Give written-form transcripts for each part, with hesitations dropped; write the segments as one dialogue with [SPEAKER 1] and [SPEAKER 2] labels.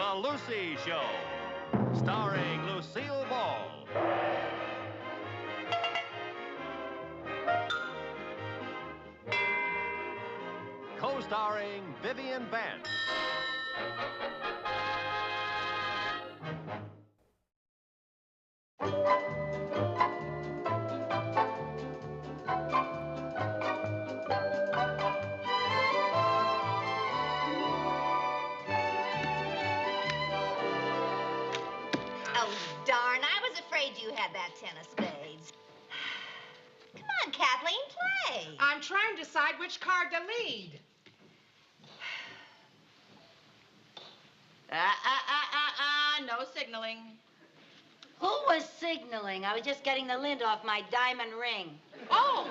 [SPEAKER 1] The Lucy Show, starring Lucille Ball. Co-starring Vivian Vance.
[SPEAKER 2] You had that 10 of spades. Come on, Kathleen, play.
[SPEAKER 3] I'm trying to decide which card to lead. No signaling.
[SPEAKER 4] Who was signaling? I was just getting the lint off my diamond ring.
[SPEAKER 3] Oh!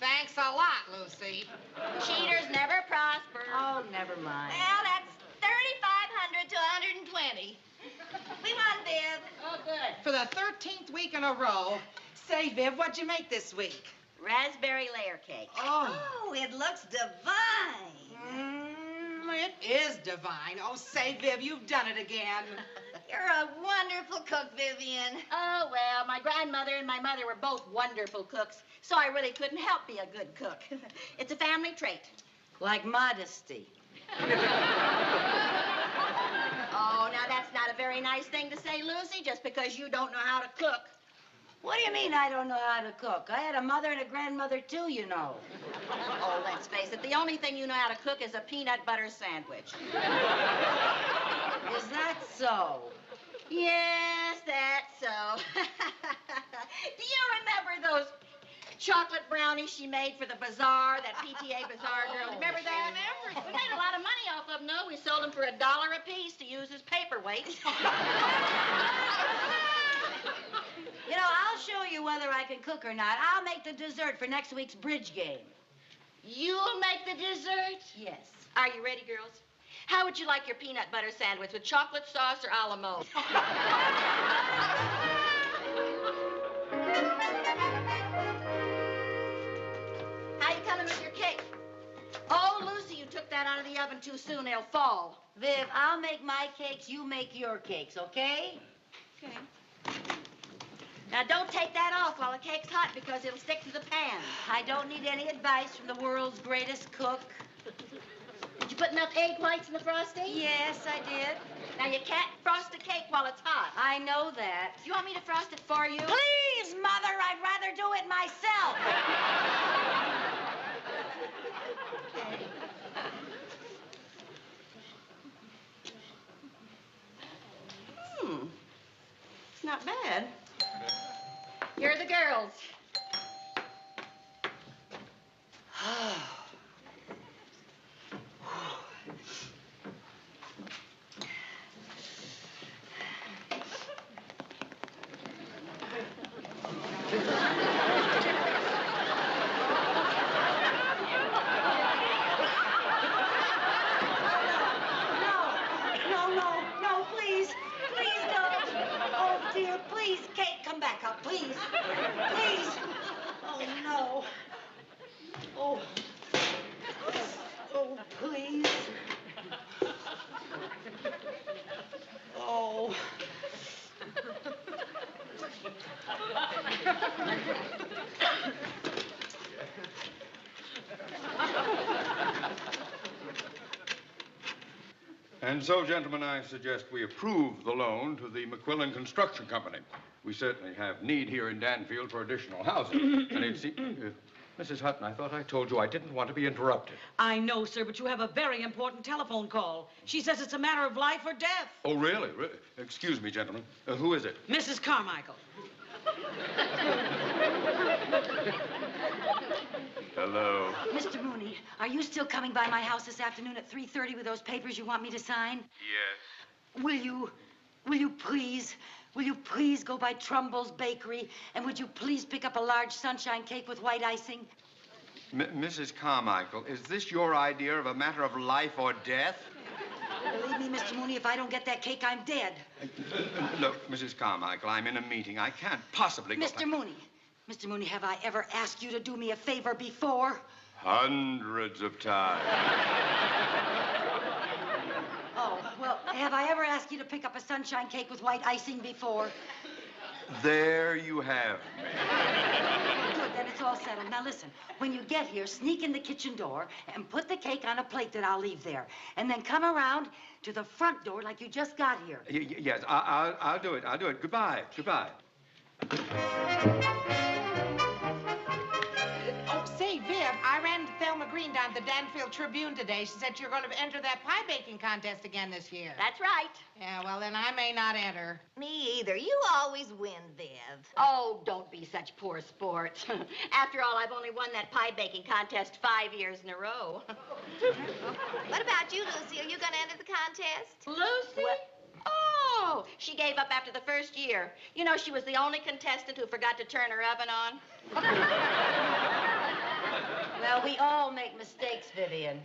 [SPEAKER 3] Thanks a lot, Lucy.
[SPEAKER 2] Cheaters never prosper.
[SPEAKER 4] Oh, never mind.
[SPEAKER 2] Well, that's 3,500 to 120. We won, Viv.
[SPEAKER 4] Oh, good.
[SPEAKER 3] For the 13th week in a row. Say, Viv, what'd you make this week?
[SPEAKER 4] Raspberry layer cake.
[SPEAKER 2] Oh, it looks divine.
[SPEAKER 3] It is divine. Oh, say, Viv, you've done it again.
[SPEAKER 2] You're a wonderful cook, Vivian.
[SPEAKER 4] Oh, well, my grandmother and my mother were both wonderful cooks, so I really couldn't help be a good cook. It's a family trait. Like modesty. Oh, now that's not a very nice thing to say, Lucy, just because you don't know how to cook. What do you mean I don't know how to cook? I had a mother and a grandmother, too, you know. Oh, let's face it, the only thing you know how to cook is a peanut butter sandwich. Is that so? Yes, that's so. Do you remember those chocolate brownies she made for the bazaar, that PTA bazaar girl? Remember that? We made a lot of money off of them, no? We sold them for $1 a piece to use as paperweights. You know, I'll show you whether I can cook or not. I'll make the dessert for next week's bridge game. You'll make the dessert? Yes. Are you ready, girls? How would you like your peanut butter sandwich, with chocolate sauce or a la mode? How you coming with your cake? Oh, Lucy, you took that out of the oven too soon. They'll fall. Viv, I'll make my cakes, you make your cakes, okay? Okay. Now, don't take that off while the cake's hot, because it'll stick to the pan. I don't need any advice from the world's greatest cook. Did you put enough egg whites in the frosting? Yes, I did. Now, you can't frost a cake while it's hot. I know that. Do you want me to frost it for you? Please, Mother, I'd rather do it myself. Okay. It's not bad. Here are the girls. No, please. Please don't. Oh, dear, please, Kate, come back up, please. Please. Oh, no. Oh. Oh, please. Oh.
[SPEAKER 5] And so, gentlemen, I suggest we approve the loan to the McQuillan Construction Company. We certainly have need here in Danfield for additional housing. And it's... Mrs. Hutton, I thought I told you I didn't want to be interrupted.
[SPEAKER 6] I know, sir, but you have a very important telephone call. She says it's a matter of life or death.
[SPEAKER 5] Oh, really? Excuse me, gentlemen. Who is it?
[SPEAKER 6] Mrs. Carmichael.
[SPEAKER 5] Hello.
[SPEAKER 4] Mr. Mooney, are you still coming by my house this afternoon at 3:30 with those papers you want me to sign?
[SPEAKER 5] Yes.
[SPEAKER 4] Will you please go by Trumbull's Bakery, and would you please pick up a large sunshine cake with white icing?
[SPEAKER 5] Mrs. Carmichael, is this your idea of a matter of life or death?
[SPEAKER 4] Believe me, Mr. Mooney, if I don't get that cake, I'm dead.
[SPEAKER 5] Look, Mrs. Carmichael, I'm in a meeting. I can't possibly go...
[SPEAKER 4] Mr. Mooney, have I ever asked you to do me a favor before?
[SPEAKER 5] Hundreds of times.
[SPEAKER 4] Oh, well, have I ever asked you to pick up a sunshine cake with white icing before?
[SPEAKER 5] There you have me.
[SPEAKER 4] Good, then it's all settled. Now listen, when you get here, sneak in the kitchen door and put the cake on a plate that I'll leave there. And then come around to the front door like you just got here.
[SPEAKER 5] Yes, I'll do it. I'll do it. Goodbye. Goodbye.
[SPEAKER 3] Oh, say, Viv, I ran to Thelma Green down at the Danfield Tribune today. She said you're going to enter that pie baking contest again this year.
[SPEAKER 2] That's right.
[SPEAKER 3] Yeah, well, then I may not enter.
[SPEAKER 2] Me either. You always win, Viv.
[SPEAKER 4] Oh, don't be such poor sport. After all, I've only won that pie baking contest 5 years in a row.
[SPEAKER 2] What about you, Lucy? Are you going to enter the contest?
[SPEAKER 4] Lucy? Oh, she gave up after the first year. You know, she was the only contestant who forgot to turn her oven on. Well, we all make mistakes, Vivian.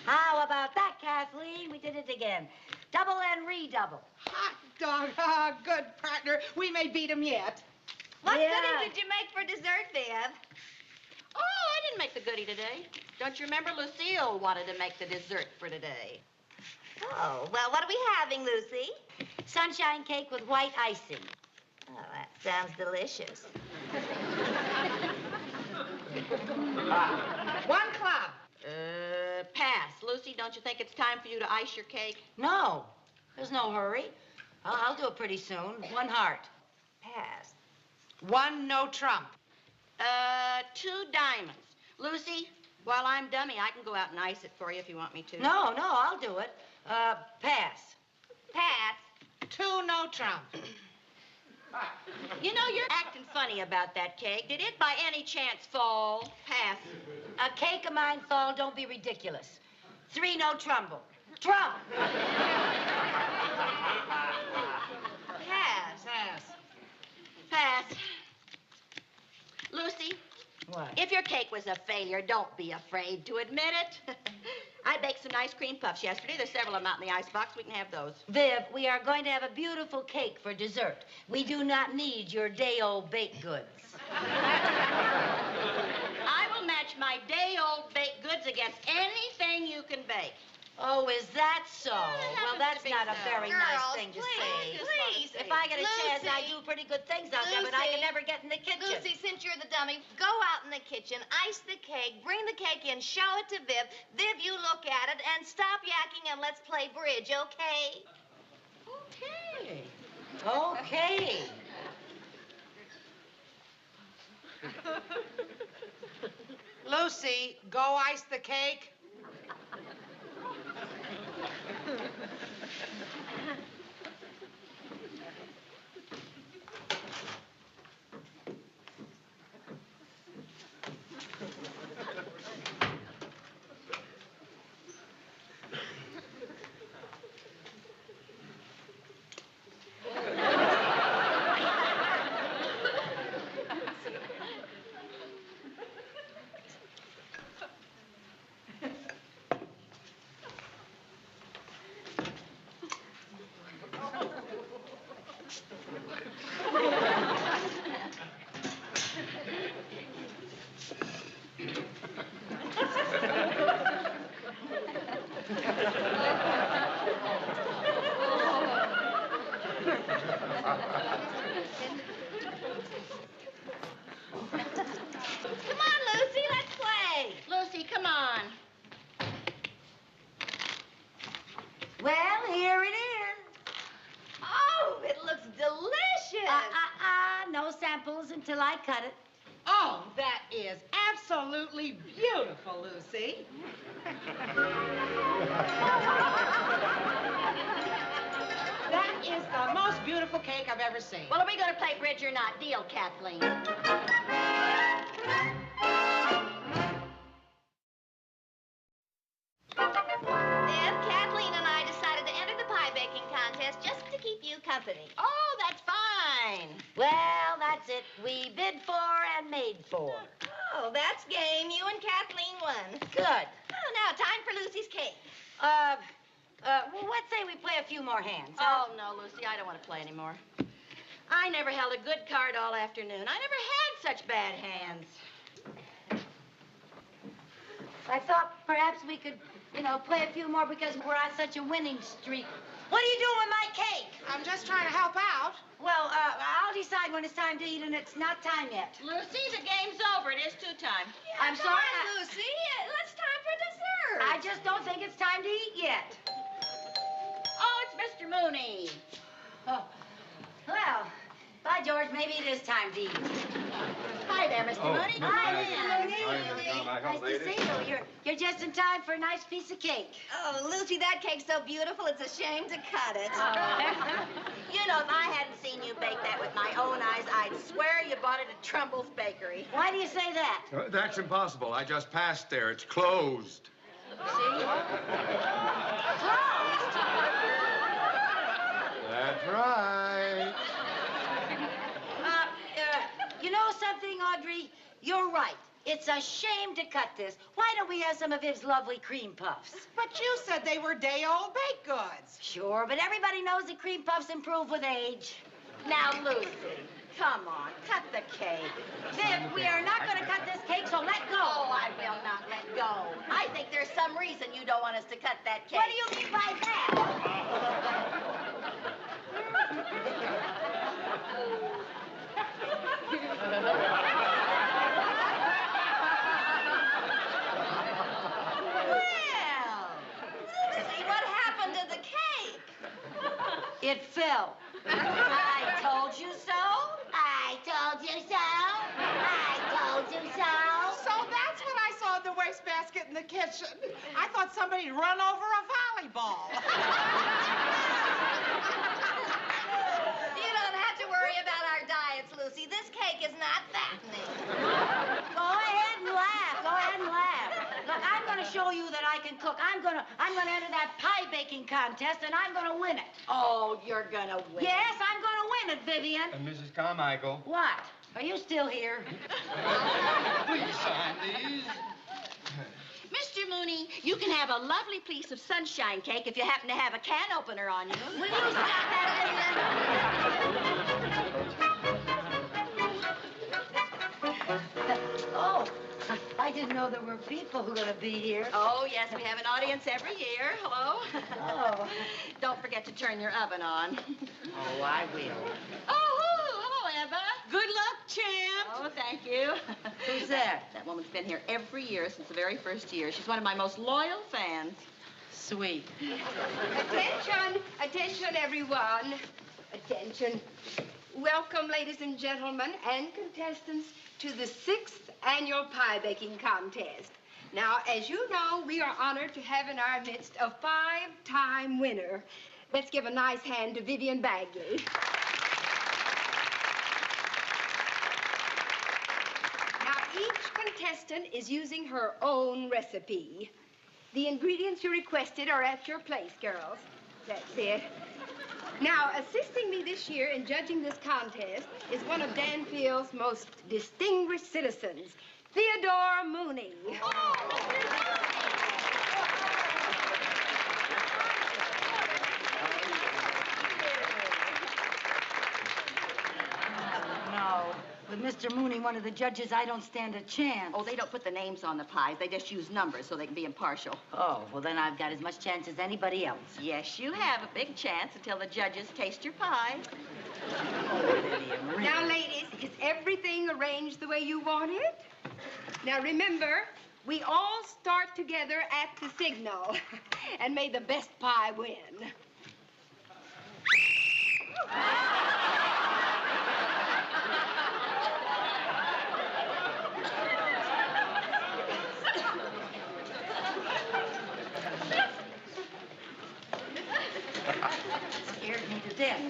[SPEAKER 4] How about that, Kathleen? We did it again. Double and redouble.
[SPEAKER 3] Hot dog. Ah, good partner. We may beat him yet.
[SPEAKER 2] What
[SPEAKER 4] Yeah.
[SPEAKER 2] goodie did you make for dessert, Viv?
[SPEAKER 4] Oh, I didn't make the goodie today. Don't you remember Lucille wanted to make the dessert for today?
[SPEAKER 2] Oh, well, what are we having, Lucy?
[SPEAKER 4] Sunshine cake with white icing.
[SPEAKER 2] Oh, that sounds delicious.
[SPEAKER 3] 1 club.
[SPEAKER 4] Pass. Lucy, don't you think it's time for you to ice your cake? No. There's no hurry. I'll do it pretty soon. 1 heart.
[SPEAKER 2] Pass.
[SPEAKER 3] 1 no trump.
[SPEAKER 4] 2 diamonds. Lucy, while I'm dummy, I can go out and ice it for you if you want me to. No, I'll do it. Pass.
[SPEAKER 2] Pass.
[SPEAKER 3] 2 no trump.
[SPEAKER 4] You know, you're acting funny about that cake. Did it by any chance fall? Pass. A cake of mine fall, don't be ridiculous. 3 no trumble. Trump!
[SPEAKER 2] Pass.
[SPEAKER 3] Pass.
[SPEAKER 4] Pass. Lucy,
[SPEAKER 3] What?
[SPEAKER 4] if your cake was a failure, don't be afraid to admit it. I baked some nice cream puffs yesterday. There's several of them out in the icebox. We can have those. Viv, we are going to have a beautiful cake for dessert. We do not need your day-old baked goods. I will match my day-old baked goods against anything you can bake. Oh, is that so? Well, that's not a very nice
[SPEAKER 2] Girls,
[SPEAKER 4] thing to
[SPEAKER 2] please,
[SPEAKER 4] say.
[SPEAKER 2] please.
[SPEAKER 4] If I get a chance, I
[SPEAKER 2] Lucy.
[SPEAKER 4] do pretty good things out there, but I can
[SPEAKER 2] Lucy.
[SPEAKER 4] never get in the kitchen.
[SPEAKER 2] Lucy, since you're the dummy, go out in the kitchen, ice the cake, bring the cake in, show it to Viv. Viv, you look at it, and stop yakking, and let's play bridge, okay?
[SPEAKER 4] Okay. Okay.
[SPEAKER 3] Lucy, go ice the cake.
[SPEAKER 2] Come on, Lucy, let's play.
[SPEAKER 4] Lucy, come on. Well, here it is.
[SPEAKER 2] Oh, it looks delicious.
[SPEAKER 4] No samples until I cut it.
[SPEAKER 3] Oh, that is absolutely beautiful, Lucy. That is the most beautiful cake I've ever seen.
[SPEAKER 4] Well, are we going to play bridge or not? Deal, Kathleen.
[SPEAKER 2] Viv, Kathleen and I decided to enter the pie baking contest just to keep you company.
[SPEAKER 4] Oh, that's fine. Well, that's it. We bid for and made for.
[SPEAKER 2] Oh, that's game. You and Kathleen won.
[SPEAKER 4] Good.
[SPEAKER 2] Oh, now, time for Lucy's cake.
[SPEAKER 4] Well, let's say we play a few more hands. Huh? Oh, no, Lucy, I don't want to play anymore. I never held a good card all afternoon. I never had such bad hands. I thought perhaps we could, play a few more because we're on such a winning streak. What are you doing with my cake?
[SPEAKER 3] I'm just trying to help out.
[SPEAKER 4] Well, I'll decide when it's time to eat, and it's not time yet.
[SPEAKER 7] Lucy, the game's over. It is 2 time.
[SPEAKER 4] I'm sorry.
[SPEAKER 2] Lucy. It's time for dessert.
[SPEAKER 4] I just don't think it's time to eat yet.
[SPEAKER 7] Oh, it's Mr. Mooney.
[SPEAKER 4] Oh. Well, by George, maybe it is time to eat.
[SPEAKER 7] Hi there, Mr. Mooney.
[SPEAKER 4] Hi, Mr. Mooney.
[SPEAKER 5] Hi,
[SPEAKER 4] Nice to see you. You're just in time for a nice piece of cake.
[SPEAKER 2] Oh, Lucy, that cake's so beautiful, it's a shame to cut it.
[SPEAKER 7] You know, if I hadn't seen you bake that with my own eyes, I'd swear you bought it at Trumbull's Bakery.
[SPEAKER 4] Why do you say that?
[SPEAKER 5] That's impossible. I just passed there. It's closed.
[SPEAKER 4] See? Closed?
[SPEAKER 5] That's right.
[SPEAKER 4] You know something, Audrey? You're right. It's a shame to cut this. Why don't we have some of Viv's lovely cream puffs?
[SPEAKER 3] But you said they were day-old baked goods.
[SPEAKER 4] Sure, but everybody knows that cream puffs improve with age.
[SPEAKER 7] Now, Lucy, come on, cut the cake.
[SPEAKER 4] Viv, we are not going to cut this cake, so let go.
[SPEAKER 7] Oh, I will not let go. I think there's some reason you don't want us to cut that cake.
[SPEAKER 4] What do you mean by that? Well,
[SPEAKER 2] Lucy, what happened to the cake?
[SPEAKER 4] it fell. I told you so. I told you so. I told you so.
[SPEAKER 3] So that's what I saw in the wastebasket in the kitchen. I thought somebody had run over a volleyball.
[SPEAKER 2] You don't have to worry about our diets, Lucy. This cake is not fattening.
[SPEAKER 4] Go ahead and laugh. Go ahead and laugh. Look, I'm going to show you that I can cook. I'm going to enter that pie baking contest, and I'm going to win it.
[SPEAKER 7] Oh, you're gonna win.
[SPEAKER 4] Yes, I'm going to win it, Vivian.
[SPEAKER 5] Mrs. Carmichael,
[SPEAKER 4] What? Are you still here?
[SPEAKER 5] please sign these.
[SPEAKER 7] Mr. Mooney, you can have a lovely piece of sunshine cake if you happen to have a can opener on you.
[SPEAKER 4] Will you stop that, Vivian? Oh, I didn't know there were people who were going to be here.
[SPEAKER 7] Oh, yes, we have an audience every year. Hello?
[SPEAKER 4] Oh.
[SPEAKER 7] Don't forget to turn your oven on.
[SPEAKER 4] Oh, I will.
[SPEAKER 7] Oh, hello, Eva.
[SPEAKER 6] Good luck, champ.
[SPEAKER 7] Oh, thank you.
[SPEAKER 4] Who's that?
[SPEAKER 7] That woman's been here every year since the very first year. She's one of my most loyal fans.
[SPEAKER 4] Sweet.
[SPEAKER 8] Attention, attention, everyone. Attention. Welcome, ladies and gentlemen, and contestants, to the 6th annual pie baking contest. Now, as you know, we are honored to have in our midst a 5-time winner. Let's give a nice hand to Vivian Bagley. Now, each contestant is using her own recipe. The ingredients you requested are at your place, girls. That's it. Now, assisting me this year in judging this contest is one of Danfield's most distinguished citizens, Theodore Mooney.
[SPEAKER 4] No. With Mr. Mooney, one of the judges, I don't stand a chance.
[SPEAKER 7] Oh, they don't put the names on the pies. They just use numbers so they can be impartial.
[SPEAKER 4] Oh, well, then I've got as much chance as anybody else.
[SPEAKER 7] Yes, you have a big chance until the judges taste your pie.
[SPEAKER 8] Now, ladies, is everything arranged the way you want it? Now, remember, we all start together at the signal, and may the best pie win.
[SPEAKER 4] Scared me to death.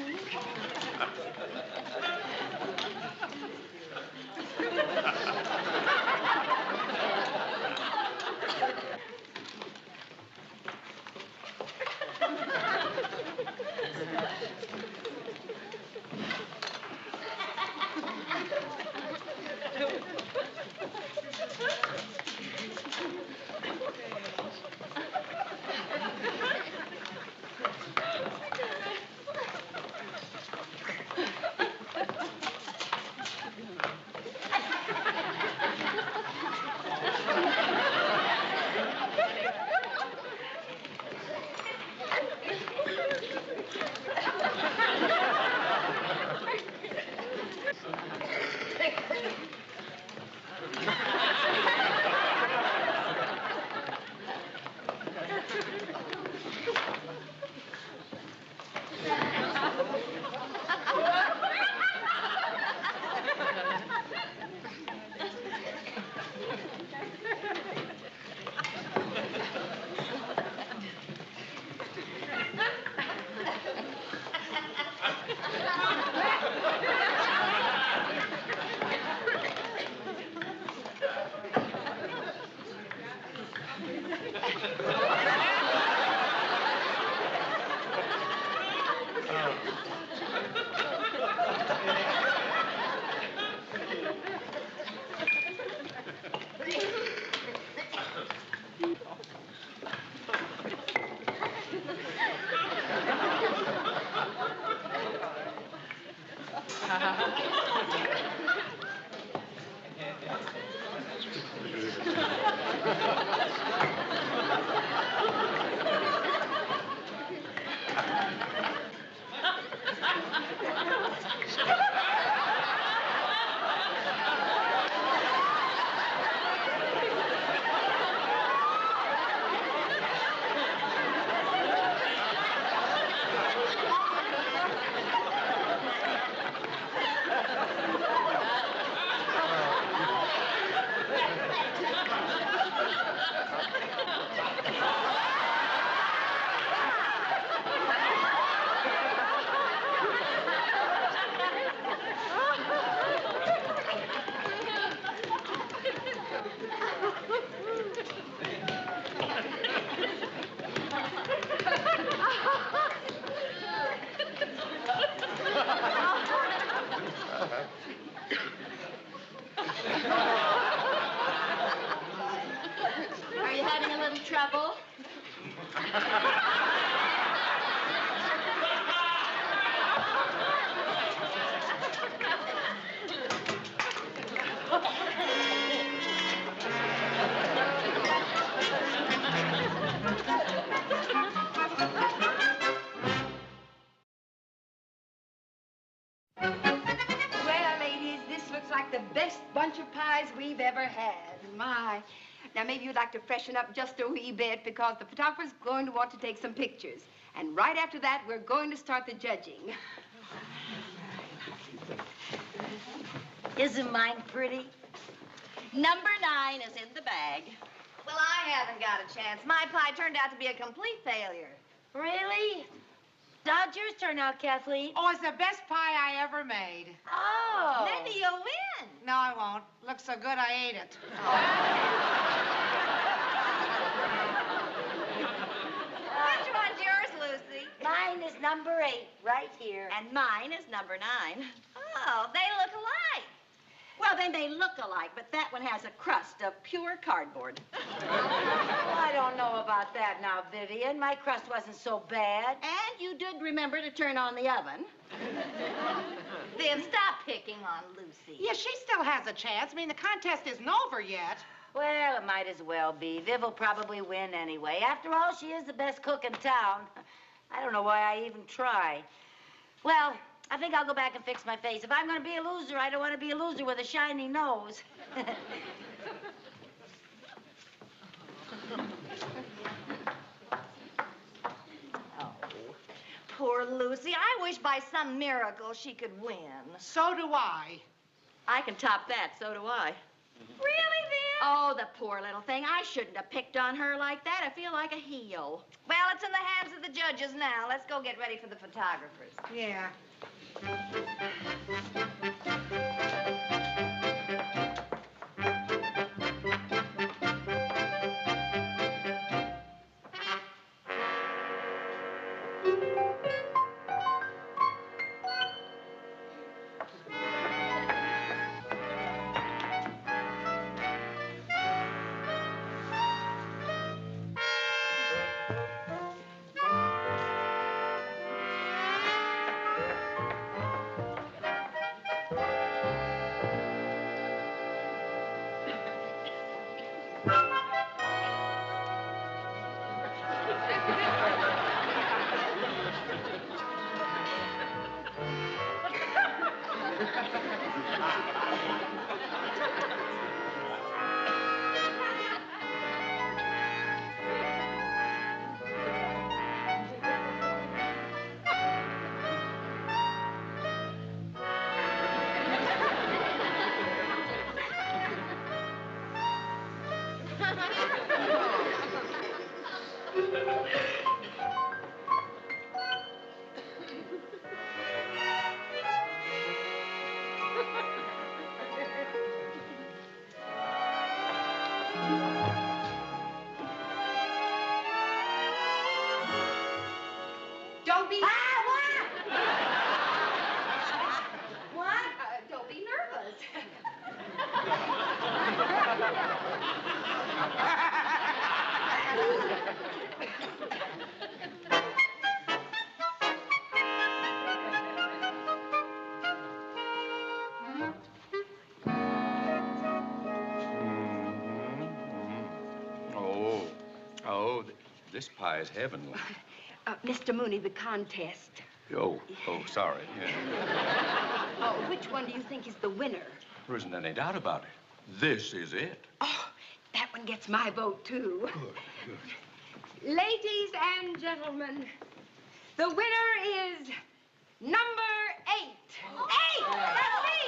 [SPEAKER 8] My. Now, maybe you'd like to freshen up just a wee bit because the photographer's going to want to take some pictures. And right after that, we're going to start the judging.
[SPEAKER 4] Isn't mine pretty?
[SPEAKER 7] Number 9 is in the bag.
[SPEAKER 2] Well, I haven't got a chance. My pie turned out to be a complete failure.
[SPEAKER 4] Really? How'd yours turn out, Kathleen?
[SPEAKER 3] Oh, it's the best pie I ever made.
[SPEAKER 4] Oh.
[SPEAKER 2] Maybe you'll win.
[SPEAKER 3] No, I won't. Looks so good, I ate it.
[SPEAKER 2] Which one's yours, Lucy?
[SPEAKER 4] Mine is number 8, right here.
[SPEAKER 7] And mine is number 9.
[SPEAKER 2] Oh, they look alike.
[SPEAKER 7] Well, they may look alike, but that one has a crust of pure cardboard.
[SPEAKER 4] Well, I don't know about that now, Vivian. My crust wasn't so bad.
[SPEAKER 7] And you did remember to turn on the oven.
[SPEAKER 2] Viv, stop picking on Lucy.
[SPEAKER 3] Yeah, she still has a chance. I mean, the contest isn't over yet.
[SPEAKER 4] Well, it might as well be. Viv will probably win anyway. After all, she is the best cook in town. I don't know why I even try. Well, I think I'll go back and fix my face. If I'm going to be a loser, I don't want to be a loser with a shiny nose.
[SPEAKER 2] Poor Lucy. I wish by some miracle she could win.
[SPEAKER 3] So do I.
[SPEAKER 7] I can top that, so do I.
[SPEAKER 2] Really, Viv?
[SPEAKER 7] Oh, the poor little thing. I shouldn't have picked on her like that. I feel like a heel.
[SPEAKER 2] Well, it's in the hands of the judges now. Let's go get ready for the photographers.
[SPEAKER 3] Yeah.
[SPEAKER 8] Don't be...
[SPEAKER 4] What?
[SPEAKER 8] don't be nervous.
[SPEAKER 5] This pie is heavenly.
[SPEAKER 8] Mr. Mooney, the contest.
[SPEAKER 5] Oh, sorry. Yeah.
[SPEAKER 8] Oh, which one do you think is the winner?
[SPEAKER 5] There isn't any doubt about it. This is it.
[SPEAKER 8] Oh, that one gets my vote, too.
[SPEAKER 5] Good.
[SPEAKER 8] Ladies and gentlemen, the winner is number 8. 8! That's me!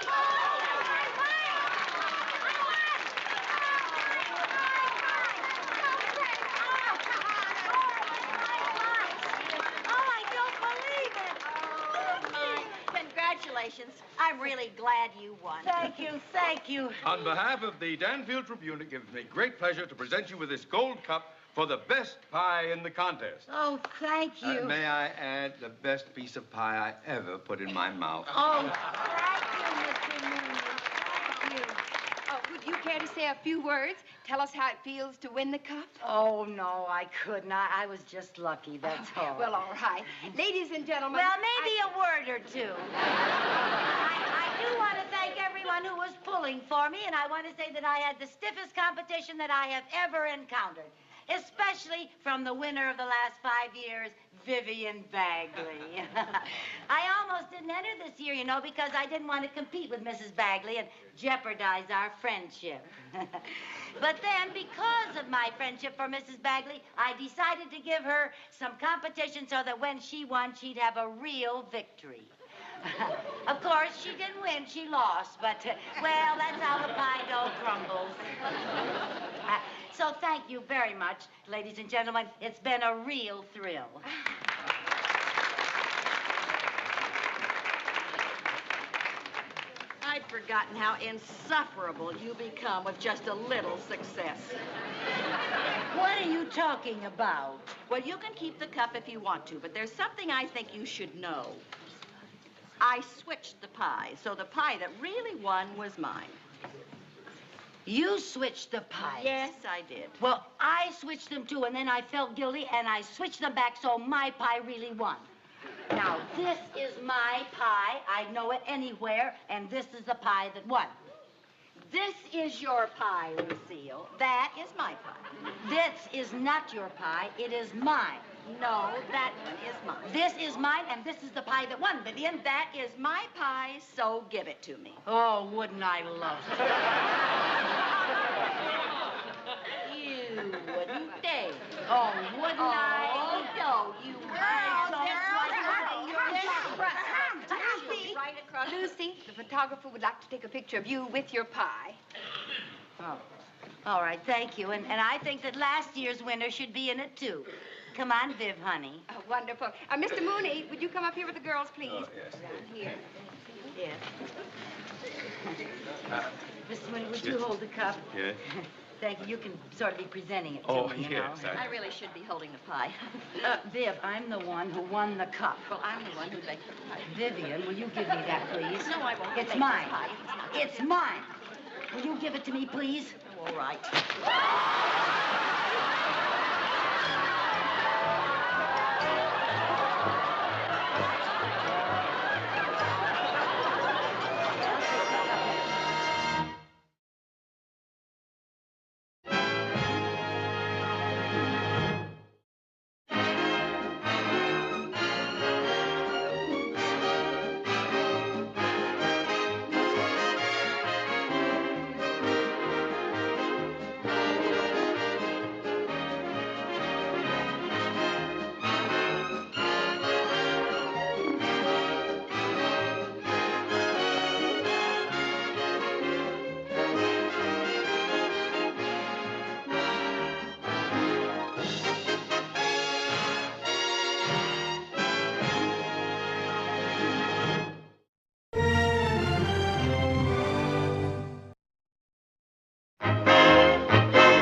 [SPEAKER 7] Congratulations. I'm really glad you won.
[SPEAKER 4] Thank you, thank you.
[SPEAKER 5] On behalf of the Danfield Tribune, it gives me great pleasure to present you with this gold cup for the best pie in the contest.
[SPEAKER 4] Oh, thank you.
[SPEAKER 9] May I add the best piece of pie I ever put in my mouth?
[SPEAKER 4] Oh, thank you, Mr. Mooney. Thank you.
[SPEAKER 8] Oh, would you care to say a few words? Tell us how it feels to win the cup?
[SPEAKER 4] Oh, no, I couldn't. I was just lucky, that's all.
[SPEAKER 8] Well, all right. Ladies and gentlemen...
[SPEAKER 4] Well, maybe a word or two. I do want to thank everyone who was pulling for me, and I want to say that I had the stiffest competition that I have ever encountered. especially from the winner of the last 5 years, Vivian Bagley. I almost didn't enter this year, you know, because I didn't want to compete with Mrs. Bagley and jeopardize our friendship. But then, because of my friendship for Mrs. Bagley, I decided to give her some competition so that when she won, she'd have a real victory. Of course, she didn't win, she lost, but, well, that's how the pie dough crumbles. So thank you very much, ladies and gentlemen. It's been a real thrill.
[SPEAKER 7] I'd forgotten how insufferable you become with just a little success.
[SPEAKER 4] What are you talking about?
[SPEAKER 7] Well, you can keep the cup if you want to, but there's something I think you should know. I switched the pie, so the pie that really won was mine.
[SPEAKER 4] You switched the pies?
[SPEAKER 7] Yes, I did.
[SPEAKER 4] Well, I switched them too, and then I felt guilty, and I switched them back, so my pie really won. Now, this is my pie. I know it anywhere, and this is the pie that won.
[SPEAKER 7] This is your pie, Lucille. That is my pie.
[SPEAKER 4] This is not your pie. It is mine.
[SPEAKER 7] No, that one is mine.
[SPEAKER 4] This is mine, and this is the pie that won, Vivian.
[SPEAKER 7] That is my pie, so give it to me.
[SPEAKER 4] Oh, wouldn't I love it? You wouldn't they? Oh, wouldn't I?
[SPEAKER 7] Oh, no, you
[SPEAKER 8] Right across. Lucy, the photographer would like to take a picture of you with your pie.
[SPEAKER 4] Oh, all right, thank you. And I think that last year's winner should be in it, too. Come on, Viv, honey.
[SPEAKER 8] Oh, wonderful. Mr. Mooney, would you come up here with the girls, please?
[SPEAKER 5] Oh, yes.
[SPEAKER 8] Down here.
[SPEAKER 4] Yes. Mr. Mooney, would you hold the cup?
[SPEAKER 5] Yes.
[SPEAKER 4] Thank you. You can sort of be presenting it to
[SPEAKER 5] Oh,
[SPEAKER 4] me, you
[SPEAKER 5] yes.
[SPEAKER 4] know.
[SPEAKER 7] I really should be holding the pie.
[SPEAKER 4] Viv, I'm the one who won the cup.
[SPEAKER 7] Well, I'm the one who baked the pie.
[SPEAKER 4] Vivian, will you give me that, please?
[SPEAKER 7] No, I won't.
[SPEAKER 4] It's
[SPEAKER 7] Bake
[SPEAKER 4] mine.
[SPEAKER 7] the pie. It's not
[SPEAKER 4] It's mine. Will you give it to me, please?
[SPEAKER 7] all right.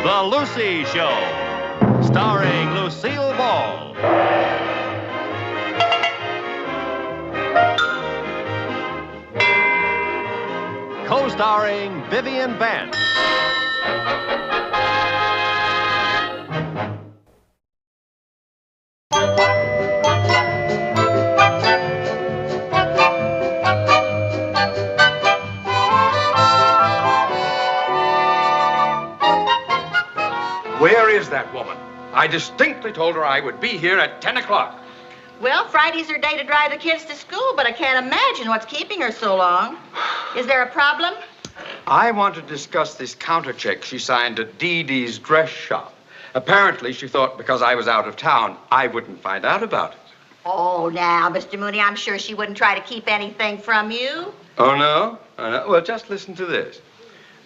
[SPEAKER 1] The Lucy Show, starring Lucille Ball. Co-starring Vivian Vance.
[SPEAKER 5] Where is that woman? I distinctly told her I would be here at 10 o'clock.
[SPEAKER 7] Well, Friday's her day to drive the kids to school, but I can't imagine what's keeping her so long. Is there a problem?
[SPEAKER 5] I want to discuss this counter check she signed at Dee Dee's dress shop. Apparently, she thought because I was out of town, I wouldn't find out about it.
[SPEAKER 7] Oh, now, Mr. Mooney, I'm sure she wouldn't try to keep anything from you.
[SPEAKER 5] Oh, no? Oh, no? Well, just listen to this.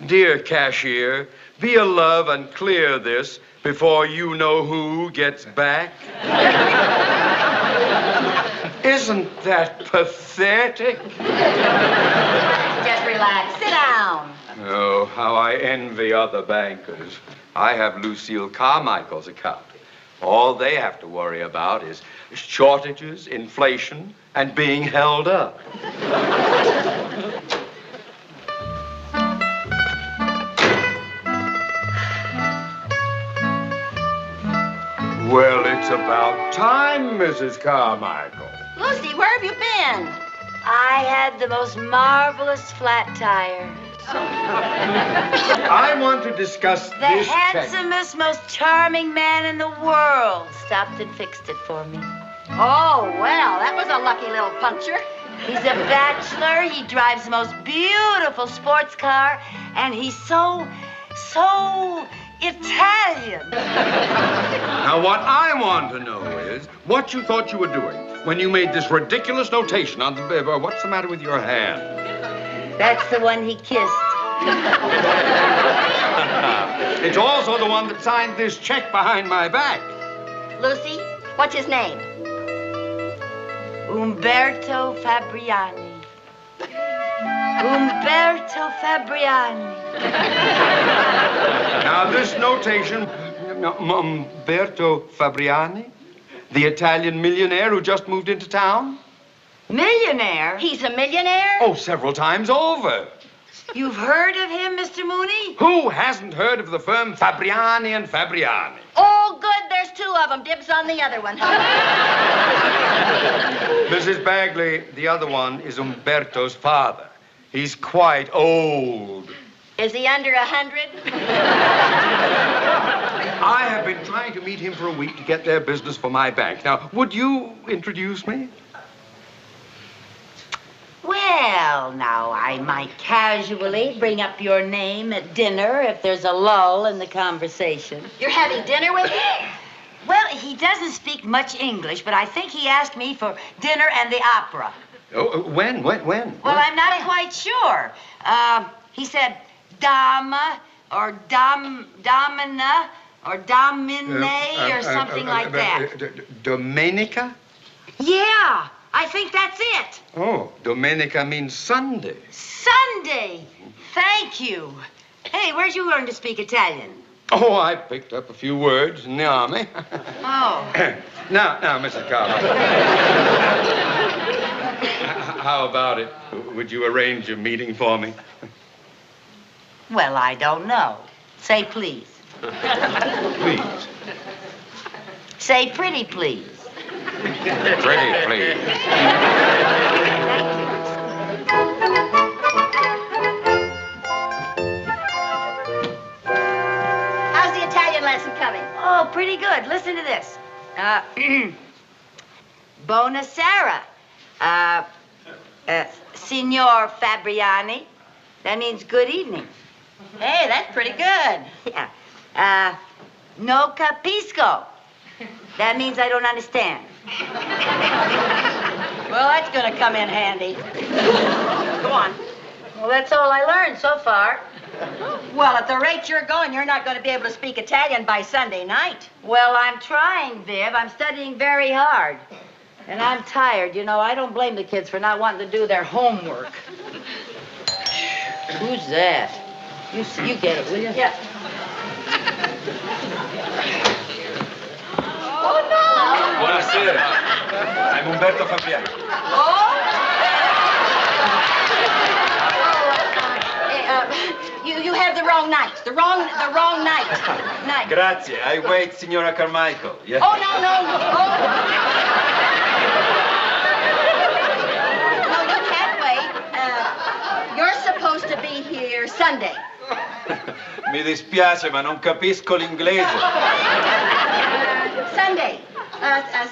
[SPEAKER 5] Dear cashier, be a love and clear this before you know who gets back. Isn't that pathetic?
[SPEAKER 7] Just relax. Sit down.
[SPEAKER 5] Oh, how I envy other bankers. I have Lucille Carmichael's account. All they have to worry about is shortages, inflation, and being held up. Well, it's about time, Mrs. Carmichael.
[SPEAKER 7] Lucy, where have you been?
[SPEAKER 4] I had the most marvelous flat tire.
[SPEAKER 9] I want to discuss
[SPEAKER 4] The
[SPEAKER 9] this check.
[SPEAKER 4] handsomest, most charming man in the world stopped and fixed it for me.
[SPEAKER 7] Oh, well, that was a lucky little puncture.
[SPEAKER 4] He's a bachelor. He drives the most beautiful sports car, and he's so Italian.
[SPEAKER 5] Now, what I want to know is what you thought you were doing when you made this ridiculous notation on the... what's the matter with your hand?
[SPEAKER 4] That's the one he kissed.
[SPEAKER 5] It's also the one that signed this check behind my back.
[SPEAKER 7] Lucy, what's his name?
[SPEAKER 4] Umberto Fabriani. Umberto Fabriani.
[SPEAKER 9] Now, this notation, Umberto Fabriani, the Italian millionaire who just moved into town?
[SPEAKER 4] Millionaire?
[SPEAKER 7] He's a millionaire?
[SPEAKER 9] Oh, several times over.
[SPEAKER 4] You've heard of him, Mr. Mooney?
[SPEAKER 5] Who hasn't heard of the firm Fabriani and Fabriani?
[SPEAKER 7] Oh, good, there's two of them. Dibs on the other one.
[SPEAKER 9] Mrs. Bagley, the other one is Umberto's father. He's quite old.
[SPEAKER 7] Is he under 100?
[SPEAKER 5] I have been trying to meet him for a week to get their business for my bank. Now, would you introduce me?
[SPEAKER 4] Well, now, I might casually bring up your name at dinner if there's a lull in the conversation.
[SPEAKER 7] You're having dinner with him?
[SPEAKER 4] Well, he doesn't speak much English, but I think he asked me for dinner and the opera.
[SPEAKER 5] Oh, when?
[SPEAKER 4] Well, I'm not quite sure. He said dama or domina or domine or something like that.
[SPEAKER 9] Domenica?
[SPEAKER 4] Yeah, I think that's it.
[SPEAKER 9] Oh, Domenica means Sunday.
[SPEAKER 4] Sunday. Thank you. Hey, where'd you learn to speak Italian?
[SPEAKER 5] Oh, I picked up a few words in the army.
[SPEAKER 4] Oh.
[SPEAKER 5] Now, Mrs. Carver. How about it? Would you arrange a meeting for me?
[SPEAKER 4] Well, I don't know. Say please.
[SPEAKER 5] Please.
[SPEAKER 4] Say pretty please.
[SPEAKER 5] Pretty, please.
[SPEAKER 7] How's the Italian lesson coming?
[SPEAKER 4] Oh, pretty good. Listen to this. Buonasera. Signor Fabriani. That means good evening.
[SPEAKER 7] Hey, that's pretty good.
[SPEAKER 4] Yeah. No capisco. That means I don't understand.
[SPEAKER 7] Well, that's gonna come in handy. Go on.
[SPEAKER 4] Well, that's all I learned so far.
[SPEAKER 7] Well, at the rate you're going, you're not going to be able to speak Italian by Sunday night.
[SPEAKER 4] Well, I'm trying, Viv. I'm studying very hard. And I'm tired. You know, I don't blame the kids for not wanting to do their homework. Who's that? You get it, will you?
[SPEAKER 7] Yeah. Oh, no!
[SPEAKER 9] Buonasera. I'm Umberto Fabriani.
[SPEAKER 7] Oh? You have the wrong night. The wrong night.
[SPEAKER 9] Grazie. I wait, Signora Carmichael. Yes.
[SPEAKER 7] Oh, no. Oh. No, you can't wait. You're supposed to be here Sunday.
[SPEAKER 9] Mi dispiace, ma non capisco l'inglese.
[SPEAKER 7] Sunday.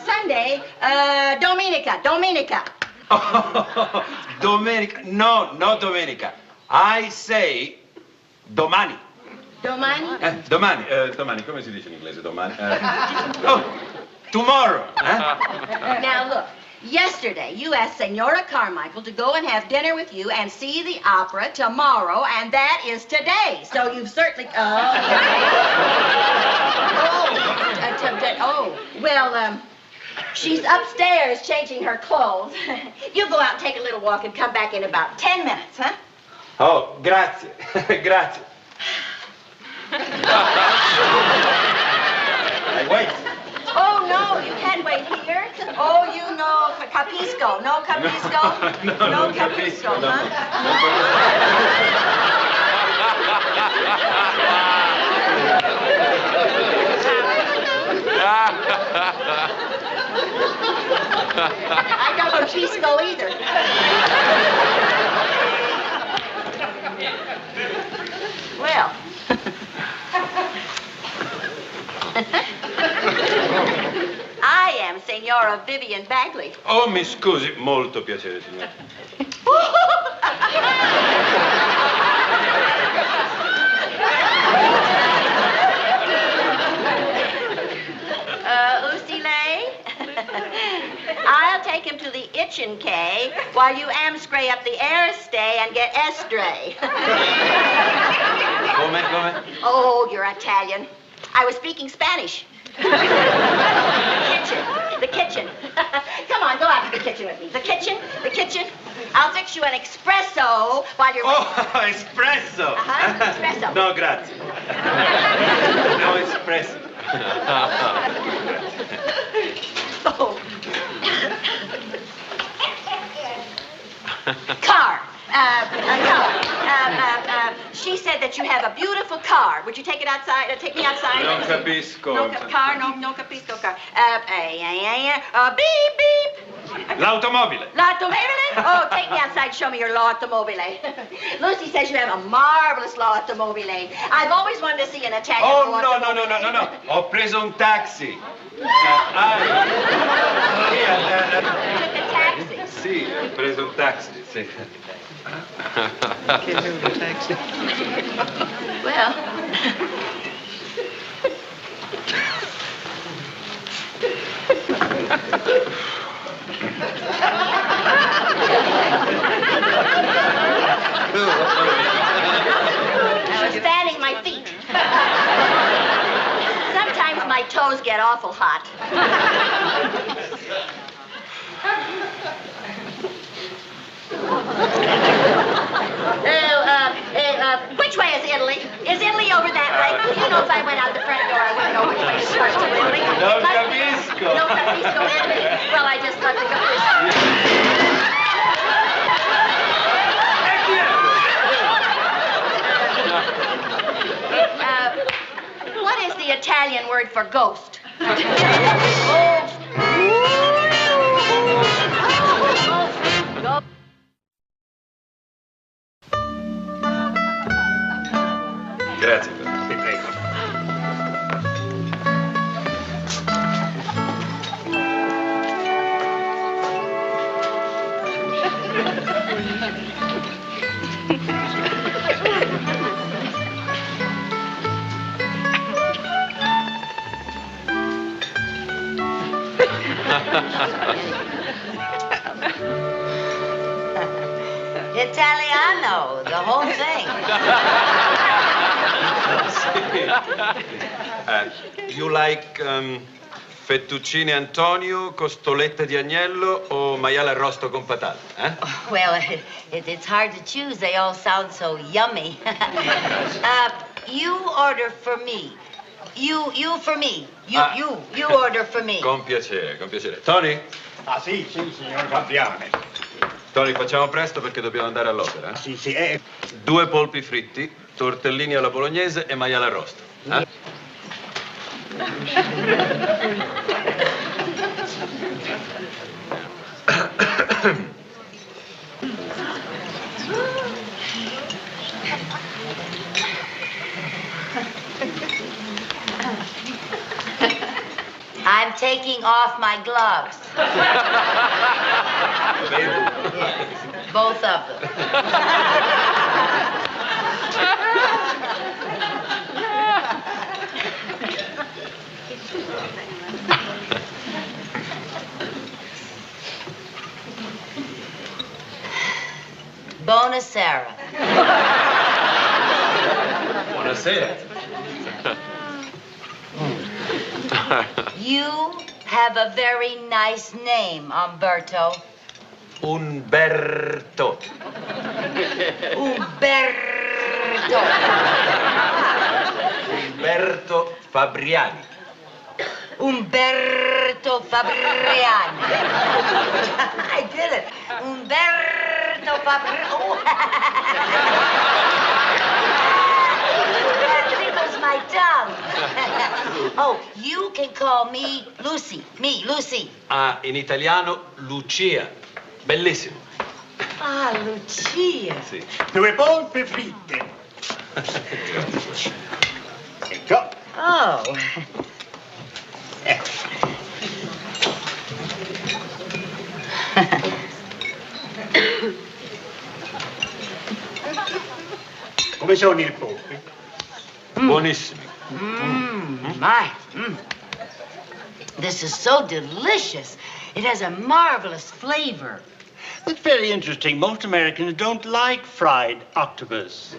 [SPEAKER 7] Sunday. Domenica.
[SPEAKER 9] Oh, Domenica. No, not Domenica. I say domani.
[SPEAKER 7] Domani?
[SPEAKER 9] Domani. Domani, come si dice in inglese domani? Oh, tomorrow.
[SPEAKER 7] Now, look. Yesterday, you asked Senora Carmichael to go and have dinner with you and see the opera tomorrow, and that is today. So you've certainly... Well, she's upstairs changing her clothes. You go out and take a little walk and come back in about 10 minutes, huh?
[SPEAKER 9] Oh, grazie. Grazie. I wait.
[SPEAKER 7] Oh, no, you can't wait here. Oh, you know, capisco. No capisco? No capisco, huh? I don't capisco either. of Vivian Bagley.
[SPEAKER 10] Oh, mi scusi, molto piacere, signora.
[SPEAKER 7] Lucy Lay? I'll take him to the Itchin' K while you amscray up the air stay and get estray.
[SPEAKER 10] Come?
[SPEAKER 7] Oh, you're Italian. I was speaking Spanish. The kitchen. Come on, go out to the kitchen with me. The kitchen. I'll fix you an espresso while you're waiting.
[SPEAKER 10] Oh, espresso.
[SPEAKER 7] Espresso.
[SPEAKER 10] No, grazie. No espresso.
[SPEAKER 7] Oh. Car. She said that you have a beautiful car. Would you take it outside? Take me outside?
[SPEAKER 10] Non capisco.
[SPEAKER 7] No capisco car. Beep, beep.
[SPEAKER 10] L'automobile.
[SPEAKER 7] L'automobile? Oh, take me outside, show me your l'automobile. Lucy says you have a marvelous l'automobile. I've always wanted to see an Italian l'automobile.
[SPEAKER 10] No. Ho preso un taxi.
[SPEAKER 7] You took a taxi.
[SPEAKER 10] Sì, ho preso un taxi, sì.
[SPEAKER 7] Well. I was fanning my feet. Sometimes my toes get awful hot. Which way is Italy? Is Italy over that way? You know, if I went out the front door, I wouldn't know which way to start to Italy.
[SPEAKER 10] Non capisco.
[SPEAKER 7] No capisco Italy. Well, I just love to capisco. What is the Italian word for ghost?
[SPEAKER 10] Grazie. Vi prego.
[SPEAKER 4] Italiano, the whole thing.
[SPEAKER 10] You like fettuccine Antonio, costoletta di agnello o maiale arrosto con patate?
[SPEAKER 4] Well, it's hard to choose. They all sound so yummy. You order for me. You for me. You order for me.
[SPEAKER 10] Con piacere, con piacere. Tony?
[SPEAKER 11] Ah, sì, signor Fabriani.
[SPEAKER 10] Tony, facciamo presto perché dobbiamo andare all'opera.
[SPEAKER 11] Sì.
[SPEAKER 10] 2 polpi fritti, tortellini alla bolognese e maiale arrosto.
[SPEAKER 4] I'm taking off my gloves. Both of them. Buonasera.
[SPEAKER 10] Buonasera.
[SPEAKER 4] You have a very nice name, Umberto.
[SPEAKER 10] Umberto.
[SPEAKER 4] Umberto.
[SPEAKER 10] Umberto Fabriani.
[SPEAKER 4] Umberto Fabriani. I did it. Umberto Fabriani. That tickles my tongue. Oh, you can call me Lucy. Me, Lucy.
[SPEAKER 10] Ah, in italiano Lucia. Bellissimo.
[SPEAKER 4] Ah, Lucia.
[SPEAKER 10] Sì.
[SPEAKER 11] 2 polpe fritte. Ecco.
[SPEAKER 4] Oh.
[SPEAKER 11] Ecco. Come sono i polpi?
[SPEAKER 10] Buonissimi.
[SPEAKER 4] This is so delicious. It has a marvelous flavor.
[SPEAKER 11] It's very interesting. Most Americans don't like fried octopus.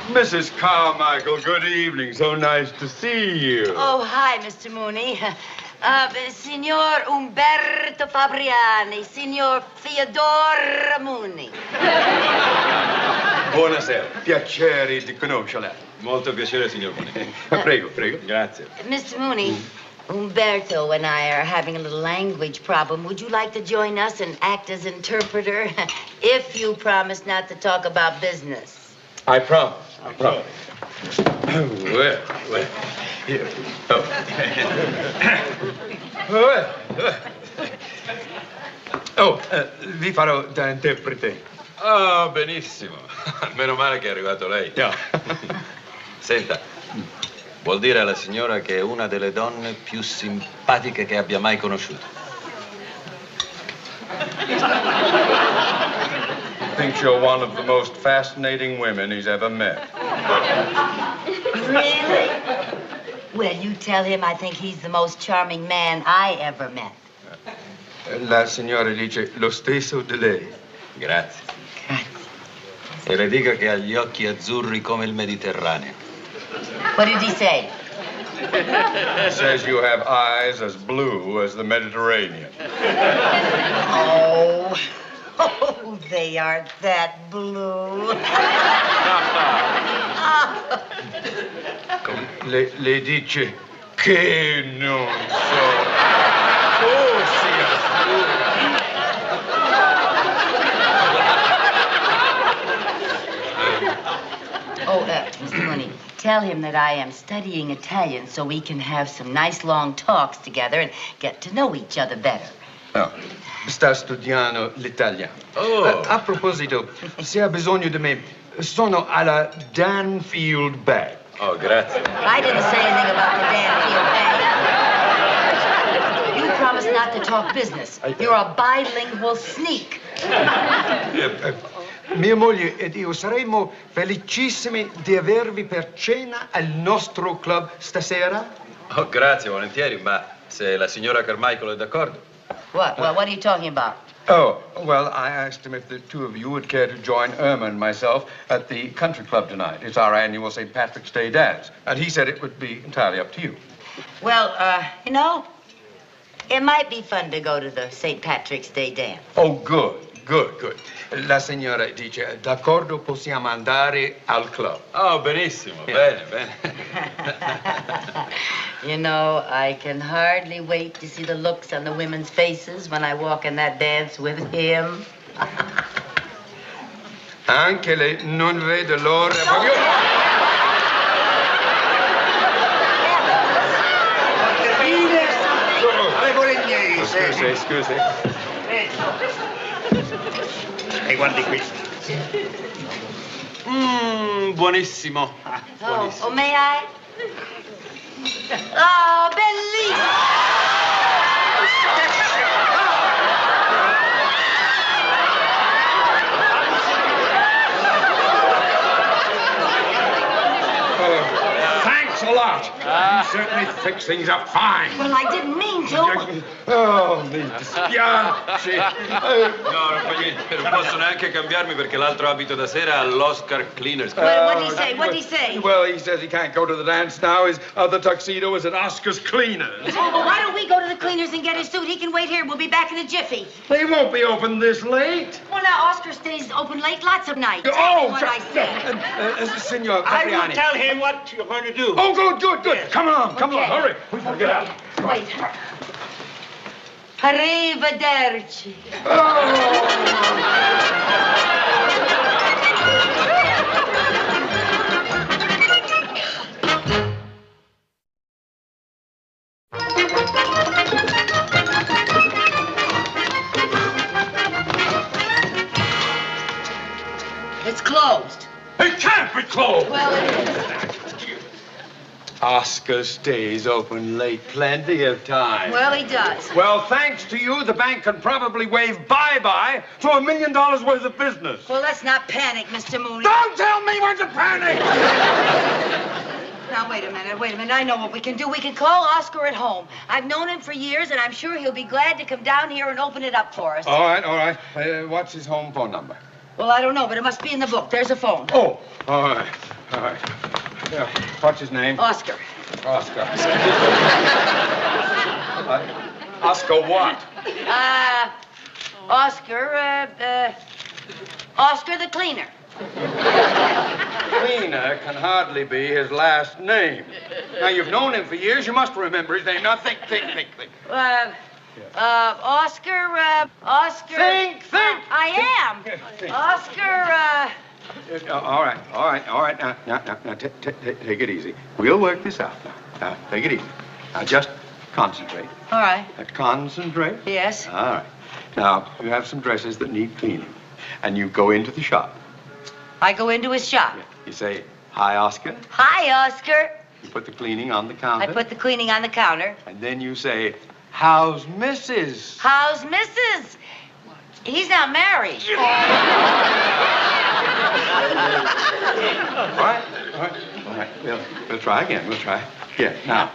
[SPEAKER 5] Mrs. Carmichael, good evening. So nice to see you.
[SPEAKER 4] Oh, hi, Mr. Mooney. Signor Umberto Fabriani, Signor Theodore Mooney.
[SPEAKER 5] Buonasera. Piacere di conoscerla.
[SPEAKER 10] Molto piacere, signor Mooney.
[SPEAKER 5] Prego, prego.
[SPEAKER 10] Grazie.
[SPEAKER 4] Mr. Mooney, Umberto and I are having a little language problem. Would you like to join us and act as interpreter? If you promise not to talk about business.
[SPEAKER 5] I promise. I promise. Oh, well. Here. Oh. Vi farò da interprete.
[SPEAKER 10] Oh, benissimo. Meno male che è arrivato lei.
[SPEAKER 5] No.
[SPEAKER 10] Senta, vuol dire alla signora che è una delle donne più simpatiche che abbia mai conosciuto.
[SPEAKER 5] Thinks you're one of the most fascinating women he's ever met.
[SPEAKER 4] Really? Well, you tell him I think he's the most charming man I ever met.
[SPEAKER 9] La signora dice lo stesso di lei.
[SPEAKER 10] Grazie. E le dica che ha gli occhi azzurri come il Mediterraneo.
[SPEAKER 4] What did he say?
[SPEAKER 5] He says you have eyes as blue as the Mediterranean.
[SPEAKER 4] Oh, they aren't that blue.
[SPEAKER 9] Le dice che non so. Oh, sia
[SPEAKER 4] Mr. Mooney, tell him that I am studying Italian so we can have some nice long talks together and get to know each other better.
[SPEAKER 9] No, sta studiando l'italiano.
[SPEAKER 10] Oh.
[SPEAKER 9] A proposito, se ha bisogno di me, sono alla Danfield Bank.
[SPEAKER 10] Oh, grazie.
[SPEAKER 4] I didn't say anything about the Danfield Bank. You promised not to talk business. You're a bilingual sneak.
[SPEAKER 9] Mia moglie ed io saremmo felicissimi di avervi per cena al nostro club stasera.
[SPEAKER 10] Oh, grazie, volentieri, ma se la signora Carmichael è d'accordo.
[SPEAKER 4] What are you talking about?
[SPEAKER 5] Oh, well, I asked him if the two of you would care to join Irma and myself at the country club tonight. It's our annual St. Patrick's Day dance. And he said it would be entirely up to you.
[SPEAKER 4] Well, you know, it might be fun to go to the St. Patrick's Day dance.
[SPEAKER 5] Oh, good.
[SPEAKER 9] La signora dice, d'accordo, possiamo andare al club.
[SPEAKER 10] Oh, benissimo, bene.
[SPEAKER 4] You know, I can hardly wait to see the looks on the women's faces when I walk in that dance with him.
[SPEAKER 9] Anche lei non vede l'ora.
[SPEAKER 5] Scusi.
[SPEAKER 11] E guardi questo.
[SPEAKER 10] Buonissimo.
[SPEAKER 4] Oh, may I? Oh, bellissimo!
[SPEAKER 5] Thanks a lot. You certainly fix things up fine.
[SPEAKER 4] Well, I didn't mean to.
[SPEAKER 5] Oh, mi dispiace.
[SPEAKER 10] No, non fa niente. Non posso neanche cambiarmi perché l'altro abito da sera all'Oscar Cleaners.
[SPEAKER 4] What'd he say? What'd he say?
[SPEAKER 5] Well, he says he can't go to the dance now. His other tuxedo is at Oscar's Cleaners.
[SPEAKER 4] Oh, well, why don't we go to the cleaners and get his suit? He can wait here. We'll be back in a jiffy.
[SPEAKER 5] They won't be open this late.
[SPEAKER 4] Well, now, Oscar stays open late lots of nights.
[SPEAKER 5] Oh,
[SPEAKER 4] what I said.
[SPEAKER 9] Signor
[SPEAKER 11] I will
[SPEAKER 9] Fabriani.
[SPEAKER 11] tell him what you're going to do.
[SPEAKER 5] Oh, good. Come along, hurry. We gotta get out.
[SPEAKER 4] Wait. Arrivederci. Well, it is.
[SPEAKER 9] Oscar stays open late plenty of time.
[SPEAKER 4] Well, he does.
[SPEAKER 9] Well, thanks to you, the bank can probably wave bye-bye to $1 million worth of business.
[SPEAKER 4] Well, let's not panic, Mr. Mooney.
[SPEAKER 9] Don't tell me when to panic!
[SPEAKER 4] Now, wait a minute. I know what we can do. We can call Oscar at home. I've known him for years, and I'm sure he'll be glad to come down here and open it up for us.
[SPEAKER 9] All right. What's his home phone number?
[SPEAKER 4] Well, I don't know, but it must be in the book. There's a phone.
[SPEAKER 9] Oh, all right. Yeah, what's his name?
[SPEAKER 4] Oscar.
[SPEAKER 9] Oscar. Oscar what?
[SPEAKER 4] Oscar the cleaner.
[SPEAKER 9] Cleaner can hardly be his last name. Now, you've known him for years. You must remember his name. Now, think.
[SPEAKER 4] Oscar.
[SPEAKER 9] Think.
[SPEAKER 4] I am. Oscar,
[SPEAKER 9] All right. Now, take it easy. We'll work this out. Now, take it easy. Now, just concentrate.
[SPEAKER 4] All right.
[SPEAKER 9] Concentrate?
[SPEAKER 4] Yes.
[SPEAKER 9] All right. Now, you have some dresses that need cleaning, and you go into the shop.
[SPEAKER 4] I go into his shop.
[SPEAKER 9] You say, "Hi, Oscar."
[SPEAKER 4] Hi, Oscar.
[SPEAKER 9] You put the cleaning on the counter.
[SPEAKER 4] I put the cleaning on the counter.
[SPEAKER 9] And then you say, "How's Mrs.?"
[SPEAKER 4] How's Mrs.? He's not married.
[SPEAKER 9] All right. We'll try again. Yeah, now,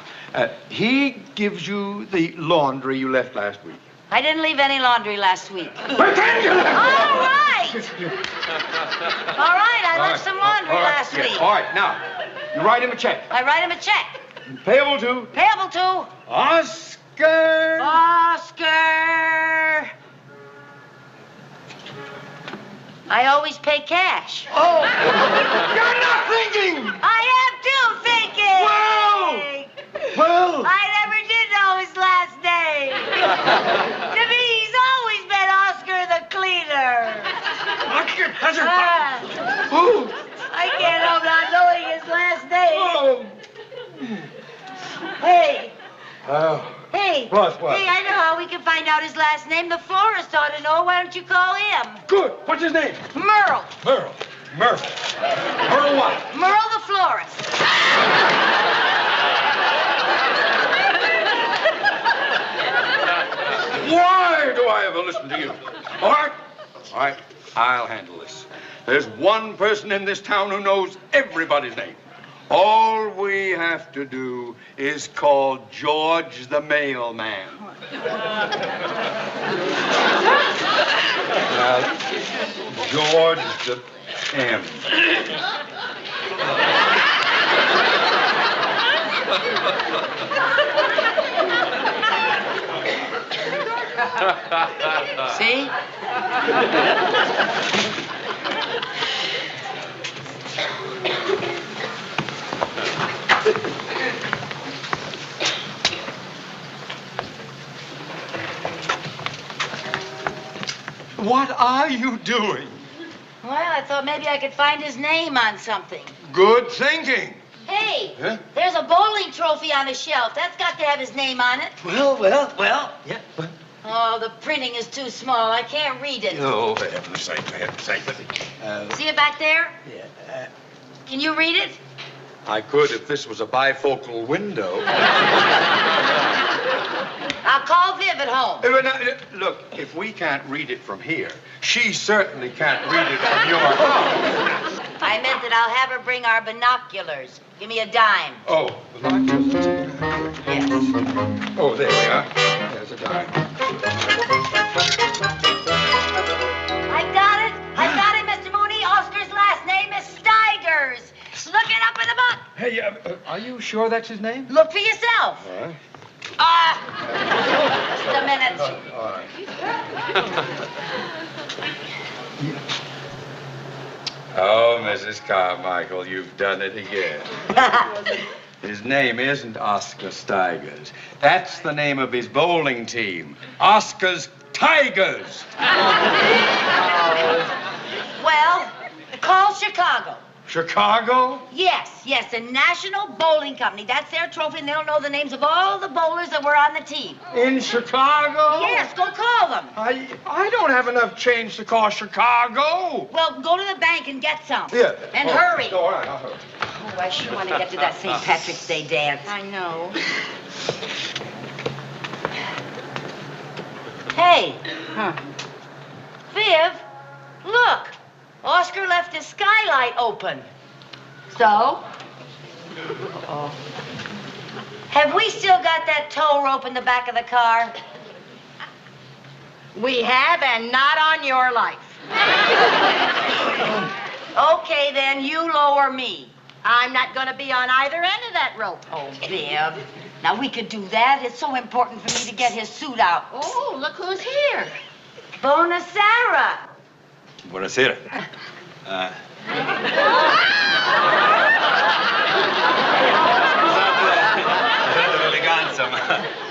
[SPEAKER 9] he gives you the laundry you left last week.
[SPEAKER 4] I didn't leave any laundry last week.
[SPEAKER 9] Where can you?
[SPEAKER 4] All right. I left some laundry last week.
[SPEAKER 9] All right, now, you write him a check.
[SPEAKER 4] I write him a check.
[SPEAKER 9] Payable to?
[SPEAKER 4] Payable to?
[SPEAKER 9] Oscar.
[SPEAKER 4] I always pay cash.
[SPEAKER 9] Oh, you're not thinking.
[SPEAKER 4] I am too thinking.
[SPEAKER 9] Well.
[SPEAKER 4] I never did know his last name. To me, he's always been Oscar the cleaner.
[SPEAKER 9] Who?
[SPEAKER 4] I can't help not knowing his last name. Hey. Hey.
[SPEAKER 9] What?
[SPEAKER 4] Hey, I know how we can find out his last name. The florist ought to know. Why don't you call him?
[SPEAKER 9] Good. What's his name?
[SPEAKER 4] Merle.
[SPEAKER 9] Merle what?
[SPEAKER 4] Merle the florist.
[SPEAKER 5] Why do I ever listen to you? All right, I'll handle this. There's one person in this town who knows everybody's name. All we have to do is call George the mailman. George the M.
[SPEAKER 4] See?
[SPEAKER 9] What are you doing?
[SPEAKER 4] Well, I thought maybe I could find his name on something.
[SPEAKER 9] Good thinking.
[SPEAKER 4] Hey,
[SPEAKER 9] Huh?
[SPEAKER 4] there's a bowling trophy on the shelf. That's got to have his name on it.
[SPEAKER 9] Well, yeah.
[SPEAKER 4] Oh, the printing is too small. I can't read it.
[SPEAKER 9] Oh, for heaven's sake.
[SPEAKER 4] See it back there?
[SPEAKER 9] Yeah.
[SPEAKER 4] Can you read it?
[SPEAKER 5] I could if this was a bifocal window.
[SPEAKER 4] I'll call Viv at home.
[SPEAKER 5] Look, if we can't read it from here, she certainly can't read it from your home.
[SPEAKER 4] I meant that I'll have her bring our binoculars. Give me a dime.
[SPEAKER 5] Oh, binoculars.
[SPEAKER 4] Yes.
[SPEAKER 5] Oh, there we are. There's a dime.
[SPEAKER 4] I got it, Mr. Mooney. Oscar's last name is Steigers. Look it up in the book.
[SPEAKER 9] Hey, are you sure that's his name?
[SPEAKER 4] Look for yourself.
[SPEAKER 5] All right.
[SPEAKER 4] Just a minute.
[SPEAKER 5] All right. Oh, Mrs. Carmichael, you've done it again. His name isn't Oscar Steigers. That's the name of his bowling team, Oscar's Tigers.
[SPEAKER 4] Well, call Chicago.
[SPEAKER 9] Chicago?
[SPEAKER 7] Yes, the National Bowling Company. That's their trophy, and they'll know the names of all the bowlers that were on the team.
[SPEAKER 9] In Chicago?
[SPEAKER 7] Yes, go call them.
[SPEAKER 9] I don't have enough change to call Chicago.
[SPEAKER 7] Well, go to the bank and get some.
[SPEAKER 9] Yeah.
[SPEAKER 7] And hurry.
[SPEAKER 9] All right, I'll hurry.
[SPEAKER 7] Oh, I sure want to get to that St. Patrick's Day dance.
[SPEAKER 4] I know.
[SPEAKER 7] Hey,
[SPEAKER 4] Huh.
[SPEAKER 7] Viv, look. Oscar left his skylight open.
[SPEAKER 4] So?
[SPEAKER 7] Have we still got that tow rope in the back of the car?
[SPEAKER 4] We have, and not on your life.
[SPEAKER 7] Okay, then you lower me.
[SPEAKER 4] I'm not going to be on either end of that rope.
[SPEAKER 7] Oh, Viv. Now, we could do that. It's so important for me to get his suit out.
[SPEAKER 4] Oh, look who's here.
[SPEAKER 7] Bonasera.
[SPEAKER 10] Buonasera. Scusate l'eleganza, ma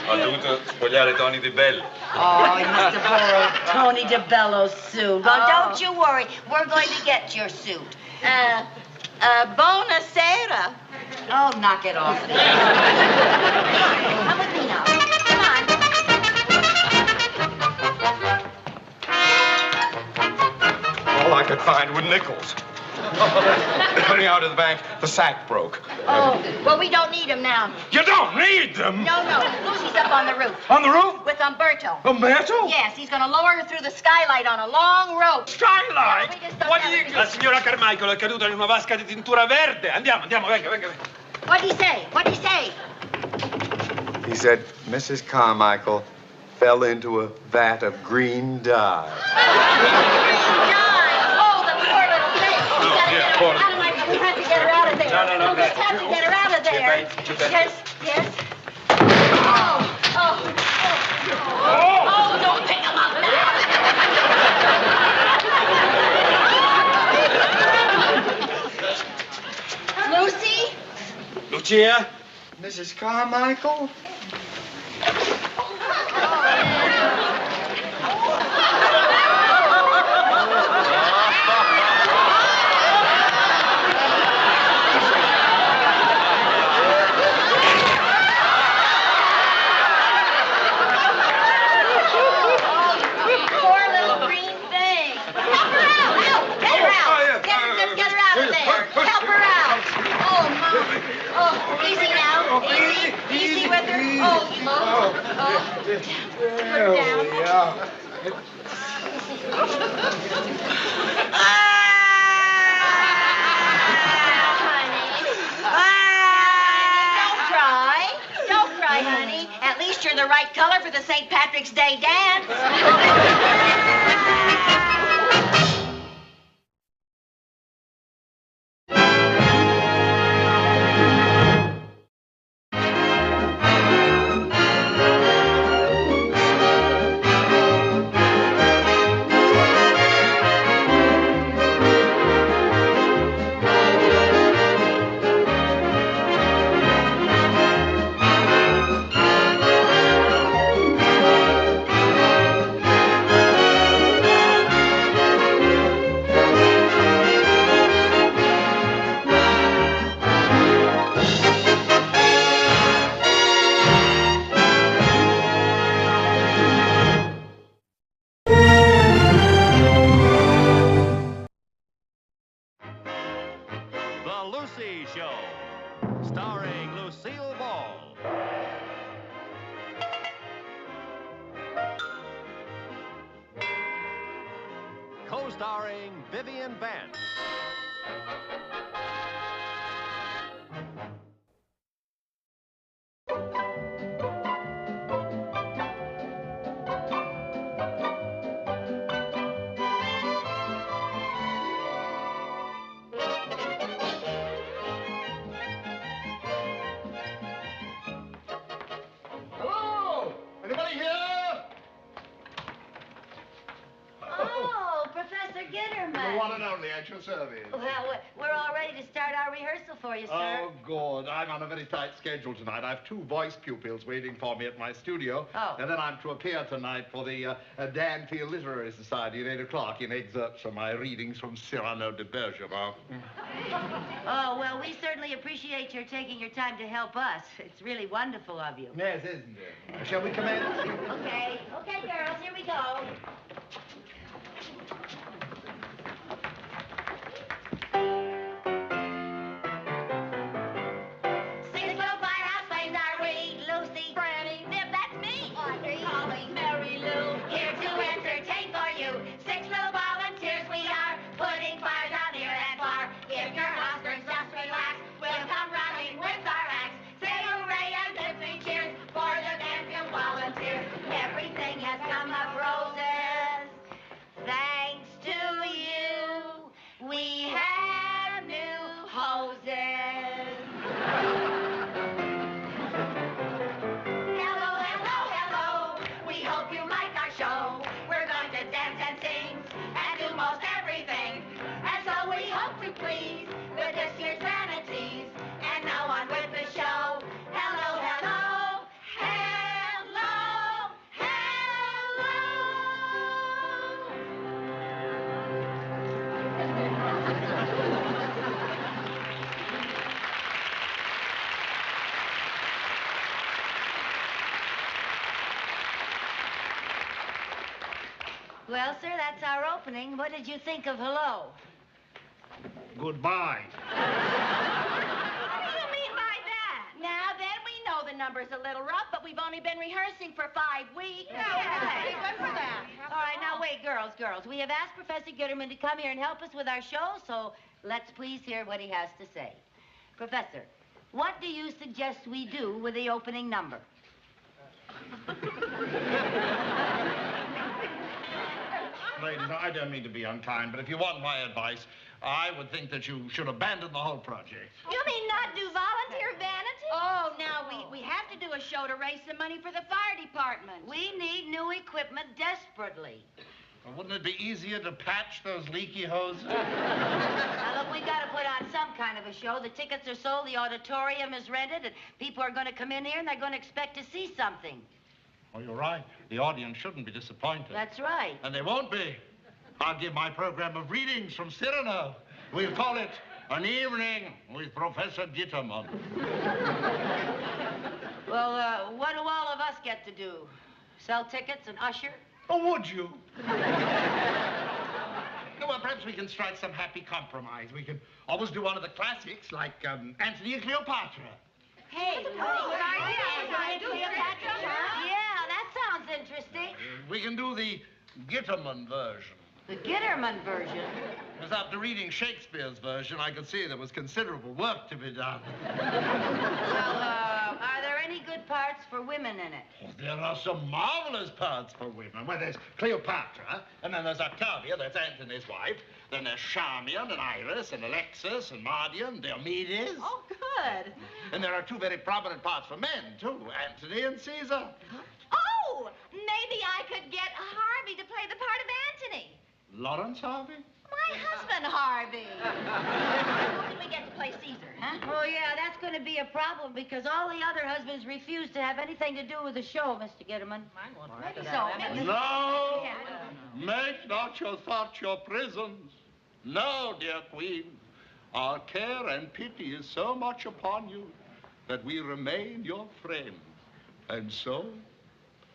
[SPEAKER 10] ho dovuto spogliare Tony Di Bello.
[SPEAKER 7] Oh, you must have borrowed Tony DeBello's suit. Well, don't you worry. We're going to get your suit.
[SPEAKER 4] Bonasera.
[SPEAKER 7] Oh, knock it off. Come with me now. Come on.
[SPEAKER 9] All I could find were nickels. Coming out of the bank, the sack broke.
[SPEAKER 4] Oh, well, we don't need him now.
[SPEAKER 9] You don't need them!
[SPEAKER 4] No, Lucy's up on the roof.
[SPEAKER 9] On the roof?
[SPEAKER 4] With Umberto.
[SPEAKER 9] Umberto?
[SPEAKER 4] Yes, he's going to lower her through the skylight on a long rope.
[SPEAKER 9] Skylight?
[SPEAKER 4] Yeah, we just don't
[SPEAKER 9] What
[SPEAKER 4] have
[SPEAKER 9] do you...
[SPEAKER 4] it.
[SPEAKER 10] La signora Carmichael è caduta in una vasca di tintura verde. Andiamo, venga.
[SPEAKER 4] What'd he say?
[SPEAKER 9] He said Mrs. Carmichael fell into a vat of green dye.
[SPEAKER 4] Oh, the poor little thing. We gotta
[SPEAKER 10] yeah,
[SPEAKER 4] get
[SPEAKER 10] poor
[SPEAKER 4] her out of my... We have to get her out of there.
[SPEAKER 10] No,
[SPEAKER 4] We just have to get her out of there.
[SPEAKER 10] Chipette.
[SPEAKER 4] Yes. Oh, don't pick him up now. Lucy?
[SPEAKER 10] Lucia?
[SPEAKER 9] Mrs. Carmichael?
[SPEAKER 4] Poor little green thing. Help her out. Get her out. Just get her out of there. Help her out. Oh, Mom. Oh, easy now. Easy with her. Put her down. Don't cry, honey. At least you're the right color for the St. Patrick's Day dance.
[SPEAKER 1] The Lucy Show, starring Lucille Ball. Co-starring Vivian Vance.
[SPEAKER 9] Hello? Anybody here?
[SPEAKER 7] Oh, Professor Gitterman.
[SPEAKER 9] The one and only. I
[SPEAKER 12] at your service.
[SPEAKER 4] Well, we're all ready to start our rehearsal for you, sir.
[SPEAKER 12] Oh, good. I'm on a very tight schedule tonight. I have 2 voice pupils waiting for me at my studio.
[SPEAKER 4] Oh.
[SPEAKER 12] And then I'm to appear tonight for the Danfield Literary Society at 8 o'clock in excerpts from my readings from Cyrano de Bergerac.
[SPEAKER 4] Oh, well, we certainly appreciate your taking your time to help us. It's really wonderful of you.
[SPEAKER 12] Yes, isn't it? Shall we commence?
[SPEAKER 4] Okay, girls, here we go. Six little firehouse flames are we, Lucy, Granny, Nip, that's me. Audrey, Holly, Mary Lou, here to entertain for you. 6 little volunteers we are, putting fires out near and far. If your house burns, just relax, we'll come running with our axe. Say hooray and give 3 cheers for the Danfield volunteers. Everything has come up roses. Thanks to you, we have new hoses. Hello, hello, hello. We hope you like our show. We're going to dance and sing and do most everything. And so we hope to please with this year's vanities. And now on with the show. Hello, hello. Hello, hello. Well, sir, that's our opening. What did you think of hello?
[SPEAKER 12] Goodbye.
[SPEAKER 4] What do you mean by that? Now, then, we know the number's a little rough, but we've only been rehearsing for 5 weeks.
[SPEAKER 3] Yeah, pretty good for that.
[SPEAKER 4] All right, now, wait, girls. We have asked Professor Gitterman to come here and help us with our show, so let's please hear what he has to say. Professor, what do you suggest we do with the opening number?
[SPEAKER 12] Ladies, I don't mean to be unkind, but if you want my advice, I would think that you should abandon the whole project.
[SPEAKER 2] You mean not do volunteer vanity?
[SPEAKER 4] Oh, now, we have to do a show to raise some money for the fire department. We need new equipment desperately.
[SPEAKER 12] Well, wouldn't it be easier to patch those leaky hoses?
[SPEAKER 4] Now, look, we got to put on some kind of a show. The tickets are sold, the auditorium is rented, and people are going to come in here and they're going to expect to see something.
[SPEAKER 12] Oh, you're right. The audience shouldn't be disappointed.
[SPEAKER 4] That's right.
[SPEAKER 12] And they won't be. I'll give my program of readings from Cyrano. We'll call it An Evening with Professor Gitterman.
[SPEAKER 4] Well, what do all of us get to do? Sell tickets and usher?
[SPEAKER 12] Oh, would you? No, well, perhaps we can strike some happy compromise. We can always do one of the classics, like Antony and Cleopatra.
[SPEAKER 4] Hey,
[SPEAKER 2] good idea.
[SPEAKER 4] Cleopatra? Yeah, that sounds interesting.
[SPEAKER 12] We can do the Gitterman version.
[SPEAKER 4] The Gitterman version?
[SPEAKER 12] Because after reading Shakespeare's version, I could see there was considerable work to be done.
[SPEAKER 4] Well, are there any good parts for women in it?
[SPEAKER 12] Oh, there are some marvelous parts for women. Well, there's Cleopatra, and then there's Octavia, that's Antony's wife. Then there's Charmian and Iris and Alexis and Mardion, Diomedes.
[SPEAKER 4] Oh, good.
[SPEAKER 12] And there are 2 very prominent parts for men, too, Antony and Caesar.
[SPEAKER 2] Oh, maybe I could get Harvey to play the part of Antony.
[SPEAKER 12] Lawrence Harvey?
[SPEAKER 2] My husband, Harvey.
[SPEAKER 4] Who can we get to play Caesar, huh? Oh, yeah, that's going to be a problem because all the other husbands refuse to have anything to do with the show, Mr. Gitterman.
[SPEAKER 2] Maybe so.
[SPEAKER 12] No, make not your thoughts your prisons. No, dear Queen, our care and pity is so much upon you that we remain your friends. And so,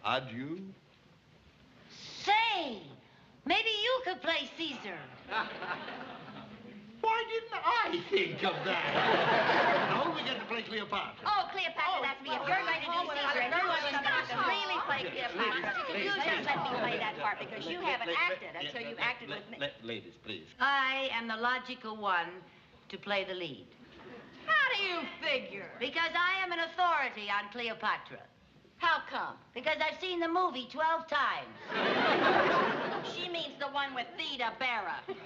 [SPEAKER 12] adieu.
[SPEAKER 4] Say, maybe you could play Caesar.
[SPEAKER 12] Why didn't I think of that? No, we get to play Cleopatra.
[SPEAKER 2] Oh, Cleopatra, that's me. If you're going to do Caesar and you're going to really play Cleopatra, you just let me play that part because you haven't acted until you've acted with me.
[SPEAKER 12] Ladies, please.
[SPEAKER 4] I am the logical one to play the lead.
[SPEAKER 2] How do you figure?
[SPEAKER 4] Because I am an authority on Cleopatra.
[SPEAKER 2] How come?
[SPEAKER 4] Because I've seen the movie 12 times.
[SPEAKER 2] She means the one with Theda Barra.
[SPEAKER 4] The one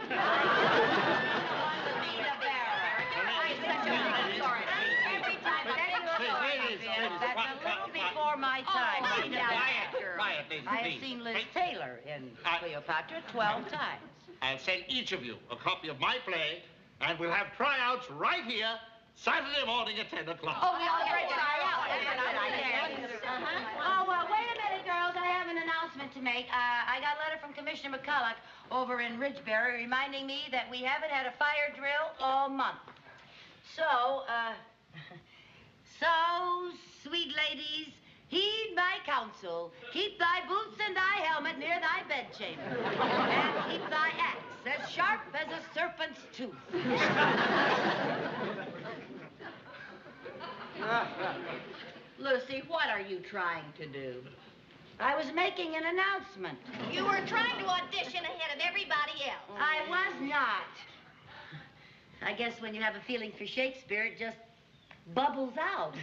[SPEAKER 4] with Theda Barra.
[SPEAKER 2] I'm such a big authority.
[SPEAKER 4] Every time I think of authority, that's a little before my time.
[SPEAKER 12] Quiet,
[SPEAKER 13] Lady
[SPEAKER 7] I
[SPEAKER 13] Lee.
[SPEAKER 7] have seen Liz Taylor in Cleopatra 12 times.
[SPEAKER 12] I'll send each of you a copy of my play, and we'll have tryouts right here Saturday morning at 10 o'clock.
[SPEAKER 7] Oh, we all get to try out. That's a good idea. Oh, well, wait a minute, girls. I have an announcement to make. I got a letter from Commissioner McCulloch over in Ridgebury reminding me that we haven't had a fire drill all month. So, sweet ladies, heed my counsel. Keep thy boots and thy helmet near thy bedchamber. And keep thy axe as sharp as a serpent's tooth. Lucy, what are you trying to do? I was making an announcement.
[SPEAKER 2] You were trying to audition ahead of everybody else.
[SPEAKER 7] I was not. I guess when you have a feeling for Shakespeare, it just bubbles out.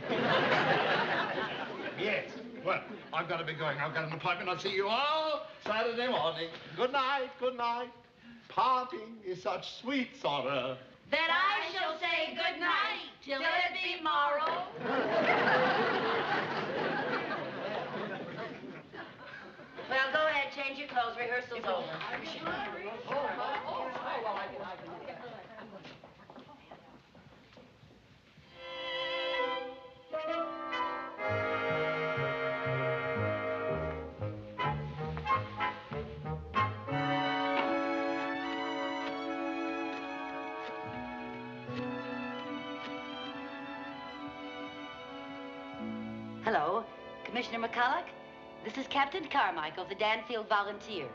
[SPEAKER 12] Yes. Well, I've got to be going. I've got an appointment. I'll see you all Saturday morning. Good night, good night. Parting is such sweet sorrow.
[SPEAKER 7] Then I shall say good night till it be morrow. Well, go ahead, change your clothes. Rehearsal's over. Hello, Commissioner McCulloch. This is Captain Carmichael of the Danfield Volunteers.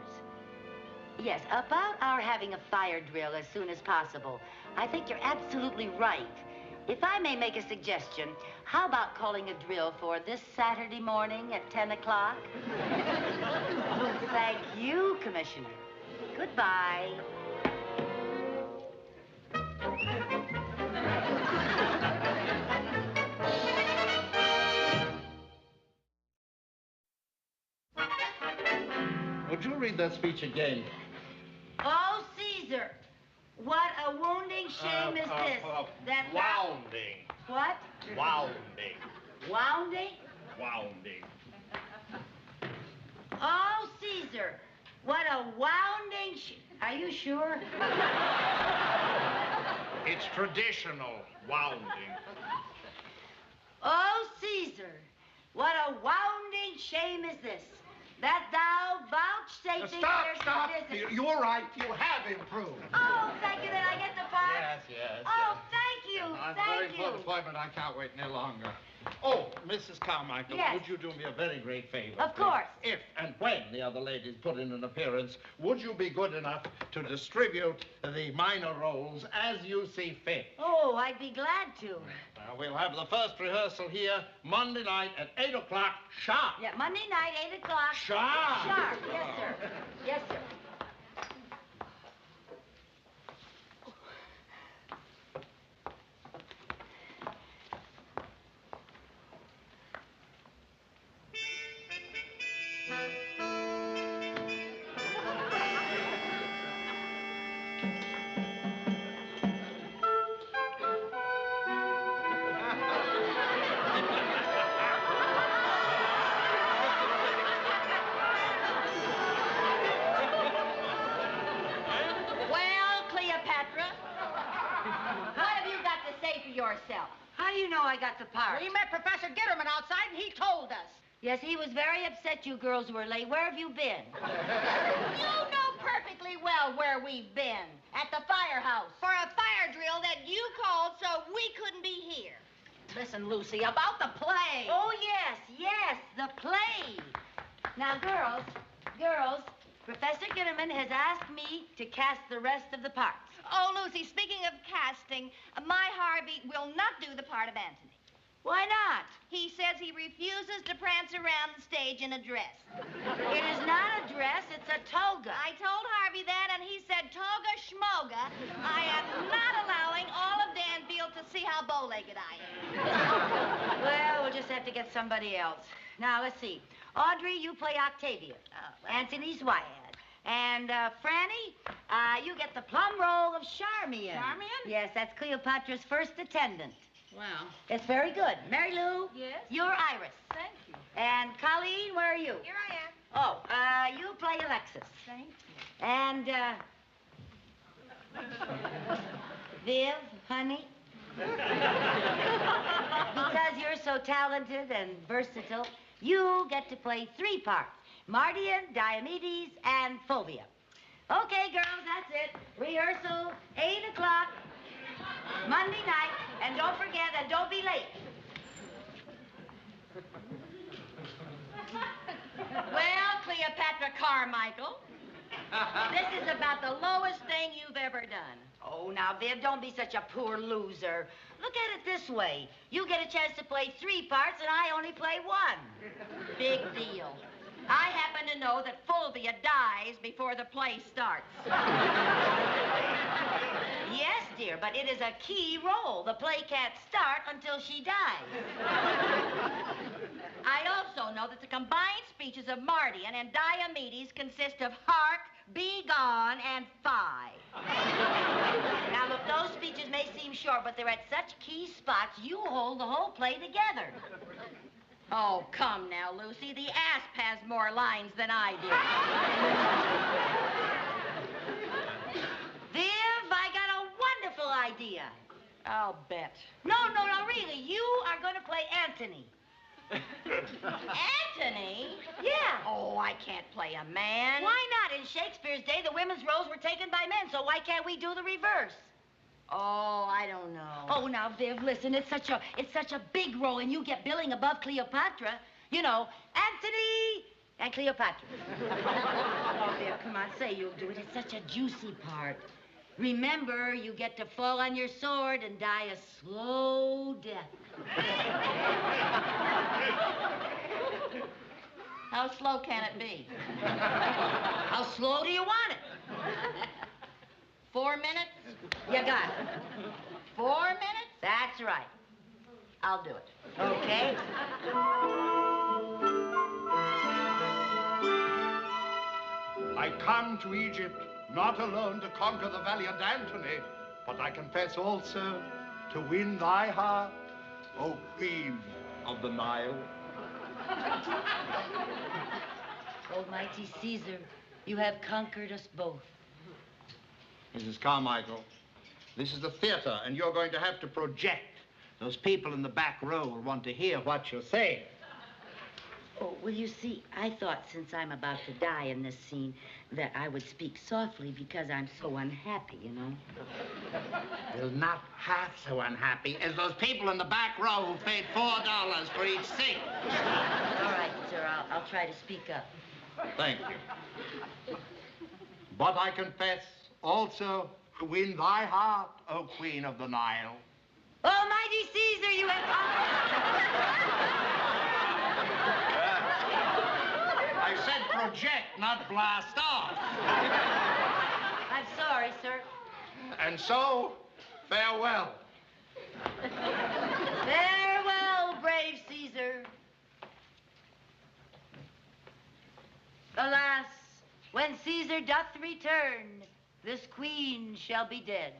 [SPEAKER 7] Yes, about our having a fire drill as soon as possible. I think you're absolutely right. If I may make a suggestion, how about calling a drill for this Saturday morning at 10 o'clock? Thank you, Commissioner. Goodbye.
[SPEAKER 12] Would you read that speech again?
[SPEAKER 7] Oh, Caesar, what a wounding shame is this. That
[SPEAKER 12] Wounding.
[SPEAKER 7] What?
[SPEAKER 12] Wounding.
[SPEAKER 7] Wounding?
[SPEAKER 12] Wounding.
[SPEAKER 7] Oh, Caesar, what a wounding Are you sure?
[SPEAKER 12] It's traditional wounding.
[SPEAKER 7] Oh, Caesar, what a wounding shame is this, that thou vouchsafing
[SPEAKER 12] Stop,
[SPEAKER 7] their
[SPEAKER 12] stop.
[SPEAKER 7] citizens-
[SPEAKER 12] You're right. You have improved.
[SPEAKER 7] Oh, thank you, then I get the part?
[SPEAKER 12] Yes.
[SPEAKER 7] Oh, thank you,
[SPEAKER 12] I'm
[SPEAKER 7] thank
[SPEAKER 12] very
[SPEAKER 7] you.
[SPEAKER 12] important appointment. I can't wait any longer. Oh, Mrs. Carmichael,
[SPEAKER 7] Yes.
[SPEAKER 12] would you do me a very great favor?
[SPEAKER 7] Of
[SPEAKER 12] please?
[SPEAKER 7] course.
[SPEAKER 12] If and when the other ladies put in an appearance, would you be good enough to distribute the minor roles as you see fit?
[SPEAKER 7] Oh, I'd be glad to.
[SPEAKER 12] We'll have the first rehearsal here Monday night at 8 o'clock sharp.
[SPEAKER 7] Yeah, Monday night, 8 o'clock.
[SPEAKER 12] Sharp.
[SPEAKER 7] Sharp, yes, sir. Yes, sir. Well, Cleopatra, what have you got to say for yourself? How do you know I got the part?
[SPEAKER 3] We met Professor Gitterman outside, and he told us.
[SPEAKER 7] Yes, he was very upset you girls were late. Where have you been?
[SPEAKER 2] You know perfectly well where we've been.
[SPEAKER 7] At the firehouse.
[SPEAKER 2] For a fire drill that you called so we couldn't be here.
[SPEAKER 3] Listen, Lucy, about the play.
[SPEAKER 7] Oh, yes, the play. Now, girls, Professor Gitterman has asked me to cast the rest of the parts.
[SPEAKER 2] Oh, Lucy, speaking of casting, my Harvey will not do the part of Antony.
[SPEAKER 7] Why not?
[SPEAKER 2] He says he refuses to prance around the stage in a dress.
[SPEAKER 7] It is not a dress, it's a toga.
[SPEAKER 2] I told Harvey that, and he said, toga schmoga. I am not allowing all of Danfield to see how bow-legged I am.
[SPEAKER 7] Well, we'll just have to get somebody else. Now, let's see. Audrey, you play Octavia. Anthony's Wyad. And, Franny, you get the plum role of Charmian.
[SPEAKER 3] Charmian?
[SPEAKER 7] Yes, that's Cleopatra's first attendant.
[SPEAKER 3] Well.
[SPEAKER 7] It's very good. Mary Lou?
[SPEAKER 2] Yes?
[SPEAKER 7] You're Iris.
[SPEAKER 2] Thank you.
[SPEAKER 7] And Colleen, where are you?
[SPEAKER 2] Here I am.
[SPEAKER 4] Oh, you play Alexis.
[SPEAKER 2] Thank you.
[SPEAKER 4] And, Viv, honey. Because you're so talented and versatile, you get to play 3 parts. Mardian, Diomedes, and Fulvia. Okay, girls, that's it. Rehearsal, 8 o'clock, Monday night. And don't forget, and don't be late. Well, Cleopatra Carmichael, this is about the lowest thing you've ever done. Oh, now, Viv, don't be such a poor loser. Look at it this way. You get a chance to play 3 parts, and I only play 1. Big deal. I happen to know that Fulvia dies before the play starts. Yes, dear, but it is a key role. The play can't start until she dies. I also know that the combined speeches of Mardian and Diomedes consist of hark, be gone, and fie. Now, look, those speeches may seem short, but they're at such key spots, you hold the whole play together. Oh, come now, Lucy. The asp has more lines than I do. Viv, I got a wonderful idea.
[SPEAKER 6] I'll bet.
[SPEAKER 4] No, really. You are going to play Antony. Anthony? Yeah. Oh, I can't play a man. Why not? In Shakespeare's day, the women's roles were taken by men, so why can't we do the reverse? Oh, I don't know. Oh, now, Viv, listen, it's such a big role, and you get billing above Cleopatra. You know, Antony and Cleopatra. Oh, Viv, come on, say you'll do it. It's such a juicy part. Remember, you get to fall on your sword and die a slow death. How slow can it be? How slow do you want it? 4 minutes? You got it. 4 minutes? That's right. I'll do it. Okay?
[SPEAKER 12] I come to Egypt not alone to conquer the valiant Antony, but I confess also to win thy heart, O Queen of the Nile.
[SPEAKER 4] Almighty Caesar, you have conquered us both.
[SPEAKER 12] Mrs. Carmichael, this is the theater, and you're going to have to project. Those people in the back row will want to hear what you're saying.
[SPEAKER 4] Oh, well, you see, I thought since I'm about to die in this scene that I would speak softly because I'm so unhappy, you know.
[SPEAKER 12] Well, not half so unhappy as those people in the back row who paid $4 for each seat.
[SPEAKER 4] All right, sir, I'll try to speak up.
[SPEAKER 12] Thank you. But I confess also to win thy heart, O Queen of the Nile.
[SPEAKER 4] Almighty Caesar, you have
[SPEAKER 12] I said project, not blast off.
[SPEAKER 4] I'm sorry, sir.
[SPEAKER 12] And so, farewell.
[SPEAKER 4] Farewell, brave Caesar. Alas, when Caesar doth return, this queen shall be dead.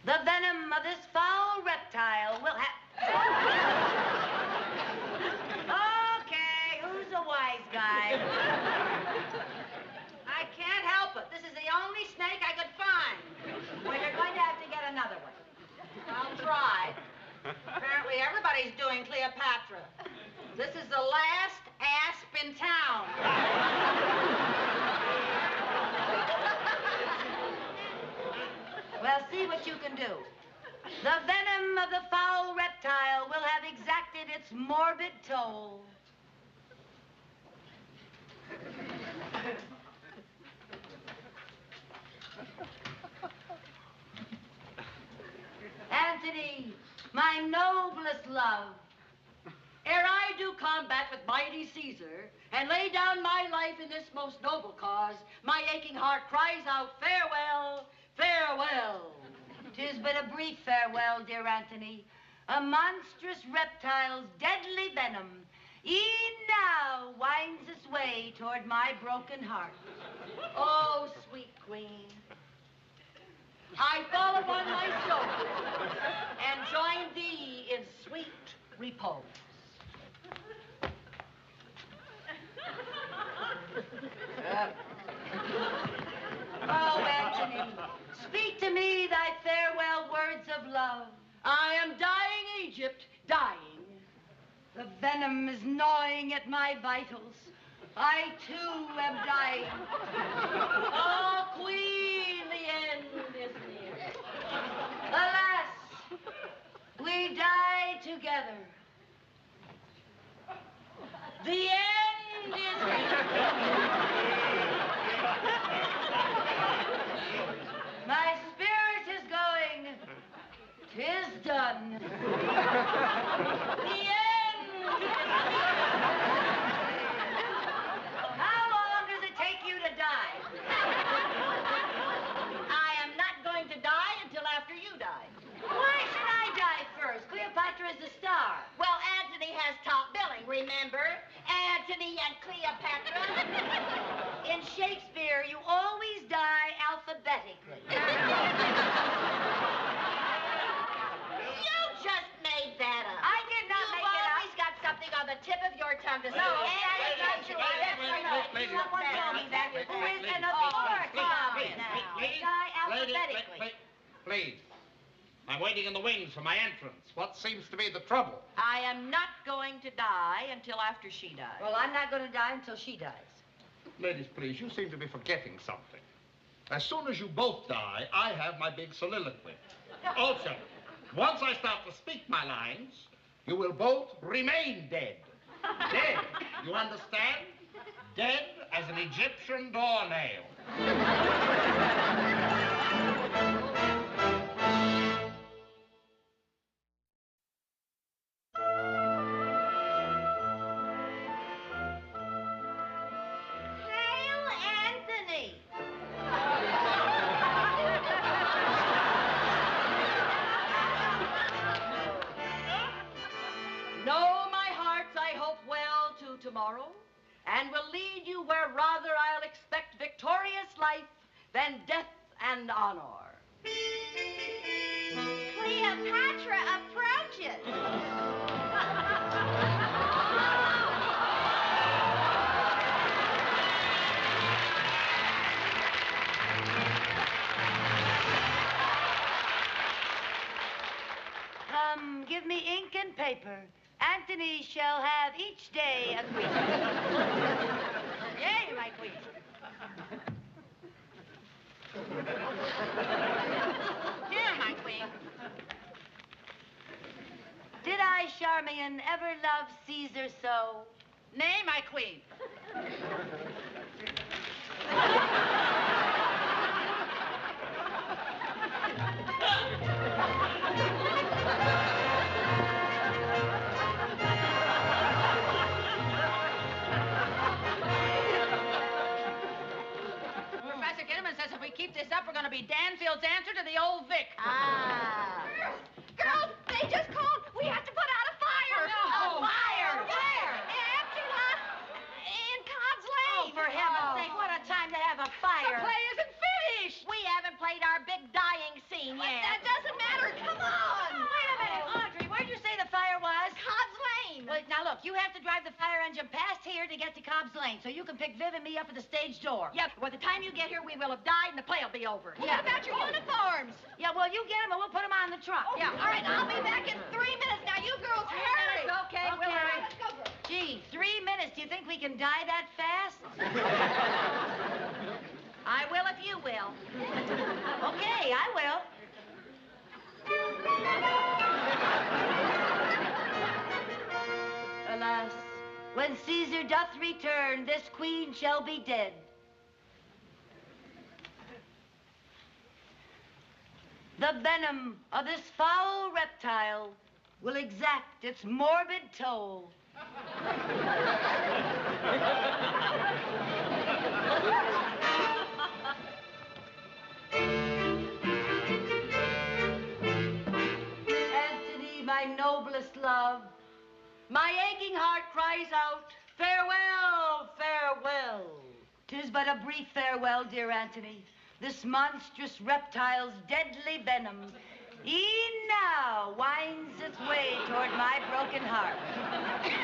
[SPEAKER 4] The venom of this foul reptile will Okay, who's the wise guy? I can't help it. This is the only snake I could find. Well, you're going to have to get another one. I'll try. Apparently, everybody's doing Cleopatra. This is the last asp in town. Well, see what you can do. The venom of the foul reptile will have exacted its morbid toll. Antony, my noblest love,
[SPEAKER 6] Ere I do combat with mighty Caesar and lay down my life in this most noble cause, my aching heart cries out, farewell, farewell.
[SPEAKER 4] 'Tis but a brief farewell, dear Antony. A monstrous reptile's deadly venom e'en now winds its way toward my broken heart. Oh, sweet queen.
[SPEAKER 6] I fall upon my shoulder and join thee in sweet repose.
[SPEAKER 7] Oh, Antony, speak to me thy farewell words of love.
[SPEAKER 6] I am dying, Egypt, dying.
[SPEAKER 7] The venom is gnawing at my vitals. I, too, am dying.
[SPEAKER 6] Oh, Queen, the end is near.
[SPEAKER 7] Alas, we die together.
[SPEAKER 6] The end is near.
[SPEAKER 7] My spirit is going. 'Tis done.
[SPEAKER 6] The end is near.
[SPEAKER 7] How long does it take you to die?
[SPEAKER 6] I am not going to die until after you die.
[SPEAKER 7] Why should I die first? Cleopatra is the star.
[SPEAKER 2] Well, Antony has top billing, remember? Antony and Cleopatra.
[SPEAKER 7] In Shakespeare, you always die alphabetically.
[SPEAKER 2] You just made that up.
[SPEAKER 7] I did not make it
[SPEAKER 2] You've
[SPEAKER 7] up.
[SPEAKER 2] always got something on the tip of your tongue to say.
[SPEAKER 7] No,
[SPEAKER 2] Antony
[SPEAKER 7] that is not true. That's not true. Someone told me that. Who is an authority now? Die alphabetically.
[SPEAKER 12] Please. I'm waiting in the wings for my entrance. What seems to be the trouble?
[SPEAKER 6] I am not going to die until after she dies.
[SPEAKER 7] Well, I'm not going to die until she dies.
[SPEAKER 12] Ladies, please, you seem to be forgetting something. As soon as you both die, I have my big soliloquy. Also, once I start to speak my lines, you will both remain dead. Dead, you understand? Dead as an Egyptian doornail.
[SPEAKER 2] Hail Anthony.
[SPEAKER 6] Know, my hearts, I hope well to tomorrow, and will lead you where rather I'll expect victorious life than death and honor.
[SPEAKER 2] Cleopatra approaches.
[SPEAKER 7] Come, give me ink and paper. Antony shall have each day a queen. Yay, my queen.
[SPEAKER 2] Here, my queen.
[SPEAKER 7] Did I, Charmian, ever love Caesar so?
[SPEAKER 3] Nay, my queen. Professor Gitterman says if we keep this up, we're going to be Danfield's answer to the old Vic.
[SPEAKER 2] Girls, they just called. We have to put out a fire.
[SPEAKER 3] No.
[SPEAKER 2] A fire?
[SPEAKER 3] Where?
[SPEAKER 2] Angela, in Cobb's Lane.
[SPEAKER 7] For heaven's sake, what a time to have a fire.
[SPEAKER 2] The play isn't finished. We haven't played our big dying scene yet. That doesn't matter. Come on.
[SPEAKER 7] Wait a minute, Audrey, where'd you say the fire was?
[SPEAKER 2] Cobb's Lane.
[SPEAKER 7] Well, now look, you have to drive the fire engine past here to get to Cobb's Lane, so you can pick Viv and me up at the stage door.
[SPEAKER 6] Yep, by the time you get here, we will have died and the play will be over.
[SPEAKER 2] What about your uniforms?
[SPEAKER 7] Yeah, well, you get them and we'll put them on the truck.
[SPEAKER 2] Yeah, all right, I'll be back in 3 minutes. Now, you girls, hurry.
[SPEAKER 7] Okay, we'll hurry.
[SPEAKER 2] Let's go, girls.
[SPEAKER 7] Gee, 3 minutes. Do you think we can die that fast?
[SPEAKER 6] I will if you will.
[SPEAKER 7] Okay, I will. Alas, when Caesar doth return, this queen shall be dead. The venom of this foul reptile will exact its morbid toll. Antony, my noblest love,
[SPEAKER 6] My aching heart cries out, farewell, farewell.
[SPEAKER 7] 'tis but a brief farewell, dear Antony.
[SPEAKER 6] this monstrous reptile's deadly venom, e'en now winds its way toward my broken heart.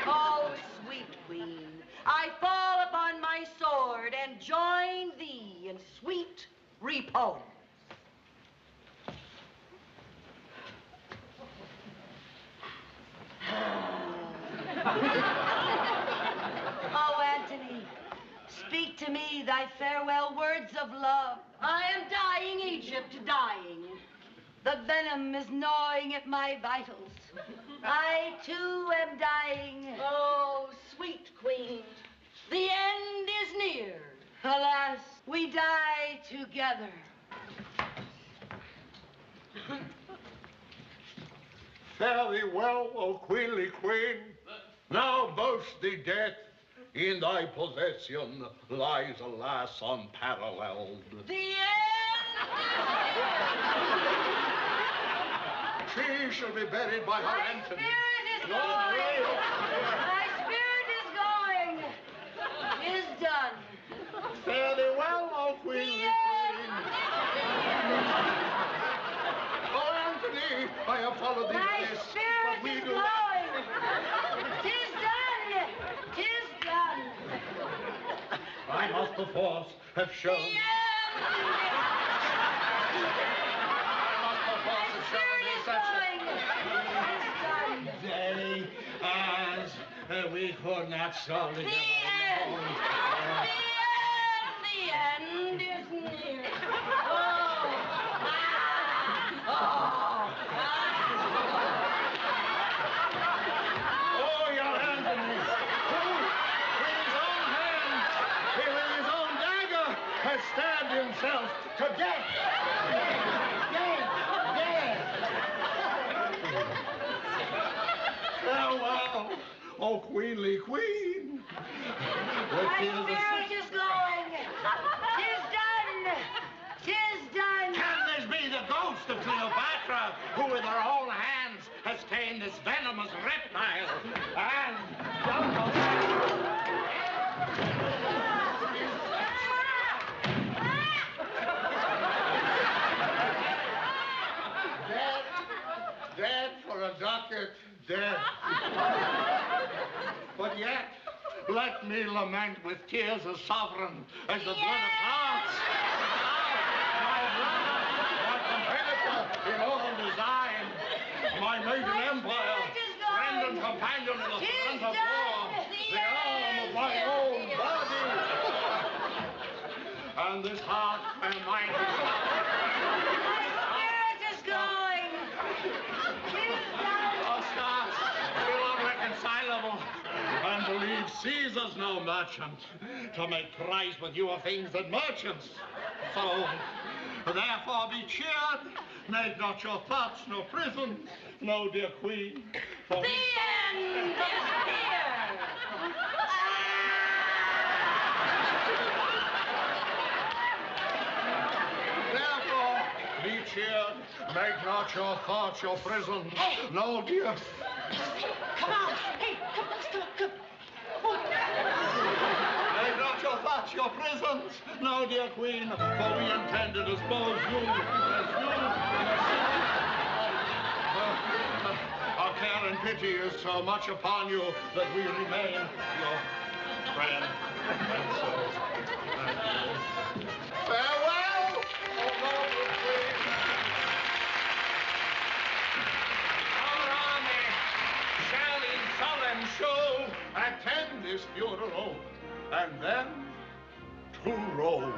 [SPEAKER 6] Oh, sweet queen, I fall upon my sword and join thee in sweet repose. Oh, Antony, speak to me thy farewell words of love. I am dying, Egypt, dying. The venom is gnawing at my vitals. I, too, am dying. Oh, sweet queen, the end is near. Alas, we die together.
[SPEAKER 12] Fare thee well, O queenly queen. Now boast thee death. In thy possession lies, alas, unparalleled.
[SPEAKER 6] The end!
[SPEAKER 12] She shall be buried by her Antony.
[SPEAKER 6] My spirit is going. Is done.
[SPEAKER 12] Fare thee well, O queenly queen. Oh, Antony, I have followed thee
[SPEAKER 6] My
[SPEAKER 12] to this,
[SPEAKER 6] spirit
[SPEAKER 12] but we
[SPEAKER 6] is
[SPEAKER 12] do
[SPEAKER 6] going. 'Tis done. 'Tis done.
[SPEAKER 12] I must perforce have shown.
[SPEAKER 6] The end.
[SPEAKER 12] Day as we could not surely
[SPEAKER 6] The end. The end is near.
[SPEAKER 12] Oh, your Antony, who, with his own hand, with his own dagger, has stabbed himself to death. Farewell, oh queenly queen.
[SPEAKER 6] My spirit is going. 'Tis done. 'Tis done.
[SPEAKER 12] Can this be the ghost of Cleopatra, who with her own hands has tamed this venomous reptile and dead for a ducat, dead. But yet, let me lament with tears as sovereign as the blood of France. My brother, my competitor in all design, my maiden empire, friend and companion in the front of war, the arm of my own body. And this heart where mine is.
[SPEAKER 6] My spirit is going. 'Tis done.
[SPEAKER 12] Oscar, still unreconcilable, and believe Caesar's no merchant to make price with you of things that merchants. So, therefore be cheered, make not your thoughts no prison, no, dear queen, for
[SPEAKER 6] The end is near.
[SPEAKER 12] Therefore, be cheered, make not your thoughts your prison, no, dear.
[SPEAKER 6] Come on. Hey, come on, stop, come.
[SPEAKER 12] Make not your thoughts your prisons, no, dear queen, for we intend to dispose you as you. Our care and pity is so much upon you that we remain your friend. And so, farewell, O noble queen. Our army shall in solemn show attend this funeral, and then to Rome.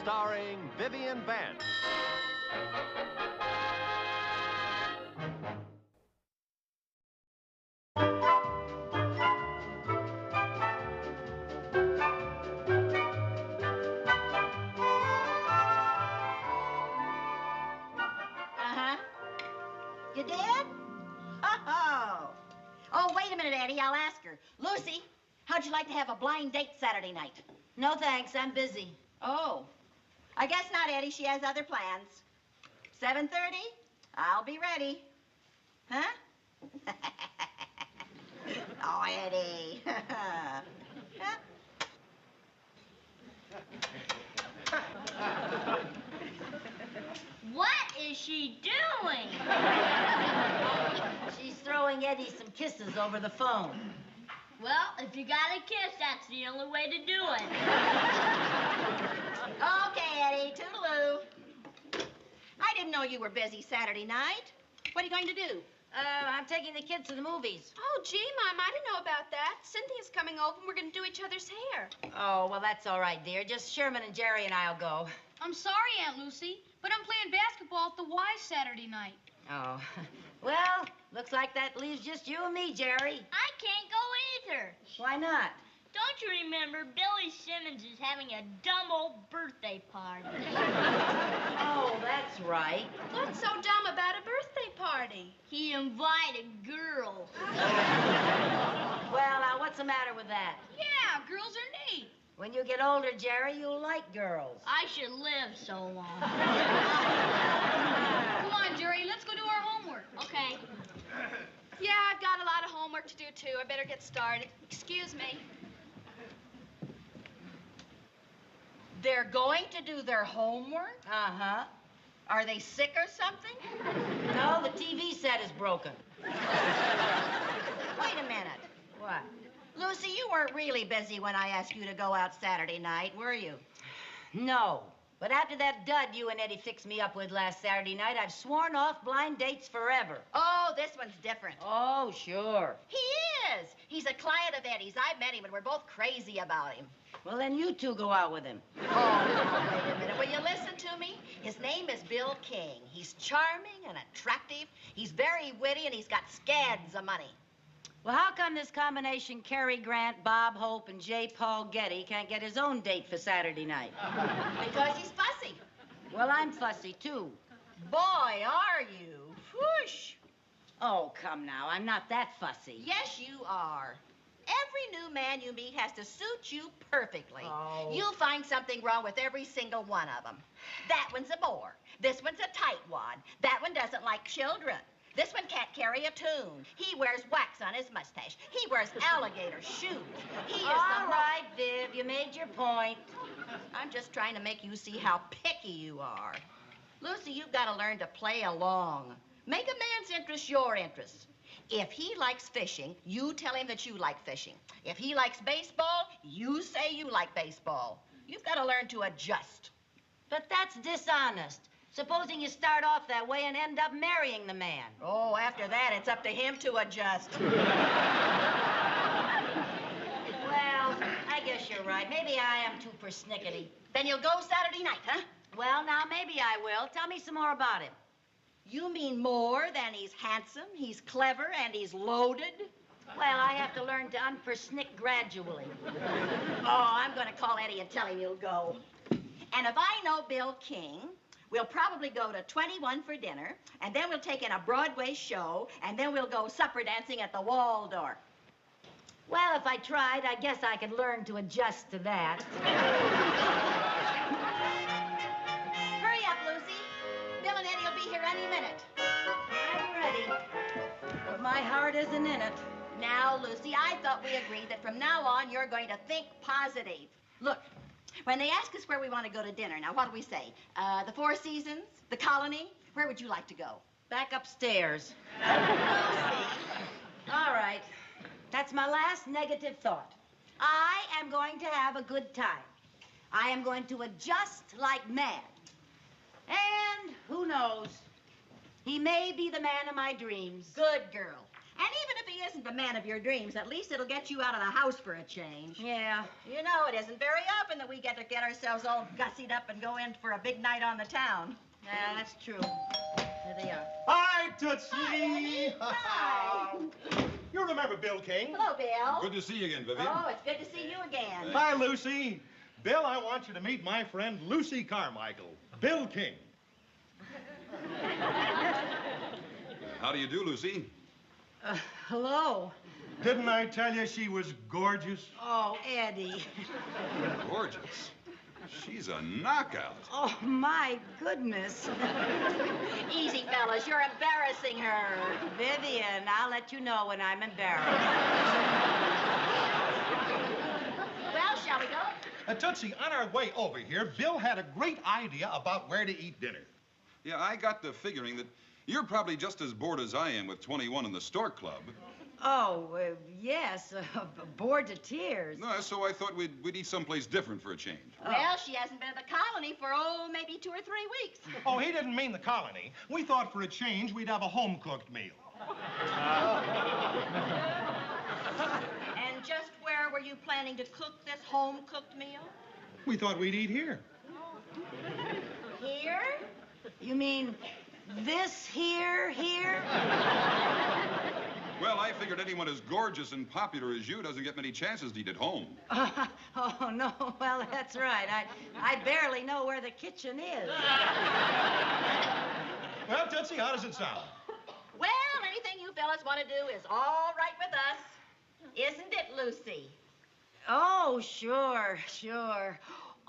[SPEAKER 1] starring Vivian Vance.
[SPEAKER 4] Uh-huh. You did? Oh. Oh, wait a minute, Eddie. I'll ask her. Lucy, how'd you like to have a blind date Saturday night?
[SPEAKER 7] No, thanks. I'm busy.
[SPEAKER 4] Oh. I guess not, Eddie. She has other plans. 7:30? I'll be ready. Huh? Oh, Eddie.
[SPEAKER 2] What is she doing?
[SPEAKER 7] She's throwing Eddie some kisses over the phone.
[SPEAKER 2] Well, if you got a kiss, that's the only way to do it.
[SPEAKER 4] Okay, Eddie. Toodaloo. I didn't know you were busy Saturday night. What are you going to do?
[SPEAKER 7] I'm taking the kids to the movies.
[SPEAKER 13] Oh, gee, Mom, I didn't know about that. Cynthia's coming over and we're going to do each other's hair.
[SPEAKER 7] Oh, well, that's all right, dear. Just Sherman and Jerry and I'll go.
[SPEAKER 14] I'm sorry, Aunt Lucy, but I'm playing basketball at the Y Saturday night.
[SPEAKER 7] Oh. Well, looks like that leaves just you and me, Jerry.
[SPEAKER 2] I can't go either.
[SPEAKER 7] Why not?
[SPEAKER 2] Don't you remember Billy Simmons is having a dumb old birthday party?
[SPEAKER 7] Oh, that's right.
[SPEAKER 13] What's so dumb about a birthday party?
[SPEAKER 2] He invited girls.
[SPEAKER 7] Well, now, what's the matter with that?
[SPEAKER 14] Yeah, girls are neat.
[SPEAKER 7] When you get older, Jerry, you'll like girls.
[SPEAKER 2] I should live so long.
[SPEAKER 14] Come on, Jerry, let's go do our homework.
[SPEAKER 2] Okay.
[SPEAKER 13] Yeah, I've got a lot of homework to do, too. I better get started. Excuse me.
[SPEAKER 4] They're going to do their homework?
[SPEAKER 7] Uh-huh.
[SPEAKER 4] Are they sick or something?
[SPEAKER 7] No, the TV set is broken.
[SPEAKER 4] Wait a minute.
[SPEAKER 7] What?
[SPEAKER 4] Lucy, you weren't really busy when I asked you to go out Saturday night, were you?
[SPEAKER 7] No. But after that dud you and Eddie fixed me up with last Saturday night, I've sworn off blind dates forever.
[SPEAKER 4] Oh, this one's different.
[SPEAKER 7] Oh, sure.
[SPEAKER 4] He is. He's a client of Eddie's. I met him, and we're both crazy about him.
[SPEAKER 7] Well, then you two go out with him.
[SPEAKER 4] Oh, wait a minute. Will you listen to me? His name is Bill King. He's charming and attractive. He's very witty, and he's got scads of money.
[SPEAKER 7] Well, how come this combination Cary Grant, Bob Hope, and J. Paul Getty can't get his own date for Saturday night?
[SPEAKER 4] Because he's fussy.
[SPEAKER 7] Well, I'm fussy, too.
[SPEAKER 4] Boy, are you. Whoosh.
[SPEAKER 7] Oh, come now. I'm not that fussy.
[SPEAKER 4] Yes, you are. Every new man you meet has to suit you perfectly.
[SPEAKER 7] Oh.
[SPEAKER 4] You'll find something wrong with every single one of them. That one's a bore. This one's a tightwad. That one doesn't like children. This one can't carry a tune. He wears wax on his mustache. He wears alligator shoes. He is
[SPEAKER 7] All right, Viv, you made your point.
[SPEAKER 4] I'm just trying to make you see how picky you are. Lucy, you've got to learn to play along. Make a man's interest your interest. If he likes fishing, you tell him that you like fishing. If he likes baseball, you say you like baseball. You've got to learn to adjust.
[SPEAKER 7] But that's dishonest. Supposing you start off that way and end up marrying the man.
[SPEAKER 4] Oh, after that, it's up to him to adjust.
[SPEAKER 7] Well, I guess you're right. Maybe I am too persnickety.
[SPEAKER 4] Then you'll go Saturday night, huh?
[SPEAKER 7] Well, now, maybe I will. Tell me some more about him.
[SPEAKER 4] You mean more than he's handsome, he's clever, and he's loaded?
[SPEAKER 7] Well, I have to learn to unpersnick gradually.
[SPEAKER 4] Oh, I'm going to call Eddie and tell him you'll go. And if I know Bill King, we'll probably go to 21 for dinner, and then we'll take in a Broadway show, and then we'll go supper dancing at the Waldorf.
[SPEAKER 7] Well, if I tried, I guess I could learn to adjust to that.
[SPEAKER 4] Hurry up, Lucy. Bill and Eddie will be here any minute.
[SPEAKER 7] I'm ready. But my heart isn't in it.
[SPEAKER 4] Now, Lucy, I thought we agreed that from now on you're going to think positive. Look, when they ask us where we want to go to dinner, now what do we say? The Four Seasons? The Colony? Where would you like to go?
[SPEAKER 7] Back upstairs.
[SPEAKER 4] Lucy.
[SPEAKER 7] All right. That's my last negative thought. I am going to have a good time. I am going to adjust like mad. And who knows? He may be the man of my dreams.
[SPEAKER 4] Good girl. And even if he isn't the the man of your dreams. At least it'll get you out of the house for a change.
[SPEAKER 7] Yeah.
[SPEAKER 4] You know, it isn't very often that we get to get ourselves all gussied up and go in for a big night on the town.
[SPEAKER 7] Yeah, that's true.
[SPEAKER 4] There they are.
[SPEAKER 15] Hi, Tootsie.
[SPEAKER 4] Hi.
[SPEAKER 15] You remember Bill King?
[SPEAKER 4] Hello, Bill.
[SPEAKER 10] Good to see you again, Vivian.
[SPEAKER 4] Oh, it's good to see you again.
[SPEAKER 15] Hi, Lucy. Bill, I want you to meet my friend Lucy Carmichael. Bill King.
[SPEAKER 10] How do you do, Lucy?
[SPEAKER 3] Hello.
[SPEAKER 15] Didn't I tell you she was gorgeous?
[SPEAKER 3] Oh, Eddie.
[SPEAKER 10] Gorgeous. She's a knockout.
[SPEAKER 3] Oh, my goodness.
[SPEAKER 4] Easy, fellas. You're embarrassing her.
[SPEAKER 7] Vivian, I'll let you know when I'm embarrassed.
[SPEAKER 4] Well, shall we go?
[SPEAKER 15] Tootsie, on our way over here, Bill had a great idea about where to eat dinner.
[SPEAKER 10] Yeah, I got to figuring that you're probably just as bored as I am with 21 in the Stork Club.
[SPEAKER 7] Oh, yes. Bored to tears.
[SPEAKER 10] No, so I thought we'd eat someplace different for a change.
[SPEAKER 4] Well, she hasn't been at the colony for, maybe 2 or 3 weeks.
[SPEAKER 15] Oh, he didn't mean the colony. We thought for a change we'd have a home-cooked meal.
[SPEAKER 4] And just where were you planning to cook this home-cooked meal?
[SPEAKER 15] We thought we'd eat here.
[SPEAKER 4] Here?
[SPEAKER 7] You mean this here?
[SPEAKER 10] Well, I figured anyone as gorgeous and popular as you doesn't get many chances to eat at home.
[SPEAKER 7] Oh, no. Well, that's right. I barely know where the kitchen is.
[SPEAKER 15] Well, Tootsie, how does it sound?
[SPEAKER 4] Well, anything you fellas want to do is all right with us. Isn't it, Lucy?
[SPEAKER 7] Oh, sure.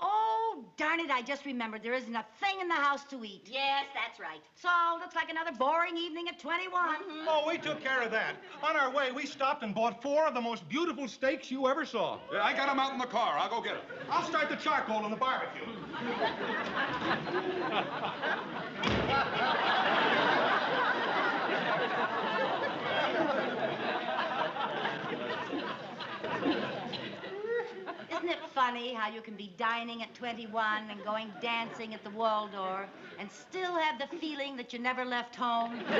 [SPEAKER 7] Oh, darn it, I just remembered there isn't a thing in the house to eat.
[SPEAKER 4] Yes, that's right.
[SPEAKER 7] So, looks like another boring evening at 21.
[SPEAKER 4] Mm-hmm.
[SPEAKER 15] Oh, we took care of that. On our way, we stopped and bought 4 of the most beautiful steaks you ever saw.
[SPEAKER 10] Yeah, I got them out in the car. I'll go get them.
[SPEAKER 15] I'll start the charcoal in the barbecue.
[SPEAKER 7] Isn't it funny how you can be dining at 21 and going dancing at the Waldorf and still have the feeling that you never left home?
[SPEAKER 4] Well,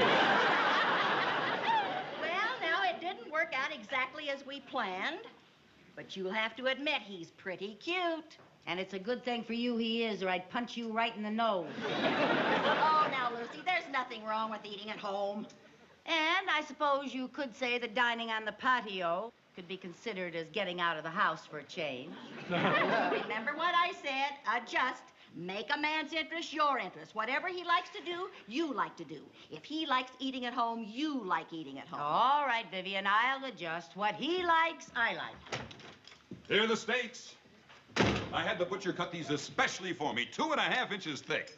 [SPEAKER 4] now, it didn't work out exactly as we planned, but you'll have to admit he's pretty cute.
[SPEAKER 7] And it's a good thing for you he is, or I'd punch you right in the nose.
[SPEAKER 4] Oh, now, Lucy, there's nothing wrong with eating at home.
[SPEAKER 7] And I suppose you could say that dining on the patio could be considered as getting out of the house for a change.
[SPEAKER 4] Remember what I said? Adjust. Make a man's interest your interest. Whatever he likes to do, you like to do. If he likes eating at home, you like eating at home.
[SPEAKER 7] All right, Vivian, I'll adjust. What he likes, I like.
[SPEAKER 10] Here are the steaks. I had the butcher cut these especially for me, 2.5 inches thick.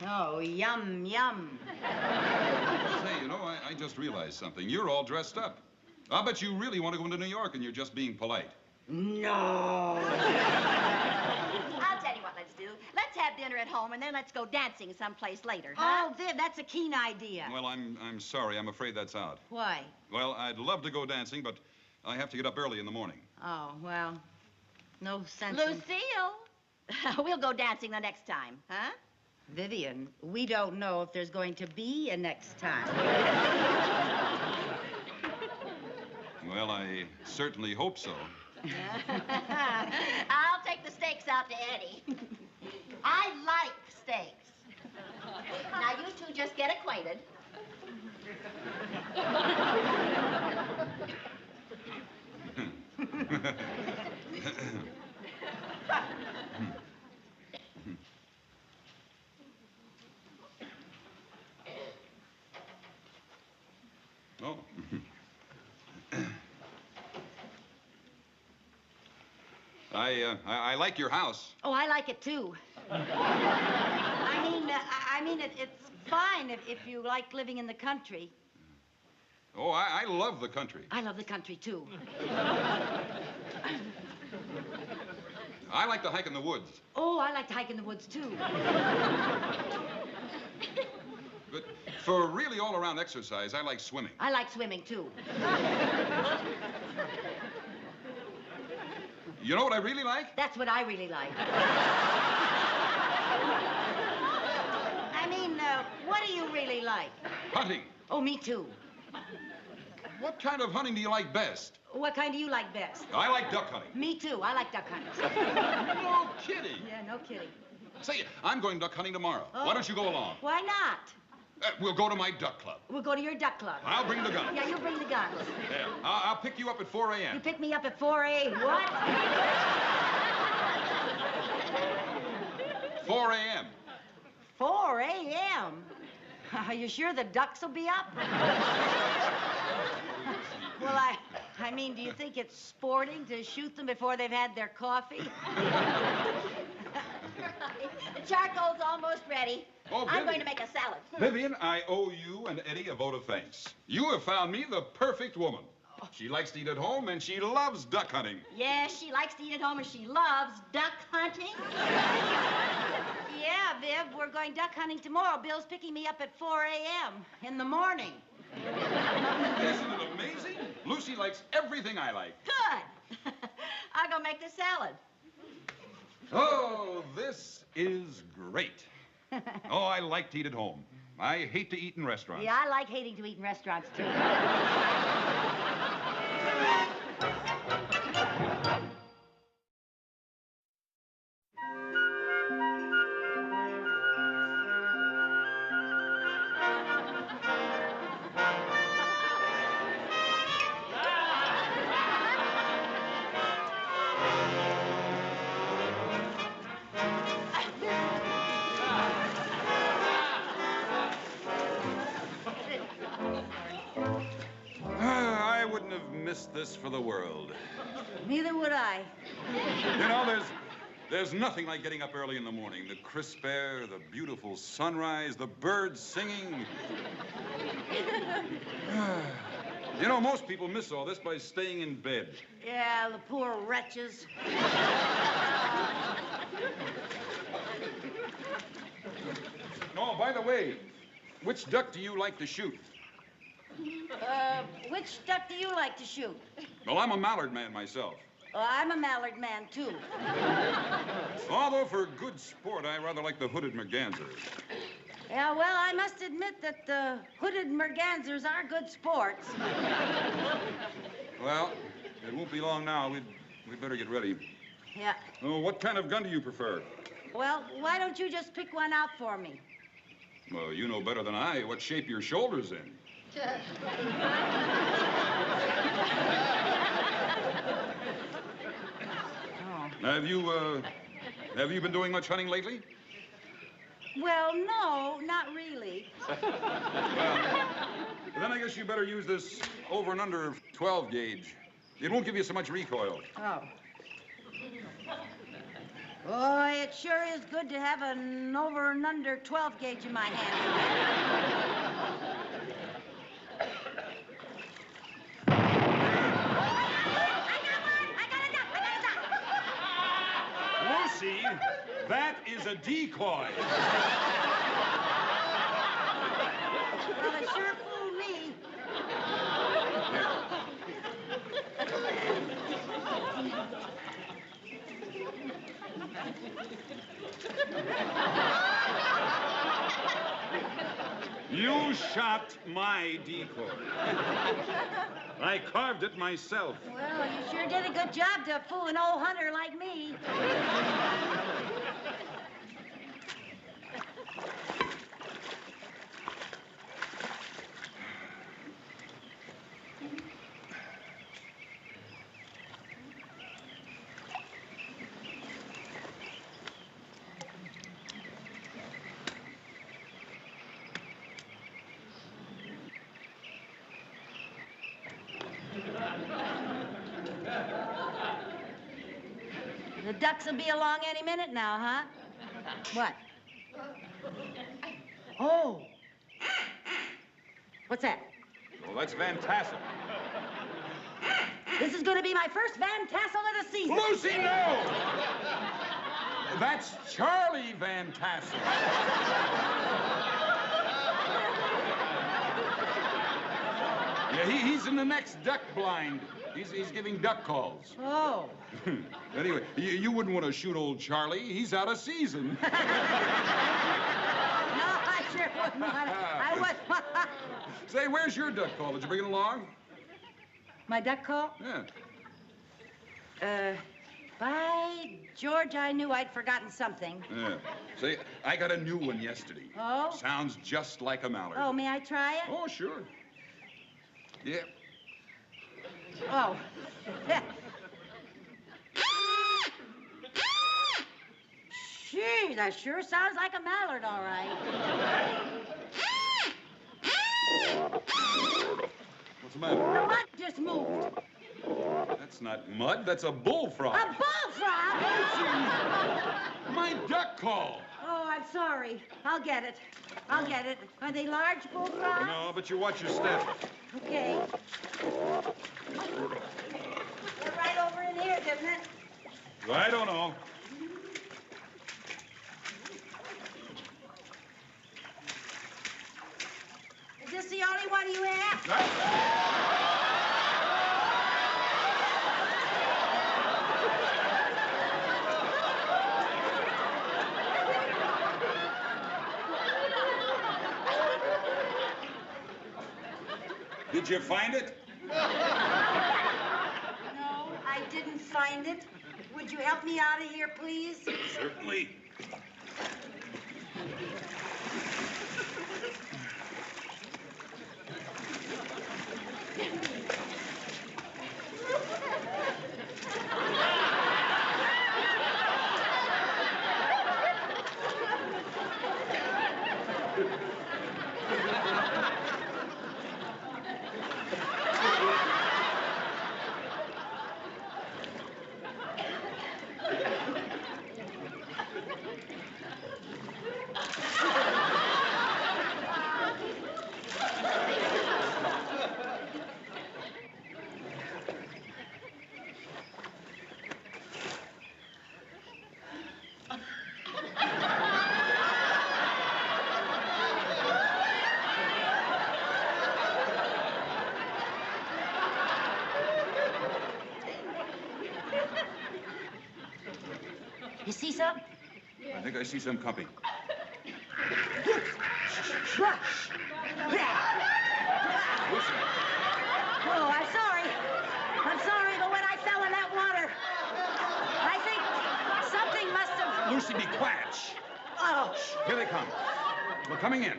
[SPEAKER 7] Oh, yum, yum.
[SPEAKER 10] Say, you know, I just realized something. You're all dressed up. I'll bet you really want to go into New York and you're just being polite.
[SPEAKER 7] No.
[SPEAKER 4] I'll tell you what let's do. Let's have dinner at home, and then let's go dancing someplace later, huh?
[SPEAKER 7] Oh, Viv, that's a keen idea.
[SPEAKER 10] Well, I'm sorry. I'm afraid that's out.
[SPEAKER 7] Why?
[SPEAKER 10] Well, I'd love to go dancing, but I have to get up early in the morning.
[SPEAKER 7] Oh, well, no sense in...
[SPEAKER 4] Lucille, we'll go dancing the next time, huh?
[SPEAKER 7] Vivian, we don't know if there's going to be a next time.
[SPEAKER 10] Well, I certainly hope so.
[SPEAKER 4] I'll take the steaks out to Eddie. I like steaks. Now, you two just get acquainted.
[SPEAKER 10] Oh. I like your house.
[SPEAKER 7] Oh, I like it, too. I mean, it's fine if you like living in the country.
[SPEAKER 10] Oh, I love the country.
[SPEAKER 7] I love the country, too.
[SPEAKER 10] I like to hike in the woods.
[SPEAKER 7] Oh, I like to hike in the woods, too.
[SPEAKER 10] But for really all-around exercise, I like swimming.
[SPEAKER 7] I like swimming, too.
[SPEAKER 10] You know what I really like?
[SPEAKER 7] That's what I really like. I mean, what do you really like?
[SPEAKER 10] Hunting.
[SPEAKER 7] Oh, me too.
[SPEAKER 16] What kind of hunting do you like best?
[SPEAKER 6] What kind do you like best?
[SPEAKER 16] I like duck hunting.
[SPEAKER 6] Me too. I like duck hunting.
[SPEAKER 16] No kidding.
[SPEAKER 6] Yeah, no kidding.
[SPEAKER 16] Say, I'm going duck hunting tomorrow.
[SPEAKER 6] Oh.
[SPEAKER 16] Why don't you go along?
[SPEAKER 6] Why not?
[SPEAKER 16] We'll go to my duck club.
[SPEAKER 6] We'll go to your duck club.
[SPEAKER 16] I'll bring the guns.
[SPEAKER 6] Yeah, you bring the guns.
[SPEAKER 16] There. I'll pick you up at 4 a.m.
[SPEAKER 6] You pick me up at 4 a.m. What?
[SPEAKER 16] 4 a.m.
[SPEAKER 6] 4 a.m.? Are you sure the ducks will be up? Well, I mean, do you think it's sporting to shoot them before they've had their coffee?
[SPEAKER 4] The charcoal's almost ready.
[SPEAKER 16] Oh,
[SPEAKER 4] I'm
[SPEAKER 16] Vivian.
[SPEAKER 4] going to make a salad.
[SPEAKER 16] Vivian, I owe you and Eddie a vote of thanks. You have found me the perfect woman. She likes to eat at home, and she loves duck hunting.
[SPEAKER 4] Yes, she likes to eat at home and she loves duck hunting.
[SPEAKER 6] Yeah, Viv, we're going duck hunting tomorrow. Bill's picking me up at 4 a.m. in the morning.
[SPEAKER 16] Isn't it amazing? Lucy likes everything I like.
[SPEAKER 4] Good. I'll go make the salad.
[SPEAKER 16] Oh, this is great. Oh, I like to eat at home. I hate to eat in restaurants.
[SPEAKER 6] Yeah, I like hating to eat in restaurants, too.
[SPEAKER 16] I wouldn't have missed this for the world.
[SPEAKER 6] Neither would I.
[SPEAKER 16] You know, there's nothing like getting up early in the morning. The crisp air, the beautiful sunrise, the birds singing. You know, most people miss all this by staying in bed.
[SPEAKER 6] Yeah, the poor wretches.
[SPEAKER 16] Oh, by the way, which duck do you like to shoot?
[SPEAKER 6] Which duck do you like to shoot?
[SPEAKER 16] Well, I'm a mallard man myself.
[SPEAKER 6] Oh, I'm a mallard man, too.
[SPEAKER 16] Although for good sport, I rather like the hooded mergansers.
[SPEAKER 6] Yeah, well, I must admit that the hooded mergansers are good sports.
[SPEAKER 16] Well, it won't be long now. We'd better get ready.
[SPEAKER 6] Yeah.
[SPEAKER 16] Oh, what kind of gun do you prefer?
[SPEAKER 6] Well, why don't you just pick one out for me?
[SPEAKER 16] Well, you know better than I what shape your shoulder's in. Have you been doing much hunting lately?
[SPEAKER 6] Well, no, not really.
[SPEAKER 16] Then I guess you better use this over and under 12 gauge. It won't give you so much recoil.
[SPEAKER 6] Oh. Boy, it sure is good to have an over and under 12 gauge in my hand.
[SPEAKER 16] Lucy, that is a decoy.
[SPEAKER 6] Well, it sure fooled me.
[SPEAKER 16] You shot my decoy. I carved it myself.
[SPEAKER 6] Well, you sure did a good job to fool an old hunter like me. The ducks will be along any minute now, huh? What? Oh. What's that?
[SPEAKER 16] Well, that's Van Tassel.
[SPEAKER 6] This is going to be my first Van Tassel of the season.
[SPEAKER 16] Lucy, no! That's Charlie Van Tassel. Yeah, he's in the next duck blind. He's giving duck calls.
[SPEAKER 6] Oh.
[SPEAKER 16] Anyway, you wouldn't want to shoot old Charlie. He's out of season.
[SPEAKER 6] No, I sure wouldn't want to. I would.
[SPEAKER 16] Say, where's your duck call? Did you bring it along?
[SPEAKER 6] My duck call?
[SPEAKER 16] Yeah.
[SPEAKER 6] By George, I knew I'd forgotten something.
[SPEAKER 16] Yeah. See, I got a new one yesterday.
[SPEAKER 6] Oh?
[SPEAKER 16] Sounds just like a mallard.
[SPEAKER 6] Oh, may I try it?
[SPEAKER 16] Oh, sure. Yeah.
[SPEAKER 6] Oh. Gee, that sure sounds like a mallard, all right.
[SPEAKER 16] What's the matter?
[SPEAKER 6] The mud just moved.
[SPEAKER 16] That's not mud. That's a bullfrog.
[SPEAKER 6] A bullfrog?
[SPEAKER 16] My duck call.
[SPEAKER 6] Oh, I'm sorry. I'll get it. I'll get it. Are they large bullfrogs?
[SPEAKER 16] No, but you watch your step.
[SPEAKER 6] Okay. They're right over in here, didn't it?
[SPEAKER 16] I don't know.
[SPEAKER 6] Is this the only one you have?
[SPEAKER 16] Did you find it?
[SPEAKER 6] No, I didn't find it. Would you help me out of here, please?
[SPEAKER 16] Certainly.
[SPEAKER 6] You see something?
[SPEAKER 16] I think I see some company.
[SPEAKER 6] Oh, I'm sorry. I'm sorry, but when I fell in that water, I think something must have...
[SPEAKER 16] Lucy, be quiet. Shh.
[SPEAKER 6] Oh.
[SPEAKER 16] Here they come. We're coming in.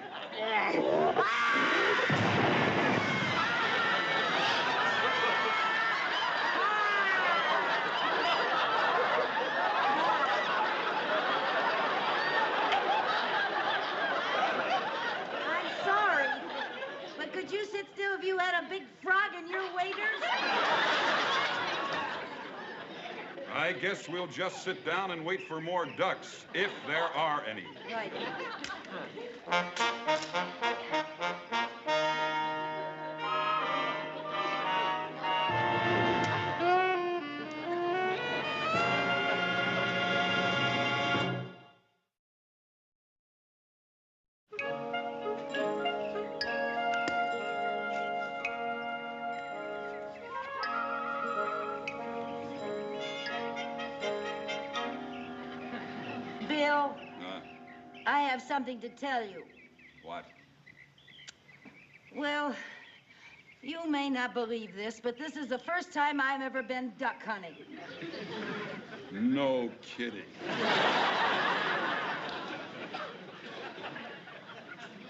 [SPEAKER 6] I'm sorry, but could you sit still if you had a big frog in your waders?
[SPEAKER 16] I guess we'll just sit down and wait for more ducks, if there are any.
[SPEAKER 6] Right. Bill, I have something to tell you.
[SPEAKER 16] What?
[SPEAKER 6] Well, you may not believe this, but this is the first time I've ever been duck hunting.
[SPEAKER 16] No kidding.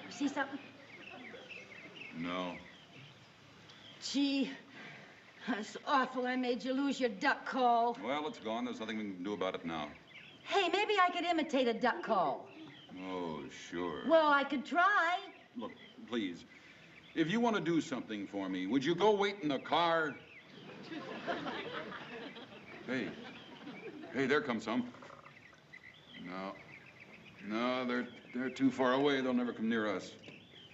[SPEAKER 6] You see something?
[SPEAKER 16] No.
[SPEAKER 6] Gee, it's awful I made you lose your duck call.
[SPEAKER 16] Well, it's gone. There's nothing we can do about it now.
[SPEAKER 6] Hey, maybe I could imitate a duck call.
[SPEAKER 16] Oh, sure.
[SPEAKER 6] Well, I could try.
[SPEAKER 16] Look, please, if you want to do something for me, would you go wait in the car? Hey, there comes some. No, they're too far away. They'll never come near us.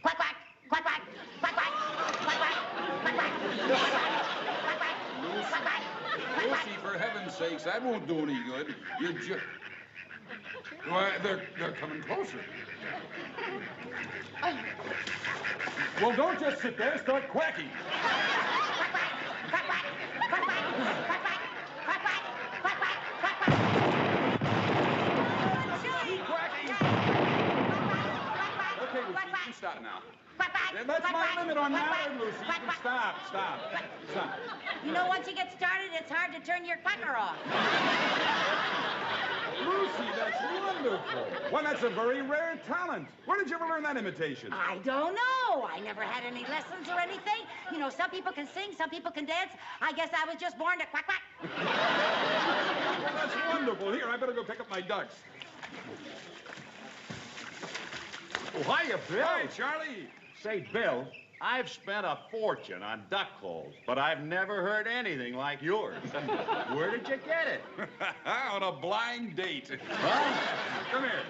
[SPEAKER 6] Quack, quack, quack, quack, quack, quack, quack, quack, quack, quack, quack,
[SPEAKER 16] Lucy, for heaven's sakes, that won't do any good. You're just... Why, they're coming closer. Well, don't just sit there. Start quacking. Keep quacking. Okay, Lucy, you can stop now. That's my limit on mallard, Lucy. You can stop. Stop.
[SPEAKER 4] You know, once you get started, it's hard to turn your quacker off.
[SPEAKER 16] Lucy, that's wonderful. Why, that's a very rare talent. Where did you ever learn that imitation?
[SPEAKER 4] I don't know. I never had any lessons or anything. You know, some people can sing, some people can dance. I guess I was just born to quack, quack.
[SPEAKER 16] Well, that's wonderful. Here, I better go pick up my ducks.
[SPEAKER 17] Oh, hiya, Bill.
[SPEAKER 16] Hi, Charlie.
[SPEAKER 17] Say, Bill, I've spent a fortune on duck calls, but I've never heard anything like yours. Where did you get it?
[SPEAKER 16] On a blind date.
[SPEAKER 17] Huh?
[SPEAKER 16] Come here.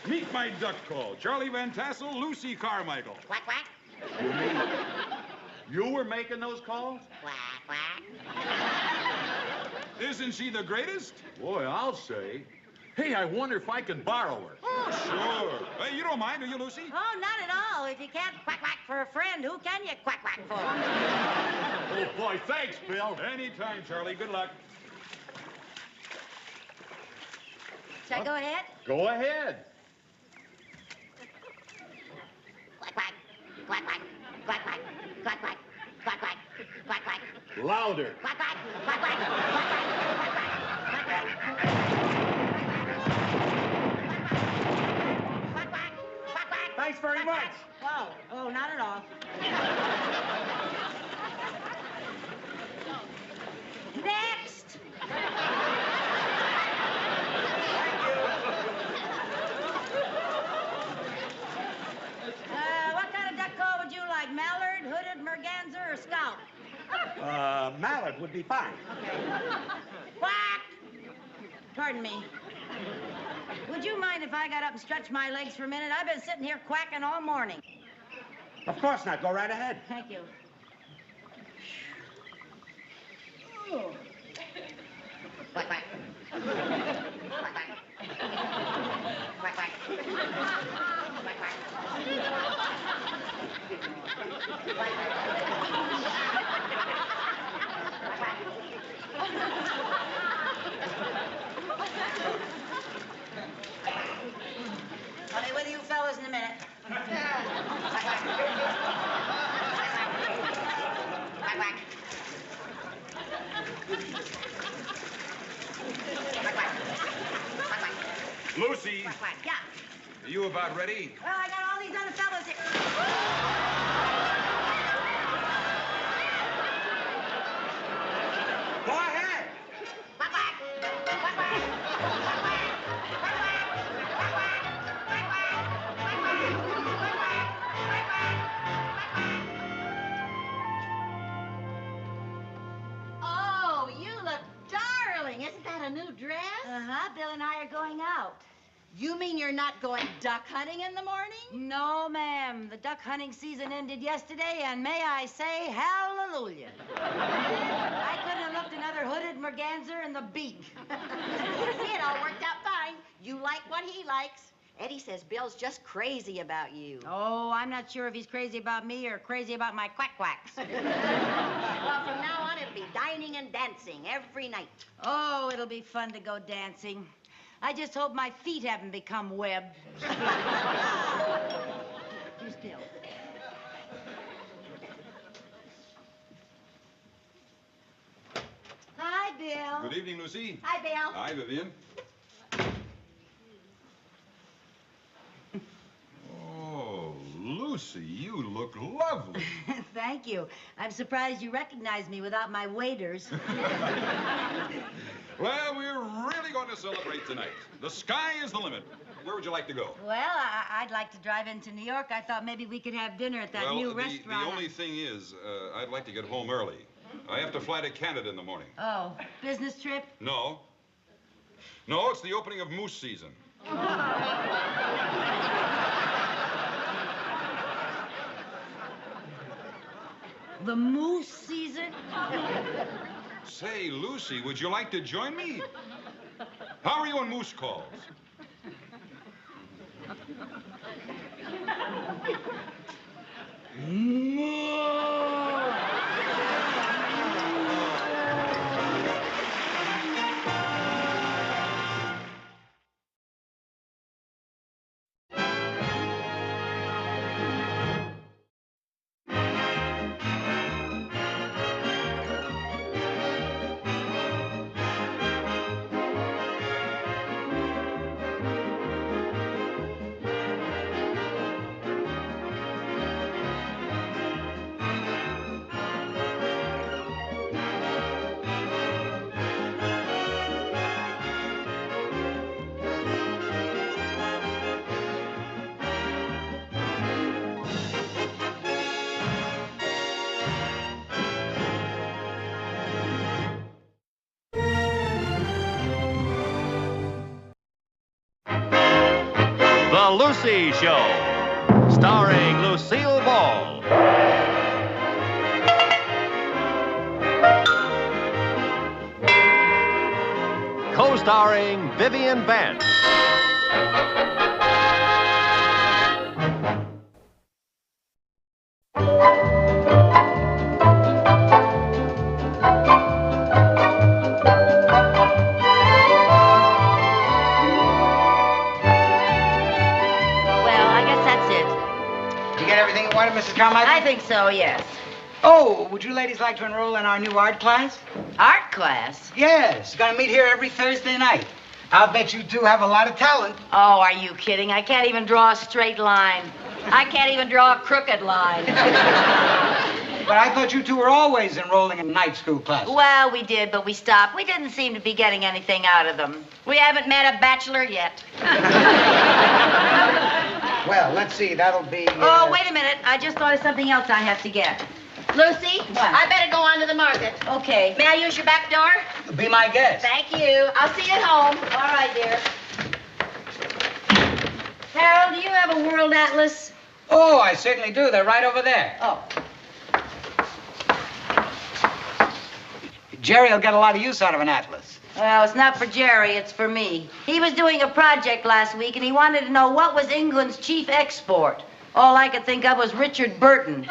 [SPEAKER 16] Meet my duck call. Charlie Van Tassel, Lucy Carmichael.
[SPEAKER 4] Quack, quack.
[SPEAKER 17] You were making those calls?
[SPEAKER 4] Quack, quack.
[SPEAKER 16] Isn't she the greatest?
[SPEAKER 17] Boy, I'll say. Hey, I wonder if I can borrow her.
[SPEAKER 16] Oh, sure. Hey, you don't mind, do you, Lucy?
[SPEAKER 4] Oh, not at all. If you can't quack, quack for a friend, who can you quack, quack for?
[SPEAKER 17] Oh, boy, thanks, Bill.
[SPEAKER 16] Anytime, Charlie. Good luck.
[SPEAKER 4] Shall I go ahead?
[SPEAKER 17] Go ahead.
[SPEAKER 4] Quack, quack. Quack, quack. Quack, quack. Quack, quack. Quack, quack. Quack, quack.
[SPEAKER 17] Louder.
[SPEAKER 4] Quack, quack. Quack, quack. Quack, quack. Quack, quack.
[SPEAKER 17] Thanks very much.
[SPEAKER 4] Oh, not at all. Next. What kind of duck call would you like? Mallard, hooded, merganser, or scout?
[SPEAKER 17] Mallard would be fine.
[SPEAKER 4] Okay. Quack! Pardon me. Would you mind if I got up and stretched my legs for a minute? I've been sitting here quacking all morning.
[SPEAKER 17] Of course not. Go right ahead.
[SPEAKER 4] Thank you. Quack, quack. Quack, quack. Quack, quack. Quack, quack. I'll be with you fellas in a minute. Quack, quack. Quack, quack. Quack, quack. Quack, quack.
[SPEAKER 16] Lucy,
[SPEAKER 4] Quack, quack. Yeah.
[SPEAKER 16] are you about ready?
[SPEAKER 4] Well, I got all these other fellas here.
[SPEAKER 17] Go ahead.
[SPEAKER 4] Quack, quack. Quack, quack. Quack, quack. Quack, quack. Quack, quack. Quack, quack. Quack, quack. Quack, quack. Oh, you look darling. Isn't that a new dress? Uh-huh. Bill and I are going out.
[SPEAKER 6] You mean you're not going duck hunting in the morning?
[SPEAKER 4] No, ma'am. The duck hunting season ended yesterday, and may I say hallelujah. I couldn't have looked another hooded merganser in the beak.
[SPEAKER 6] See, it all worked out fine. You like what he likes. Eddie says Bill's just crazy about you.
[SPEAKER 4] Oh, I'm not sure if he's crazy about me or crazy about my quack quacks.
[SPEAKER 6] Well, from now on, it'll be dining and dancing every night.
[SPEAKER 4] Oh, it'll be fun to go dancing. I just hope my feet haven't become webbed. You still. Hi, Bill.
[SPEAKER 16] Good evening, Lucy.
[SPEAKER 6] Hi, Bill.
[SPEAKER 16] Hi, Vivian. Oh, Lucy, you look lovely.
[SPEAKER 4] Thank you. I'm surprised you recognized me without my waders.
[SPEAKER 16] Well, we're really going to celebrate tonight. The sky is the limit. Where would you like to go?
[SPEAKER 4] Well, I'd like to drive into New York. I thought maybe we could have dinner at that new restaurant.
[SPEAKER 16] The only thing is, I'd like to get home early. I have to fly to Canada in the morning.
[SPEAKER 4] Oh, business trip?
[SPEAKER 16] No. No, it's the opening of moose season.
[SPEAKER 4] The moose season?
[SPEAKER 16] Say, Lucy, would you like to join me? How are you on moose calls?
[SPEAKER 1] Lucy Show, starring Lucille Ball. Co-starring Vivian Vance.
[SPEAKER 18] Mrs. Carmichael?
[SPEAKER 7] I think so, yes.
[SPEAKER 18] Oh, would you ladies like to enroll in our new art class?
[SPEAKER 7] Art class?
[SPEAKER 18] Yes. Gonna meet here every Thursday night. I'll bet you two have a lot of talent.
[SPEAKER 7] Oh, are you kidding? I can't even draw a straight line. I can't even draw a crooked line.
[SPEAKER 18] But I thought you two were always enrolling in night school classes.
[SPEAKER 7] Well, we did, but we stopped. We didn't seem to be getting anything out of them. We haven't met a bachelor yet.
[SPEAKER 18] Well, let's see. That'll be...
[SPEAKER 7] Oh, wait a minute. I just thought of something else I have to get.
[SPEAKER 2] Lucy,
[SPEAKER 7] what?
[SPEAKER 2] I better go on to the market.
[SPEAKER 7] Okay.
[SPEAKER 2] May I use your back door?
[SPEAKER 18] Be my guest.
[SPEAKER 2] Thank you. I'll see you at home.
[SPEAKER 7] All right, dear. Harold, do you have a world atlas?
[SPEAKER 18] Oh, I certainly do. They're right over there.
[SPEAKER 7] Oh.
[SPEAKER 18] Jerry will get a lot of use out of an atlas.
[SPEAKER 7] Well, it's not for Jerry, it's for me. He was doing a project last week, and he wanted to know what was England's chief export. All I could think of was Richard Burton.
[SPEAKER 19] Good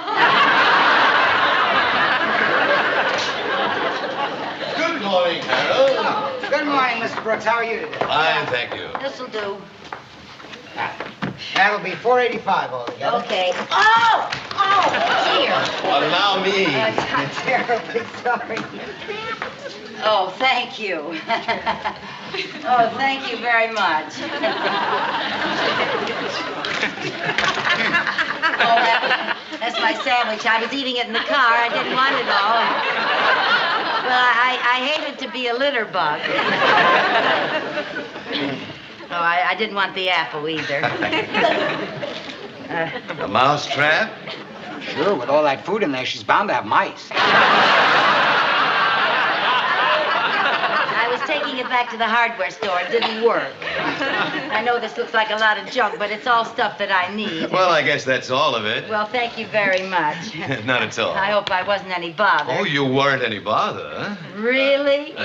[SPEAKER 19] morning, Harold.
[SPEAKER 18] Oh, good morning, Mr. Brooks. How are you today?
[SPEAKER 19] Fine, thank you.
[SPEAKER 7] This'll do.
[SPEAKER 18] That'll be $4.85 altogether.
[SPEAKER 7] Okay. Oh! Oh, dear.
[SPEAKER 19] Allow me.
[SPEAKER 18] I'm terribly sorry.
[SPEAKER 7] Oh, thank you. Oh, thank you very much. Oh, that's my sandwich. I was eating it in the car. I didn't want it all. Well, I hated to be a litter bug. Oh, I didn't want the apple either.
[SPEAKER 19] A mouse trap?
[SPEAKER 18] Sure, with all that food in there, she's bound to have mice.
[SPEAKER 7] I was taking it back to the hardware store. It didn't work. I know this looks like a lot of junk, but it's all stuff that I need.
[SPEAKER 19] Well, I guess that's all of it.
[SPEAKER 7] Well, thank you very much.
[SPEAKER 19] Not at all.
[SPEAKER 7] I hope I wasn't any bother.
[SPEAKER 19] Oh, you weren't any bother, huh?
[SPEAKER 7] Really?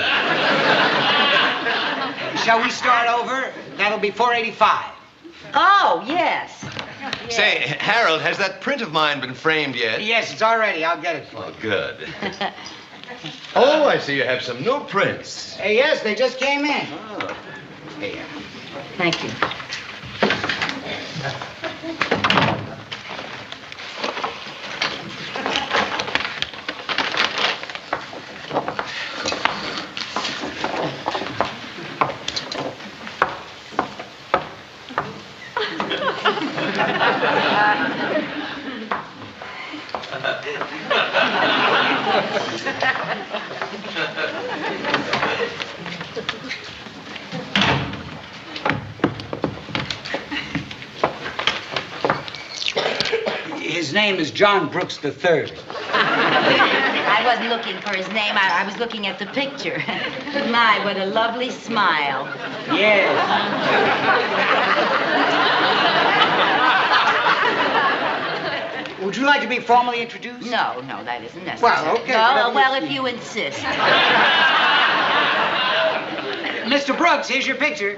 [SPEAKER 18] Shall we start over? That'll be $4.85.
[SPEAKER 7] Oh, yes.
[SPEAKER 19] Say, Harold, has that print of mine been framed yet?
[SPEAKER 18] Yes, it's all ready. I'll get it for you.
[SPEAKER 19] Oh, good. Oh, I see you have some new prints.
[SPEAKER 18] Yes, they just came in.
[SPEAKER 19] Oh.
[SPEAKER 18] Here.
[SPEAKER 7] Thank you.
[SPEAKER 18] His name is John Brooks III.
[SPEAKER 7] I wasn't looking for his name. I was looking at the picture. My, what a lovely smile.
[SPEAKER 18] Yes. Would you like to be formally introduced?
[SPEAKER 7] No, that isn't necessary.
[SPEAKER 18] Well, okay.
[SPEAKER 7] Well, if you insist.
[SPEAKER 18] Mr. Brooks, here's your picture.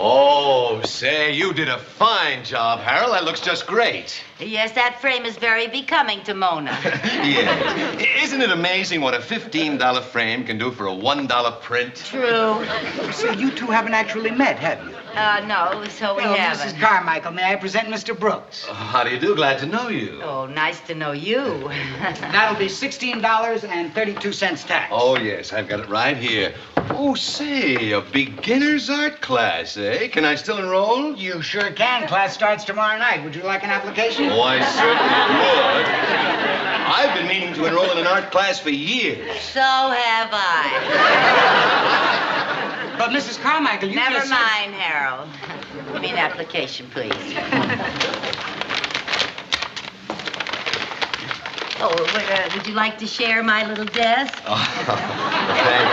[SPEAKER 19] Oh, say, you did a fine job, Harold. That looks just great.
[SPEAKER 7] Yes, that frame is very becoming to Mona.
[SPEAKER 19] Yeah. Isn't it amazing what a $15 frame can do for a $1 print?
[SPEAKER 7] True.
[SPEAKER 18] So you two haven't actually met, have you?
[SPEAKER 7] No, so we haven't.
[SPEAKER 18] Mrs. Carmichael, may I present Mr. Brooks?
[SPEAKER 19] How do you do? Glad to know you.
[SPEAKER 7] Oh, nice to know you.
[SPEAKER 18] That'll be $16.32 tax.
[SPEAKER 19] Oh, yes, I've got it right here. Oh, say, a beginner's art class, eh? Can I still enroll?
[SPEAKER 18] You sure can. Class starts tomorrow night. Would you like an application?
[SPEAKER 19] Oh, I certainly would. I've been meaning to enroll in an art class for years.
[SPEAKER 7] So have I.
[SPEAKER 18] But, Mrs. Carmichael, you
[SPEAKER 7] Never
[SPEAKER 18] just
[SPEAKER 7] mind, Harold. Give me an application, please. Oh, would you like to share my little desk?
[SPEAKER 19] Oh, thank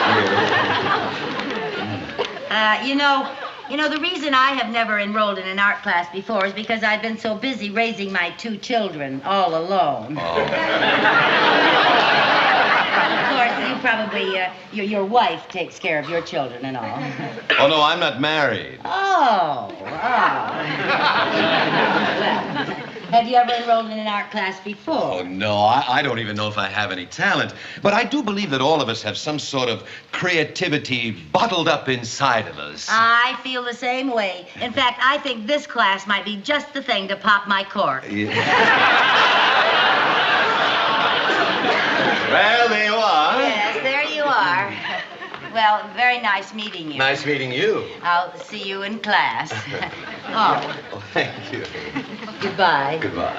[SPEAKER 19] you.
[SPEAKER 7] You know, You know, the reason I have never enrolled in an art class before is because I've been so busy raising my 2 children all alone.
[SPEAKER 19] Oh.
[SPEAKER 7] Of course, you probably, your wife takes care of your children and all.
[SPEAKER 19] Oh, no, I'm not married.
[SPEAKER 7] Oh. Well, have you ever enrolled in an art class before?
[SPEAKER 19] Oh, no, I don't even know if I have any talent. But I do believe that all of us have some sort of creativity bottled up inside of us.
[SPEAKER 7] I feel the same way. In fact, I think this class might be just the thing to pop my cork.
[SPEAKER 19] Well, there you are.
[SPEAKER 7] Yes, there you are. Well, very nice meeting you.
[SPEAKER 19] Nice meeting you.
[SPEAKER 7] I'll see you in class. Oh.
[SPEAKER 19] Oh, thank you.
[SPEAKER 7] Goodbye.
[SPEAKER 19] Goodbye.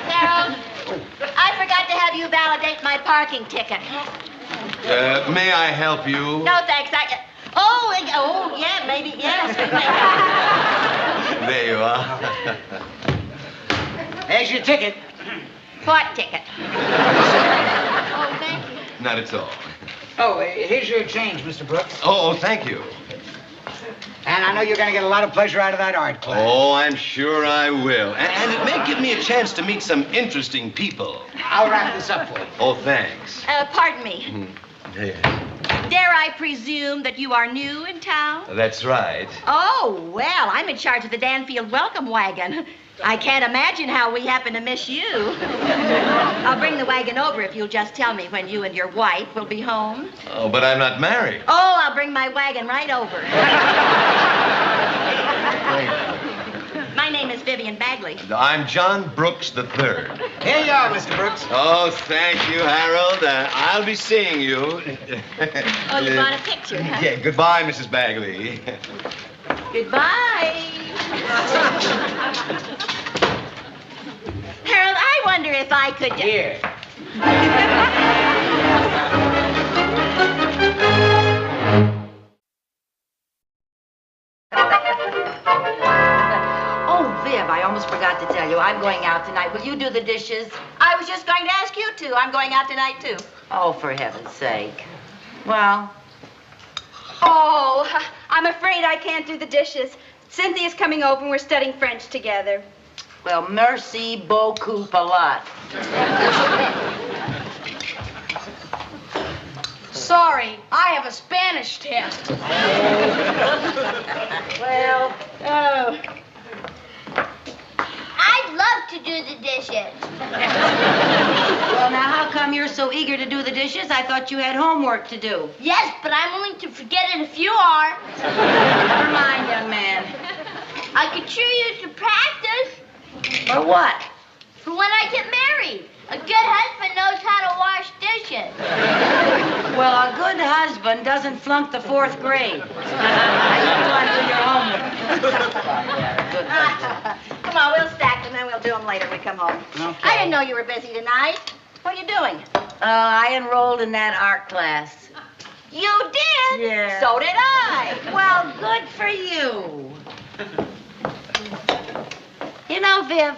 [SPEAKER 4] Harold, I forgot to have you validate my parking ticket.
[SPEAKER 19] May I help you?
[SPEAKER 4] No, thanks. Oh, yeah, maybe, yes.
[SPEAKER 19] There you are.
[SPEAKER 18] There's your ticket.
[SPEAKER 4] What ticket? Oh, thank you.
[SPEAKER 19] Not at all.
[SPEAKER 18] Oh, here's your change, Mr. Brooks.
[SPEAKER 19] Oh, thank you.
[SPEAKER 18] And I know you're going to get a lot of pleasure out of that art class.
[SPEAKER 19] Oh, I'm sure I will. And it may give me a chance to meet some interesting people.
[SPEAKER 18] I'll wrap this up for you.
[SPEAKER 19] Oh, thanks.
[SPEAKER 4] Pardon me.
[SPEAKER 19] Yeah.
[SPEAKER 4] Dare I presume that you are new in town?
[SPEAKER 19] That's right.
[SPEAKER 4] Oh, well, I'm in charge of the Danfield welcome wagon. I can't imagine how we happen to miss you. I'll bring the wagon over if you'll just tell me when you and your wife will be home.
[SPEAKER 19] Oh, but I'm not married.
[SPEAKER 4] Oh, I'll bring my wagon right over. My name is Vivian Bagley.
[SPEAKER 19] I'm John Brooks III.
[SPEAKER 18] Here you are, Mr. Brooks.
[SPEAKER 19] Oh, thank you, Harold. I'll be seeing you.
[SPEAKER 4] Oh, you want a picture, huh?
[SPEAKER 19] Yeah, goodbye, Mrs. Bagley.
[SPEAKER 4] Goodbye. Harold, I wonder if I could...
[SPEAKER 18] Here.
[SPEAKER 7] Oh, Viv, I almost forgot to tell you. I'm going out tonight. Will you do the dishes?
[SPEAKER 4] I was just going to ask you to. I'm going out tonight, too.
[SPEAKER 7] Oh, for heaven's sake. Well...
[SPEAKER 13] Oh, I'm afraid I can't do the dishes. Cynthia's coming over and we're studying French together.
[SPEAKER 7] Well, merci beaucoup a lot.
[SPEAKER 14] Sorry, I have a Spanish test.
[SPEAKER 7] Well,
[SPEAKER 2] oh. I'd love to do the dishes.
[SPEAKER 7] Well, now, how come you're so eager to do the dishes? I thought you had homework to do.
[SPEAKER 2] Yes, but I'm willing to forget it if you are.
[SPEAKER 7] Never mind, young man.
[SPEAKER 2] I could sure use the practice.
[SPEAKER 7] For what?
[SPEAKER 2] For when I get married. A good husband knows how to wash dishes.
[SPEAKER 7] Well, a good husband doesn't flunk the 4th grade. I think you want to do your homework.
[SPEAKER 4] Come on, we'll stack them, then we'll do them later when we come home.
[SPEAKER 7] Okay.
[SPEAKER 4] I didn't know you were busy tonight. What are you doing?
[SPEAKER 7] I enrolled in that art class.
[SPEAKER 4] You did?
[SPEAKER 7] Yeah.
[SPEAKER 4] So did I.
[SPEAKER 7] Well, good for you. You know, Viv,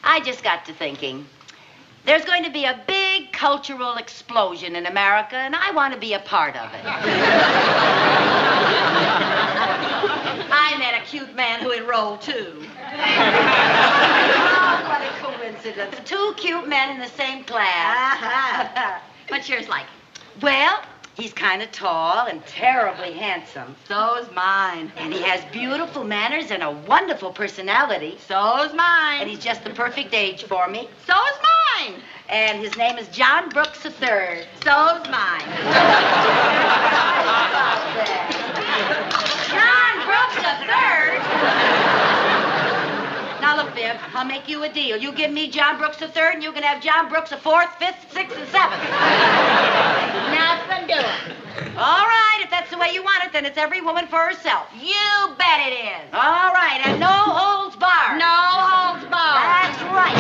[SPEAKER 7] I just got to thinking. There's going to be a big cultural explosion in America, and I want to be a part of it. I met a cute man who enrolled, too. Oh, what a coincidence. 2 cute men in the same class.
[SPEAKER 4] What's yours like?
[SPEAKER 7] Well, he's kind of tall and terribly handsome.
[SPEAKER 4] So's mine.
[SPEAKER 7] And he has beautiful manners and a wonderful personality.
[SPEAKER 4] So's mine.
[SPEAKER 7] And he's just the perfect age for me.
[SPEAKER 4] So's mine.
[SPEAKER 7] And his name is John Brooks III.
[SPEAKER 4] So's mine.
[SPEAKER 7] John Brooks III? Now, look, Viv, I'll make you a deal. You give me John Brooks III, and you can have John Brooks IV, 5th, 6th, and 7th.
[SPEAKER 2] Now it's been doing.
[SPEAKER 7] All right, if that's the way you want it, then it's every woman for herself.
[SPEAKER 4] You bet it is.
[SPEAKER 7] All right, and no holds barred.
[SPEAKER 4] No holds barred.
[SPEAKER 7] That's right.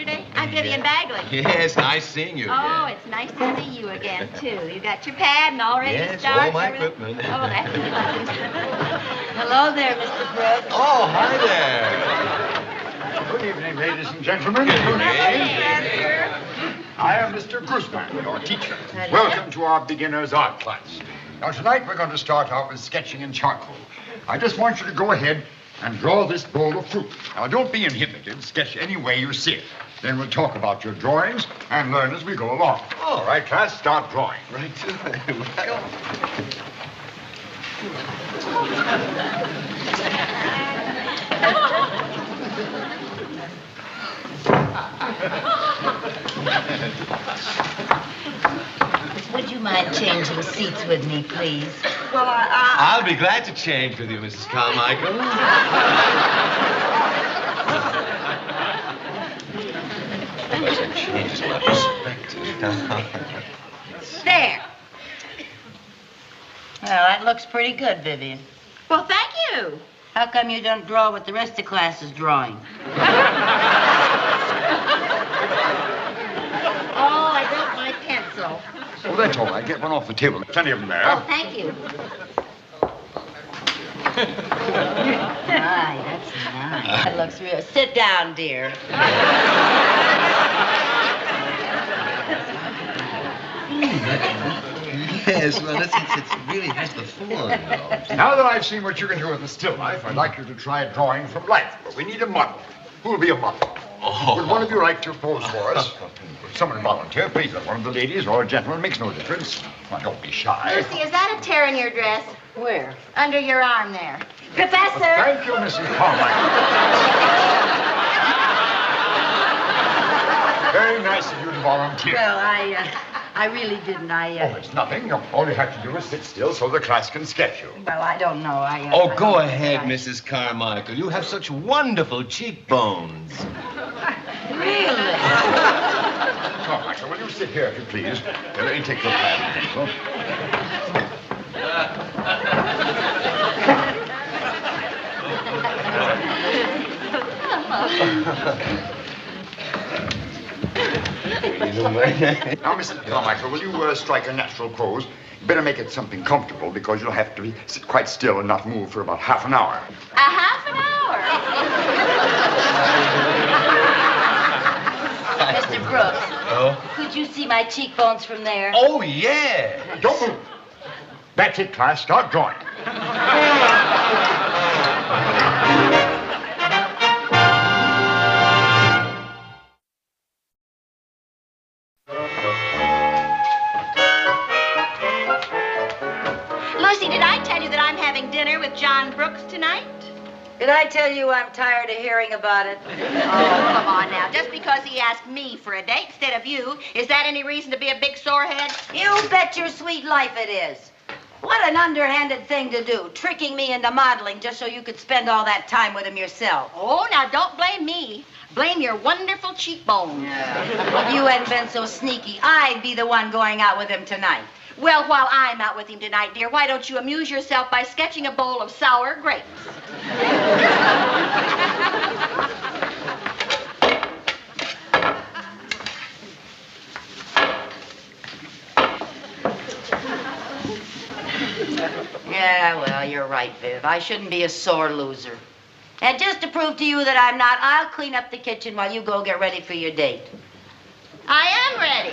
[SPEAKER 2] yesterday? I'm Vivian Bagley.
[SPEAKER 19] Yes, nice seeing you
[SPEAKER 2] Oh,
[SPEAKER 19] again.
[SPEAKER 2] it's nice to see you again, too. You got your pad and all ready to
[SPEAKER 19] Yes,
[SPEAKER 2] start?
[SPEAKER 19] all my
[SPEAKER 2] everything?
[SPEAKER 19] equipment.
[SPEAKER 2] Oh, that's good.
[SPEAKER 6] Hello there, Mr. Brooks.
[SPEAKER 19] Oh, hi there.
[SPEAKER 20] Good evening, ladies and gentlemen. I am Mr. Grusman, your teacher. Welcome to our beginner's art class. Now, tonight we're going to start out with sketching in charcoal. I just want you to go ahead and draw this bowl of fruit. Now, don't be inhibited. Sketch any way you see it. Then we'll talk about your drawings and learn as we go along. All right, class, start drawing.
[SPEAKER 19] Right.
[SPEAKER 6] Would you mind changing seats with me, please?
[SPEAKER 4] Well,
[SPEAKER 19] I'll be glad to change with you, Mrs. Carmichael. That changes my perspective.
[SPEAKER 4] There.
[SPEAKER 6] Well, that looks pretty good, Vivian.
[SPEAKER 4] Well, thank you.
[SPEAKER 6] How come you don't draw what the rest of class is drawing?
[SPEAKER 4] Oh, I broke my pencil.
[SPEAKER 20] Oh, that's all right. Get one off the table. Plenty of them there.
[SPEAKER 4] Oh, thank you.
[SPEAKER 6] My, that's nice. That looks real. Sit down, dear.
[SPEAKER 19] Yes, well, it really has the form, though.
[SPEAKER 20] Now that I've seen what you can do with the still life, I'd like you to try drawing from life. But we need a model. Who will be a model?
[SPEAKER 19] Oh.
[SPEAKER 20] Would one of you like to pose for us? Would someone volunteer, please? One of the ladies or a gentleman makes no difference. Now, don't be shy.
[SPEAKER 4] Lucy, is that a tear in your dress?
[SPEAKER 6] Where?
[SPEAKER 4] Under your arm there. Professor!
[SPEAKER 20] Thank you, Mrs. Carmichael. Very nice of you to volunteer.
[SPEAKER 6] Well, I really didn't.
[SPEAKER 20] Oh, it's nothing. You all you have to do is sit still so the class can sketch you.
[SPEAKER 6] Well, I don't know.
[SPEAKER 19] Oh, go ahead, Mrs. Carmichael. You have such wonderful cheekbones.
[SPEAKER 6] Really?
[SPEAKER 20] Carmichael, will you sit here, if you please? Here, let me take your pad and pencil. Now, Mrs. Carmichael, will you strike a natural pose? Better make it something comfortable because you'll have to sit quite still and not move for about half an hour.
[SPEAKER 4] A half an hour?
[SPEAKER 6] Mr. Brooks.
[SPEAKER 19] Oh?
[SPEAKER 6] Could you see my cheekbones from there?
[SPEAKER 19] Oh, yeah.
[SPEAKER 20] Don't move. That's it, class. Start drawing.
[SPEAKER 4] Lucy, did I tell you that I'm having dinner with John Brooks tonight?
[SPEAKER 6] Did I tell you I'm tired of hearing about it?
[SPEAKER 4] Oh, come on now. Just because he asked me for a date instead of you, is that any reason to be a big sorehead?
[SPEAKER 6] You bet your sweet life it is. What an underhanded thing to do, tricking me into modeling just so you could spend all that time with him yourself.
[SPEAKER 4] Oh, now don't blame me. Blame your wonderful cheekbones.
[SPEAKER 6] If you hadn't been so sneaky, I'd be the one going out with him tonight.
[SPEAKER 4] Well, while I'm out with him tonight, dear, why don't you amuse yourself by sketching a bowl of sour grapes?
[SPEAKER 6] Yeah, well, you're right, Viv. I shouldn't be a sore loser. And just to prove to you that I'm not, I'll clean up the kitchen while you go get ready for your date.
[SPEAKER 4] I am ready.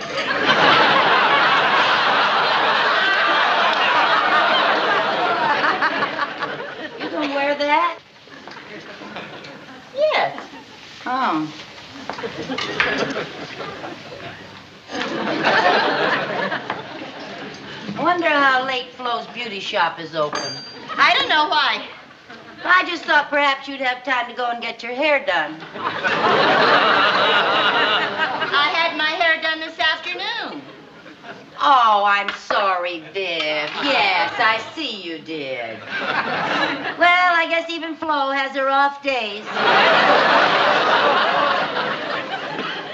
[SPEAKER 6] You gonna wear that?
[SPEAKER 4] Yes.
[SPEAKER 6] Oh. I wonder how late Flo's beauty shop is open.
[SPEAKER 4] I don't know why.
[SPEAKER 6] I just thought perhaps you'd have time to go and get your hair done.
[SPEAKER 4] I had my hair done this afternoon.
[SPEAKER 6] Oh, I'm sorry, Viv. Yes, I see you did. Well, I guess even Flo has her off days.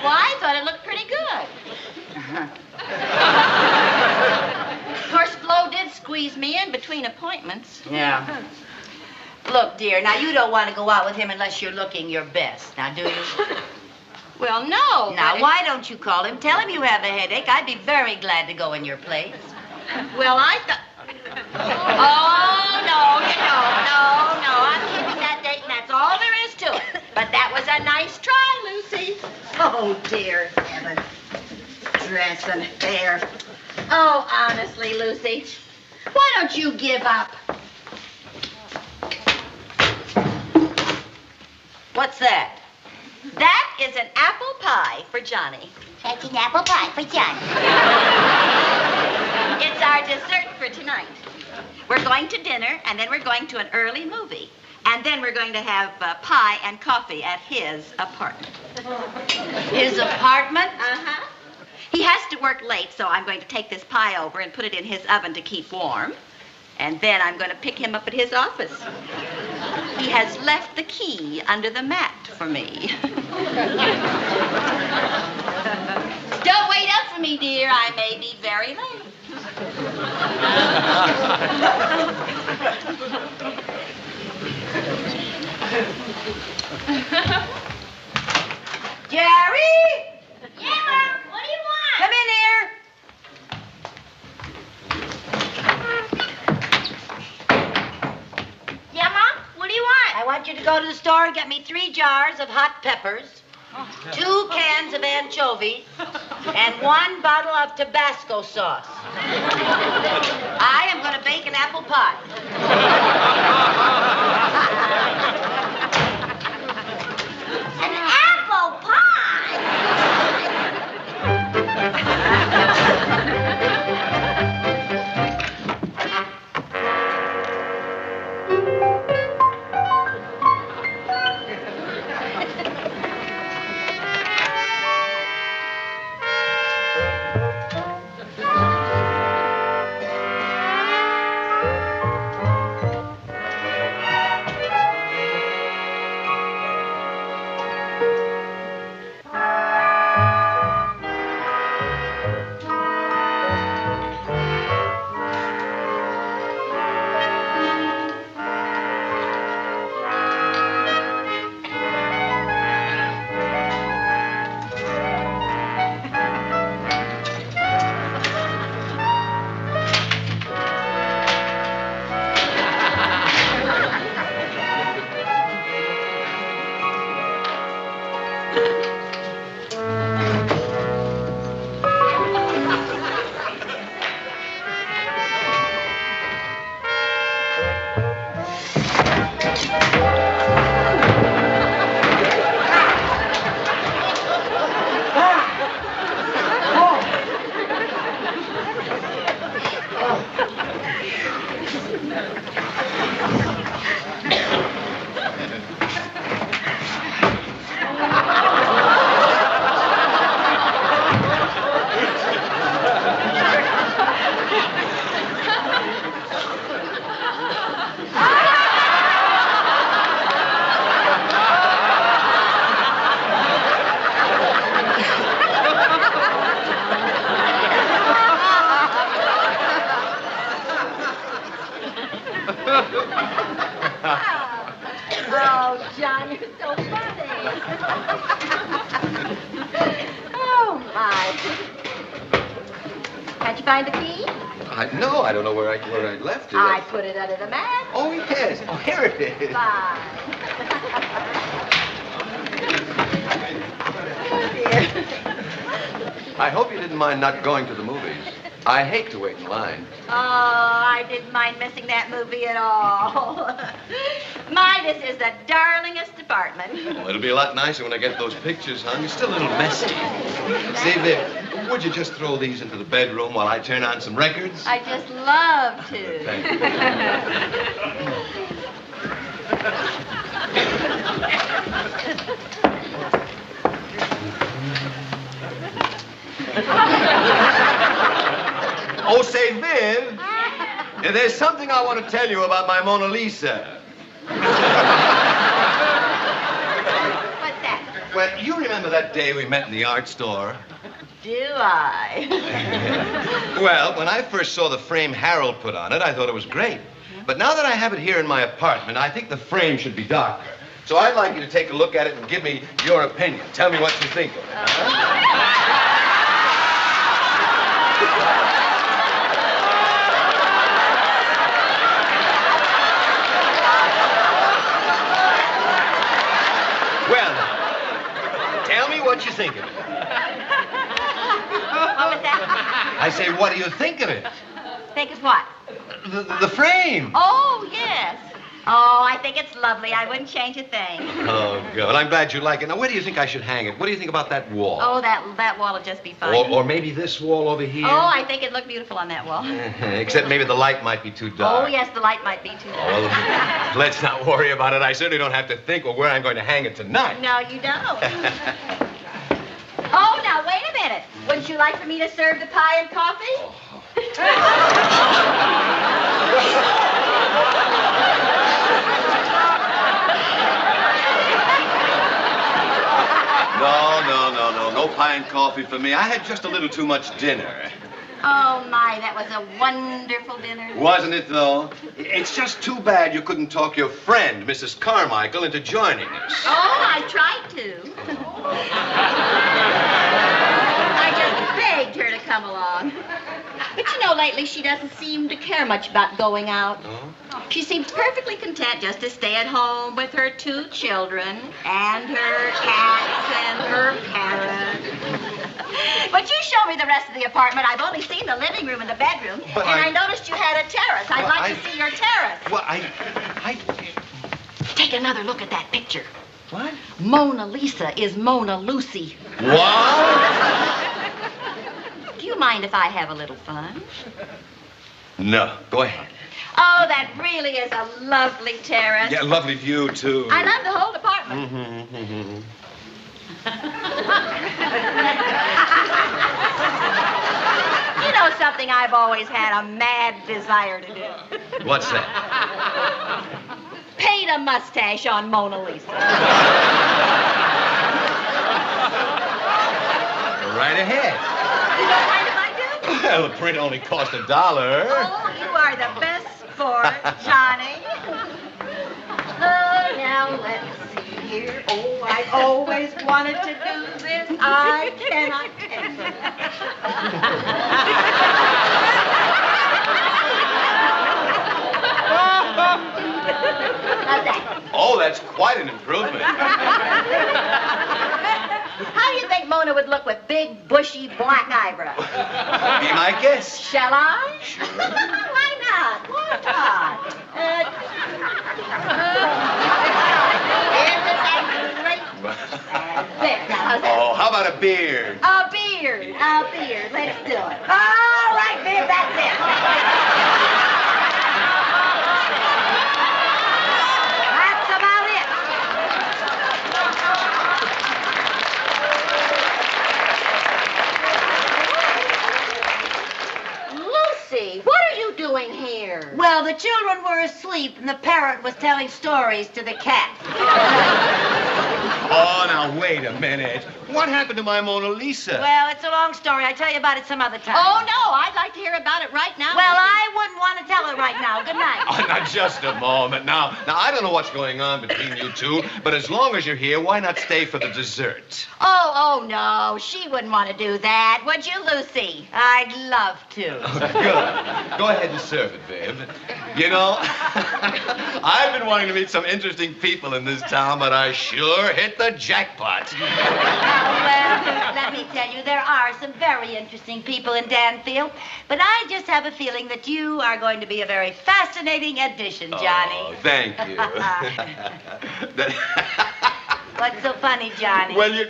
[SPEAKER 4] Well, I thought it looked pretty good. Of course, Flo did squeeze me in between appointments.
[SPEAKER 6] Yeah. Look, dear, now you don't want to go out with him unless you're looking your best. Now, do you?
[SPEAKER 4] Well, no.
[SPEAKER 7] Now,
[SPEAKER 4] but
[SPEAKER 7] why don't you call him? Tell him you have a headache. I'd be very glad to go in your place.
[SPEAKER 4] Well, I thought... Oh, no, you don't. No. I'm keeping that date, and that's all there is to it. But that was a nice try, Lucy. Oh, dear heaven. Dress and hair. Oh, honestly, Lucy, why don't you give up?
[SPEAKER 7] What's that?
[SPEAKER 4] That is an apple pie for Johnny.
[SPEAKER 2] That's an apple pie for Johnny.
[SPEAKER 4] It's our dessert for tonight. We're going to dinner, and then we're going to an early movie. And then we're going to have pie and coffee at his apartment.
[SPEAKER 7] His apartment?
[SPEAKER 4] Uh-huh. He has to work late, so I'm going to take this pie over and put it in his oven to keep warm. And then I'm going to pick him up at his office. He has left the key under the mat for me. Don't wait up for me, dear. I may be very late. Jerry?
[SPEAKER 2] Yeah, Mom. What do you want?
[SPEAKER 4] Come in here.
[SPEAKER 2] Yeah, Mom? What do you want?
[SPEAKER 7] I want you to go to the store and get me 3 jars of hot peppers, 2 cans of anchovies, and 1 bottle of Tabasco sauce. I am going to bake an apple pie.
[SPEAKER 2] An apple pie?
[SPEAKER 4] Oh, John, you're so funny. Oh, my. Can't you find the key?
[SPEAKER 19] No, I don't know where I left it.
[SPEAKER 4] I put it under the mat.
[SPEAKER 19] Oh, yes. Oh, here it is.
[SPEAKER 4] Fine. Oh, dear.
[SPEAKER 19] I hope you didn't mind not going to the movies. I hate to wait in line.
[SPEAKER 4] Oh, I didn't mind missing that movie at all. This is the darlingest department.
[SPEAKER 19] Well, it'll be a lot nicer when I get those pictures hung. It's still a little messy. Say, Viv, would you just throw these into the bedroom while I turn on some records?
[SPEAKER 4] I just love to.
[SPEAKER 19] Thank you. Oh, say, Viv, there's something I want to tell you about my Mona Lisa.
[SPEAKER 4] What's that?
[SPEAKER 19] Well, you remember that day we met in the art store?
[SPEAKER 4] Do I?
[SPEAKER 19] Well, when I first saw the frame Harold put on it, I thought it was great. But now that I have it here in my apartment, I think the frame should be darker. So I'd like you to take a look at it and give me your opinion. Tell me what you think of it. Well, tell me what you think of it.
[SPEAKER 4] What was that?
[SPEAKER 19] I say, what do you think of it?
[SPEAKER 4] Think of what?
[SPEAKER 19] The frame.
[SPEAKER 4] Oh, yes. Oh, I think it's lovely. I wouldn't change a thing.
[SPEAKER 19] Oh, good. I'm glad you like it. Now, where do you think I should hang it? What do you think about that wall?
[SPEAKER 4] Oh, that wall will just be fine.
[SPEAKER 19] Or maybe this wall over here?
[SPEAKER 4] Oh, I think it'd look beautiful on that wall.
[SPEAKER 19] Except maybe the light might be too dark.
[SPEAKER 4] Oh, yes, the light might be too dark.
[SPEAKER 19] Oh, well, let's not worry about it. I certainly don't have to think of where I'm going to hang it tonight.
[SPEAKER 4] No, you don't. Oh, now, wait a minute. Wouldn't you like for me to serve the pie and coffee? No pie and coffee for me. I had just a little too much dinner.
[SPEAKER 7] Oh, my, that was a wonderful dinner.
[SPEAKER 19] Wasn't it, though? It's just too bad you couldn't talk your friend, Mrs. Carmichael, into joining us.
[SPEAKER 7] Oh, I tried to. I just begged her to come along. But you know, lately she doesn't seem to care much about going out.
[SPEAKER 19] Oh?
[SPEAKER 7] She seems perfectly content just to stay at home with her 2 children and her cats and her parrot. But you show me the rest of the apartment. I've only seen the living room and the bedroom.
[SPEAKER 19] But
[SPEAKER 7] I noticed you had a terrace. I'd like to see your terrace.
[SPEAKER 19] Well,
[SPEAKER 7] Take another look at that picture.
[SPEAKER 19] What?
[SPEAKER 7] Mona Lisa is Mona Lucy.
[SPEAKER 19] What?
[SPEAKER 7] Do you mind if I have a little fun?
[SPEAKER 19] No, go ahead.
[SPEAKER 7] Oh, that really is a lovely terrace.
[SPEAKER 19] Yeah, lovely view, too.
[SPEAKER 7] I love the whole apartment. You know something I've always had a mad desire to do?
[SPEAKER 19] What's that?
[SPEAKER 7] Paint a mustache on Mona Lisa.
[SPEAKER 19] Right ahead.
[SPEAKER 7] You don't mind if I do?
[SPEAKER 19] Well, the print only cost $1.
[SPEAKER 7] Oh, you are the best sport, Johnny. Oh, now let's see here. Oh, I've always wanted to do this. I cannot take it. How's that?
[SPEAKER 19] Oh, that's quite an improvement.
[SPEAKER 7] How do you think Mona would look with big, bushy, black eyebrows?
[SPEAKER 19] Be my guest.
[SPEAKER 7] Shall I? Sure. Why not? Why not? Isn't that great? There, now, how's that?
[SPEAKER 19] Oh, how about a beard?
[SPEAKER 7] A beard. A beard. Let's do it. All right, Viv, that's it. That's about it. Lucy, what are you doing here?
[SPEAKER 4] Well, the children were asleep, and the parrot was telling stories to the cat.
[SPEAKER 19] Oh, now, wait a minute. What happened to my Mona Lisa?
[SPEAKER 4] Well, it's a long story. I'll tell you about it some other time.
[SPEAKER 7] Oh, no, I'd like to hear about it right now.
[SPEAKER 4] Well,
[SPEAKER 7] Lucy.
[SPEAKER 4] I wouldn't want to tell it right now. Good night.
[SPEAKER 19] Oh, now, just a moment. Now, I don't know what's going on between you two, but as long as you're here, why not stay for the dessert?
[SPEAKER 7] Oh, no, she wouldn't want to do that, would you, Lucy?
[SPEAKER 4] I'd love to.
[SPEAKER 19] Good. Go ahead and serve it, Viv. You know, I've been wanting to meet some interesting people in this town, but I sure hit the jackpot.
[SPEAKER 4] Well, let me tell you, there are some very interesting people in Danfield, but I just have a feeling that you are going to be a very fascinating addition, Johnny.
[SPEAKER 19] Oh, thank you.
[SPEAKER 4] What's so funny, Johnny?
[SPEAKER 19] Well, you...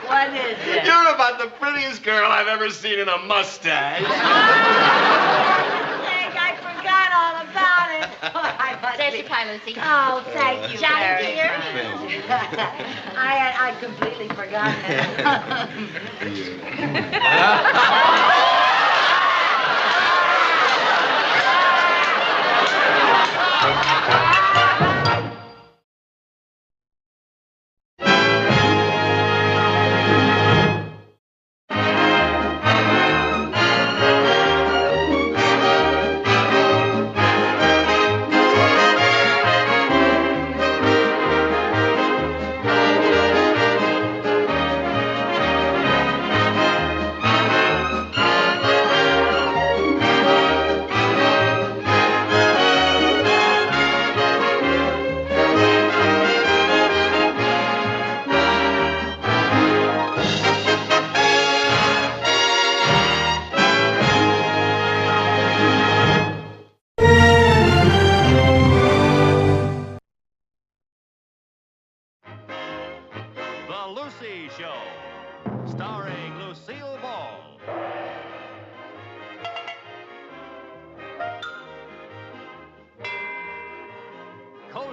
[SPEAKER 4] What is it?
[SPEAKER 19] You're about the prettiest girl I've ever seen in a mustache.
[SPEAKER 4] I forgot all about it.
[SPEAKER 7] There's your pie, Lucy.
[SPEAKER 4] Oh, thank you,
[SPEAKER 7] Johnny,
[SPEAKER 4] Mary.
[SPEAKER 7] dear.
[SPEAKER 4] I completely forgot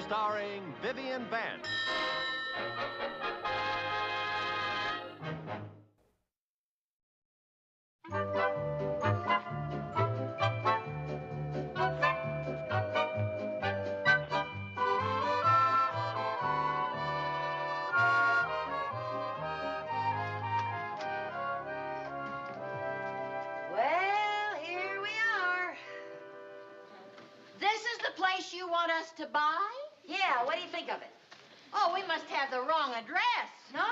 [SPEAKER 1] starring Vivian Vance.
[SPEAKER 4] Well, here we are. This is the place you want us to buy? Yeah, what do you think of it? Oh, we must have the wrong address. No,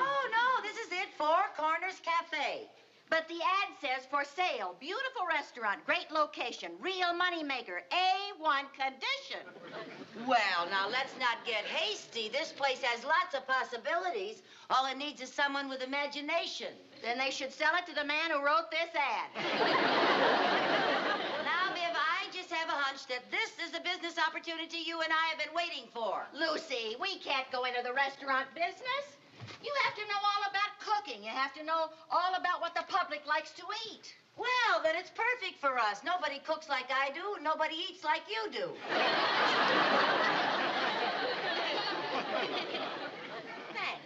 [SPEAKER 4] this is it, Four Corners Cafe. But the ad says for sale, beautiful restaurant, great location, real moneymaker, A1 condition. Well, now let's not get hasty. This place has lots of possibilities. All it needs is someone with imagination. Then they should sell it to the man who wrote this ad. Now, Viv, I just have a hunch that this is the business opportunity you and I have been waiting for. Lucy, we can't go into the restaurant business. You have to know all about cooking. You have to know all about what the public likes to eat. Well, then it's perfect for us. Nobody cooks like I do. Nobody eats like you do. Thanks.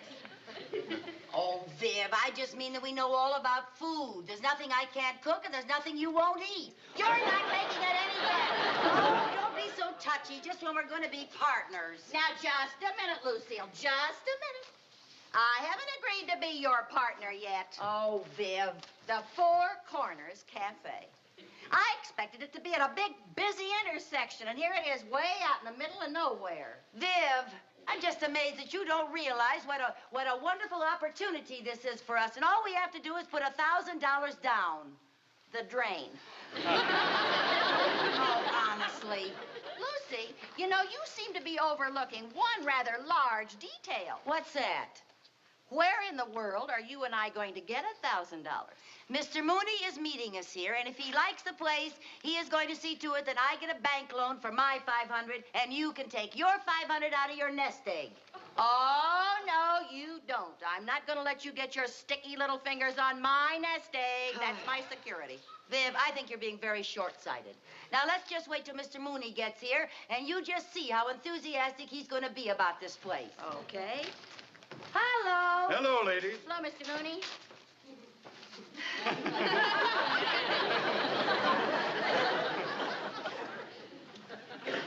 [SPEAKER 4] Oh, Viv, I just mean that we know all about food. There's nothing I can't cook, and there's nothing you won't eat. You're not making it any better. Oh, don't be so touchy, just when we're going to be partners. Now, just a minute, Lucille. Just a minute. I haven't agreed to be your partner yet. Oh, Viv. The Four Corners Cafe. I expected it to be at a big, busy intersection, and here it is way out in the middle of nowhere. Viv, I'm just amazed that you don't realize what a wonderful opportunity this is for us, and all we have to do is put $1,000 down. The drain. Oh, honestly. Lucy, you know, you seem to be overlooking one rather large detail. What's that? Where in the world are you and I going to get $1,000? Mr. Mooney is meeting us here, and if he likes the place, he is going to see to it that I get a bank loan for my $500, and you can take your $500 out of your nest egg. Oh, no, you don't. I'm not going to let you get your sticky little fingers on my nest egg. That's my security. Viv, I think you're being very short-sighted. Now, let's just wait till Mr. Mooney gets here, and you just see how enthusiastic he's going to be about this place. Okay. Hello.
[SPEAKER 5] Hello, ladies.
[SPEAKER 4] Hello, Mr. Mooney.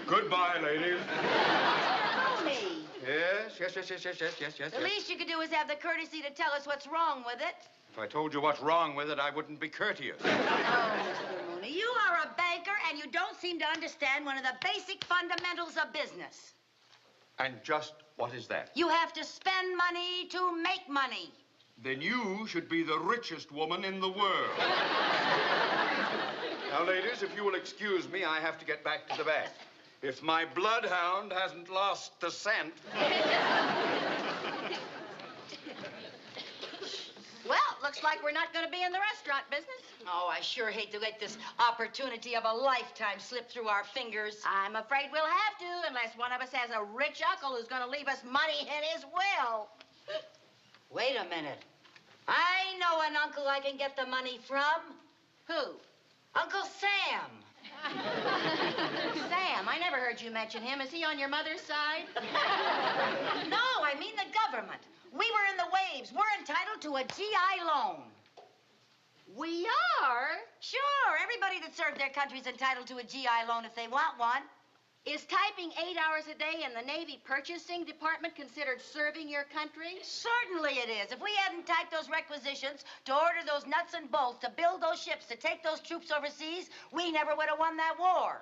[SPEAKER 5] Goodbye, ladies.
[SPEAKER 4] Mooney.
[SPEAKER 5] Yes.
[SPEAKER 4] The least you could do is have the courtesy to tell us what's wrong with it.
[SPEAKER 5] If I told you what's wrong with it, I wouldn't be courteous.
[SPEAKER 4] Oh, Mr. Mooney, you are a banker, and you don't seem to understand one of the basic fundamentals of business.
[SPEAKER 5] And just what is that?
[SPEAKER 4] You have to spend money to make money.
[SPEAKER 5] Then you should be the richest woman in the world. Now, ladies, if you will excuse me, I have to get back to the back. If my bloodhound hasn't lost the scent...
[SPEAKER 4] Well, looks like we're not going to be in the restaurant business. Oh, I sure hate to let this opportunity of a lifetime slip through our fingers. I'm afraid we'll have to, unless one of us has a rich uncle who's going to leave us money in his will. Wait a minute. I know an uncle I can get the money from. Who? Uncle Sam. Sam? I never heard you mention him. Is he on your mother's side? No, I mean the government. We were in the waves. We're entitled to a GI loan. We are? Sure. Everybody that served their country is entitled to a GI loan if they want one. Is typing 8 hours a day in the Navy purchasing department considered serving your country? Certainly it is. If we hadn't typed those requisitions to order those nuts and bolts, to build those ships, to take those troops overseas, we never would have won that war.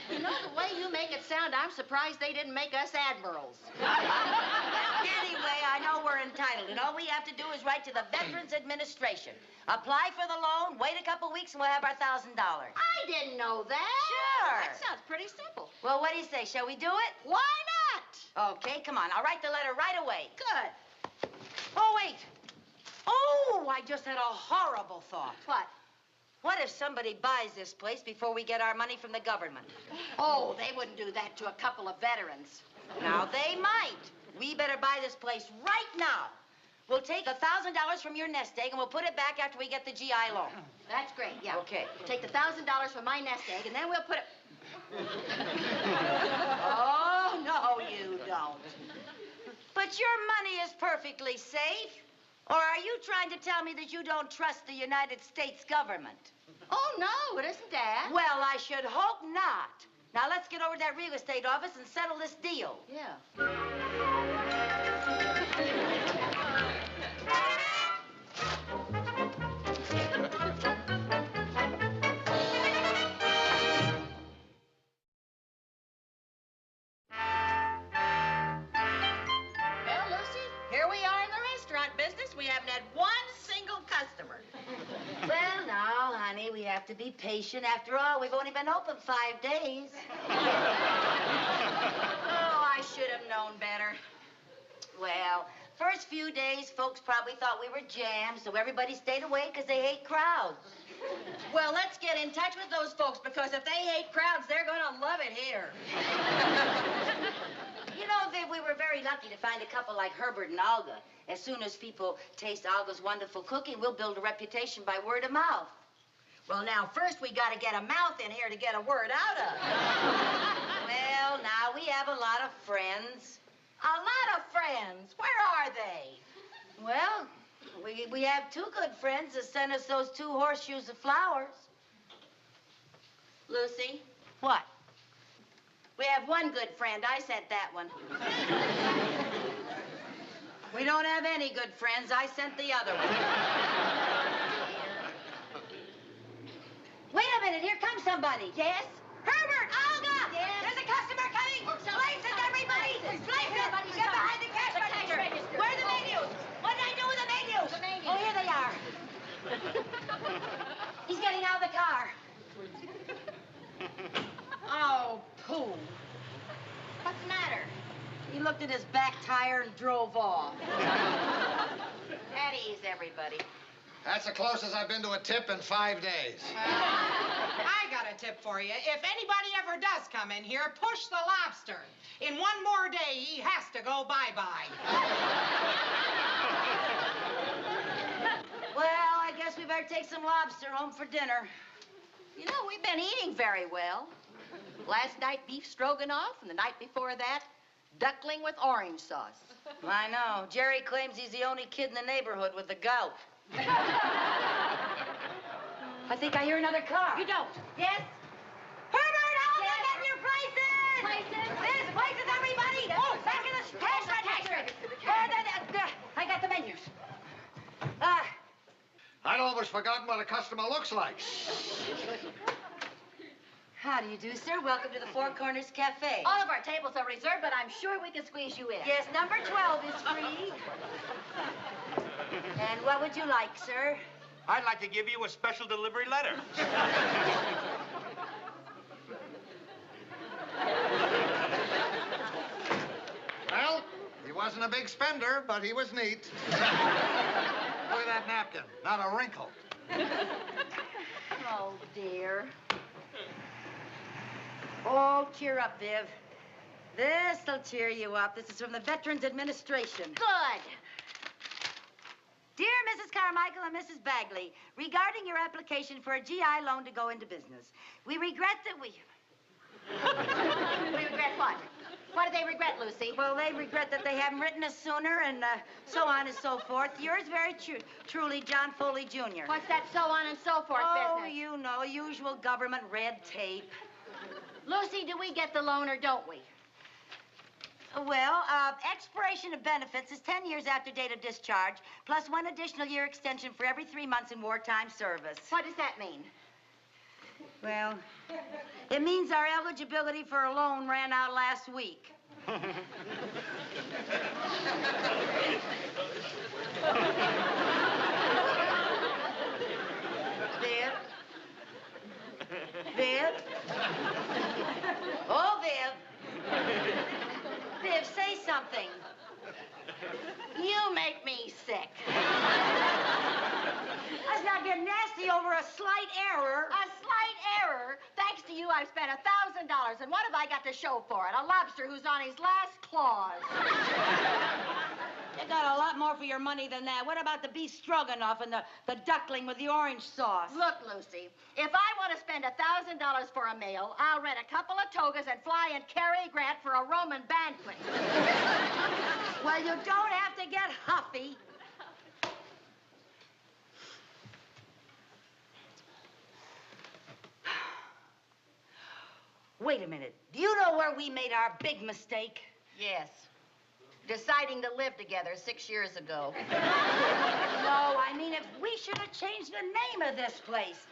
[SPEAKER 4] You know, the way you make it sound, I'm surprised they didn't make us admirals. Anyway, I know we're entitled, and all we have to do is write to the Veterans Administration. Apply for the loan, wait a couple weeks, and we'll have our $1,000. I didn't know that. Sure. That sounds pretty simple. Well, what do you say? Shall we do it? Why not? Okay, come on. I'll write the letter right away. Good. Oh, wait. Oh, I just had a horrible thought. What? What if somebody buys this place before we get our money from the government? Oh, they wouldn't do that to a couple of veterans. Now, they might. We better buy this place right now. We'll take $1,000 from your nest egg, and we'll put it back after we get the GI loan. That's great, yeah. Okay. We'll take the $1,000 from my nest egg, and then we'll put it... Oh, no, you don't. But your money is perfectly safe. Or are you trying to tell me that you don't trust the United States government?
[SPEAKER 2] Oh, no, it isn't that.
[SPEAKER 4] Well, I should hope not. Now, let's get over to that real estate office and settle this deal.
[SPEAKER 2] Yeah.
[SPEAKER 4] Well, Lucy, here we are in the restaurant business. We haven't had one single customer. Well, now, honey, we have to be patient. After all, we've only been open 5 days. Oh, I should have known better. Well, first few days, folks probably thought we were jammed, so everybody stayed away because they hate crowds. Well, let's get in touch with those folks, because if they hate crowds, they're going to love it here. You know, Viv, we were very lucky to find a couple like Herbert and Olga. As soon as people taste Olga's wonderful cooking, we'll build a reputation by word of mouth. Well, now, first we got to get a mouth in here to get a word out of. Well, now, we have a lot of friends. A lot of friends. Where are they? Well, we have 2 good friends that sent us those 2 horseshoes of flowers. Lucy? What? We have 1 good friend. I sent that one. We don't have any good friends. I sent the other one. Wait a minute. Here comes somebody. Yes? Herbert! Olga! Yes? There's a customer coming! Places, everybody! Places! Get behind the cash register! Where are the menus? What did I do with the menus? Oh, here they are. He's getting out of the car. Oh, pooh. What's the matter? He looked at his back tire and drove off. At ease, everybody.
[SPEAKER 21] That's the closest I've been to a tip in 5 days.
[SPEAKER 3] I got a tip for you. If anybody ever does come in here, push the lobster. In 1 more day, he has to go bye-bye.
[SPEAKER 4] Well, I guess we better take some lobster home for dinner. You know, we've been eating very well.
[SPEAKER 2] Last night, beef stroganoff, and the night before that, duckling with orange sauce.
[SPEAKER 4] I know. Jerry claims he's the only kid in the neighborhood with the gout. I think I hear another car.
[SPEAKER 2] You don't.
[SPEAKER 4] Yes? Herbert, Olga,
[SPEAKER 2] Yes.
[SPEAKER 4] get your places!
[SPEAKER 2] Places?
[SPEAKER 4] There's places, everybody! Oh, back in the cash register! I got the menus.
[SPEAKER 21] I'd almost forgotten what a customer looks like.
[SPEAKER 4] How do you do, sir? Welcome to the Four Corners Cafe.
[SPEAKER 2] All of our tables are reserved, but I'm sure we can squeeze you in.
[SPEAKER 4] Yes, number 12 is free. And what would you like, sir?
[SPEAKER 11] I'd like to give you a special delivery letter.
[SPEAKER 21] Well, he wasn't a big spender, but he was neat. Look at that napkin. Not a wrinkle.
[SPEAKER 4] Oh, dear. Oh, cheer up, Viv. This'll cheer you up. This is from the Veterans Administration.
[SPEAKER 2] Good.
[SPEAKER 4] Dear Mrs. Carmichael and Mrs. Bagley, regarding your application for a GI loan to go into business, we regret that we...
[SPEAKER 2] We regret what? What do they regret, Lucy?
[SPEAKER 4] Well, they regret that they haven't written us sooner and so on and so forth. Yours very truly, John Foley, Jr.
[SPEAKER 2] What's that so on and so forth
[SPEAKER 4] Oh,
[SPEAKER 2] business?
[SPEAKER 4] you know, usual government red tape.
[SPEAKER 2] Lucy, do we get the loan or don't we?
[SPEAKER 4] Well, expiration of benefits is 10 years after date of discharge, plus 1 additional year extension for every 3 months in wartime service.
[SPEAKER 2] What does that mean?
[SPEAKER 4] Well, it means our eligibility for a loan ran out last week. Viv? Viv? Oh, Viv. Viv, say something.
[SPEAKER 2] You make me sick.
[SPEAKER 4] Let's not get nasty over a slight error.
[SPEAKER 2] A slight error? Thanks to you, I've spent $1,000. And what have I got to show for it? A lobster who's on his last claws.
[SPEAKER 6] You got a lot more for your money than that. What about the beef stroganoff and the duckling with the orange sauce?
[SPEAKER 4] Look, Lucy, if I want to spend $1,000 for a meal, I'll rent a couple of togas and fly in Cary Grant for a Roman banquet.
[SPEAKER 6] Well, you don't have to get huffy. Wait a minute. Do you know where we made our big mistake?
[SPEAKER 4] Yes. Deciding to live together 6 years ago.
[SPEAKER 6] No, I mean, if we should have changed the name of this place.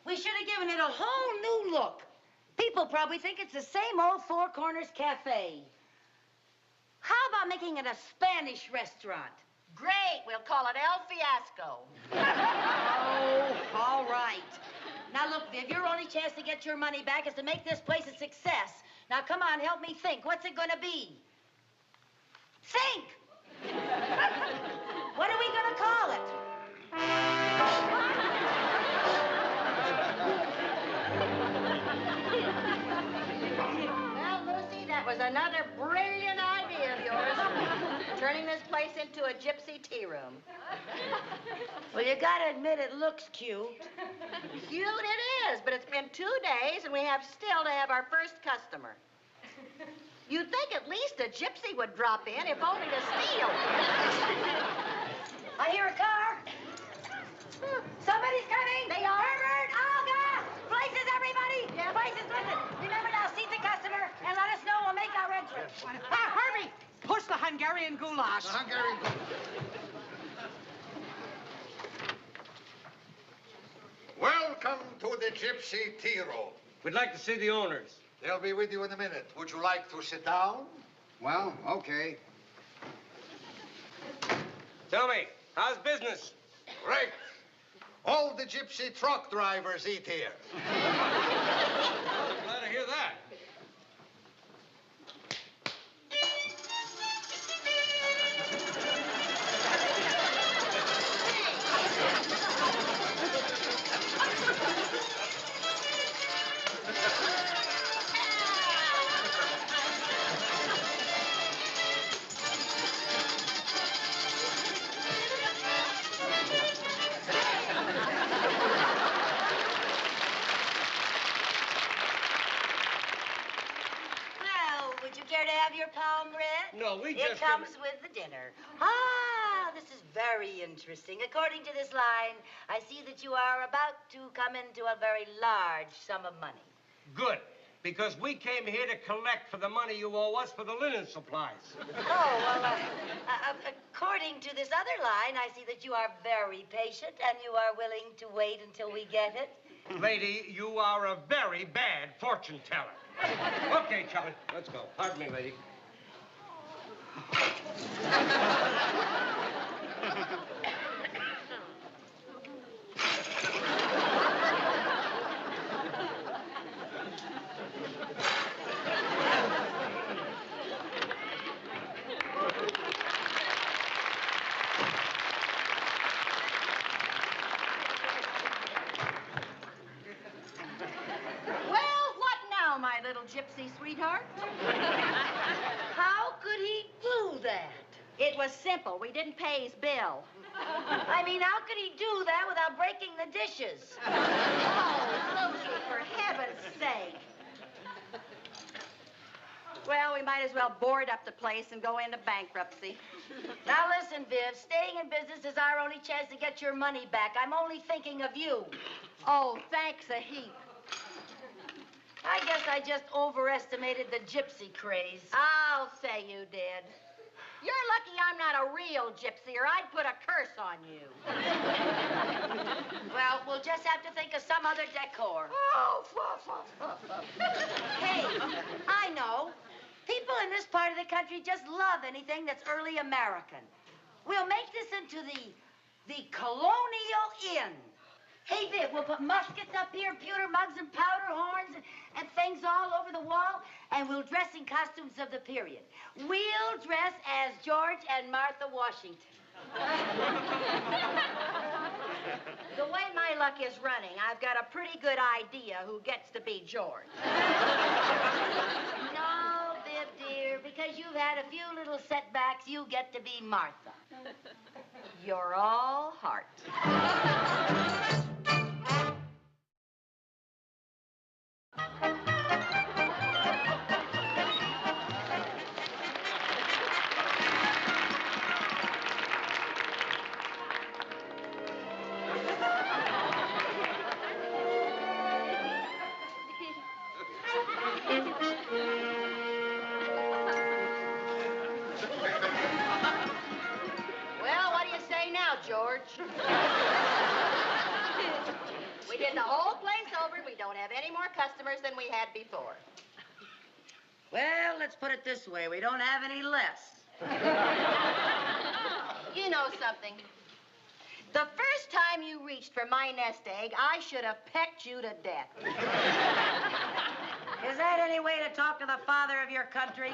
[SPEAKER 6] We should have given it a whole new look. People probably think it's the same old Four Corners Cafe. How about making it a Spanish restaurant?
[SPEAKER 4] Great. We'll call it El Fiasco.
[SPEAKER 6] Oh, all right. Now, look, Viv, your only chance to get your money back is to make this place a success. Now, come on, help me think. What's it gonna be? Think! What are we gonna call it?
[SPEAKER 4] Well, Lucy, that was another brilliant idea of yours. Turning this place into a gypsy tea room.
[SPEAKER 6] Well, you gotta admit it looks cute.
[SPEAKER 4] Cute it is, but it's been 2 days and we have still to have our first customer. You'd think at least a gypsy would drop in, if only to steal.
[SPEAKER 6] I hear a car. Somebody's coming.
[SPEAKER 4] They are?
[SPEAKER 6] Herbert, Olga, places, everybody.
[SPEAKER 4] Yeah.
[SPEAKER 6] Places, listen. Remember now, seat the customer and let us know. We'll make our entrance.
[SPEAKER 3] Herbie, push the Hungarian goulash.
[SPEAKER 21] The Hungarian goulash. Welcome to the Gypsy Tea Room.
[SPEAKER 8] We'd like to see the owners.
[SPEAKER 21] They'll be with you in a minute. Would you like to sit down?
[SPEAKER 18] Well, okay.
[SPEAKER 8] Tell me, how's business?
[SPEAKER 21] Great. All the gypsy truck drivers eat here.
[SPEAKER 8] Glad to hear that.
[SPEAKER 6] Your palm read?
[SPEAKER 8] No, we
[SPEAKER 6] It
[SPEAKER 8] just...
[SPEAKER 6] comes with the dinner. Ah, this is very interesting. According to this line, I see that you are about to come into a very large sum of money.
[SPEAKER 8] Good, because we came here to collect for the money you owe us for the linen supplies.
[SPEAKER 6] Oh, well, according to this other line, I see that you are very patient and you are willing to wait until we get it.
[SPEAKER 8] Lady, you are a very bad fortune teller. Okay, Charlie, let's go. Pardon me, lady.
[SPEAKER 4] My little gypsy sweetheart.
[SPEAKER 6] How could he do that?
[SPEAKER 4] It was simple. We didn't pay his bill.
[SPEAKER 6] I mean, how could he do that without breaking the dishes?
[SPEAKER 4] Oh, Lucy, for heaven's sake. Well, we might as well board up the place and go into bankruptcy.
[SPEAKER 6] Now listen, Viv, staying in business is our only chance to get your money back. I'm only thinking of you.
[SPEAKER 4] Oh, thanks a heap.
[SPEAKER 6] I guess I just overestimated the gypsy craze.
[SPEAKER 4] I'll say you did. You're lucky I'm not a real gypsy, or I'd put a curse on you.
[SPEAKER 6] Well, we'll just have to think of some other decor.
[SPEAKER 4] Oh,
[SPEAKER 6] Hey, I know. People in this part of the country just love anything that's early American. We'll make this into the Colonial Inn. Hey, Viv, we'll put muskets up here, pewter mugs and powder horns and things all over the wall, and we'll dress in costumes of the period. We'll dress as George and Martha Washington.
[SPEAKER 4] The way my luck is running, I've got a pretty good idea who gets to be George.
[SPEAKER 6] No, Viv, dear, because you've had a few little setbacks, you get to be Martha.
[SPEAKER 4] You're all heart. Well, what do you say now, George? We did the whole place over. We don't have any more customers than we had before. Well, let's put it this way. We don't have any less. You know something. The first time you reached for my nest egg, I should have pecked you to death. Is that any way to talk to the father of your country?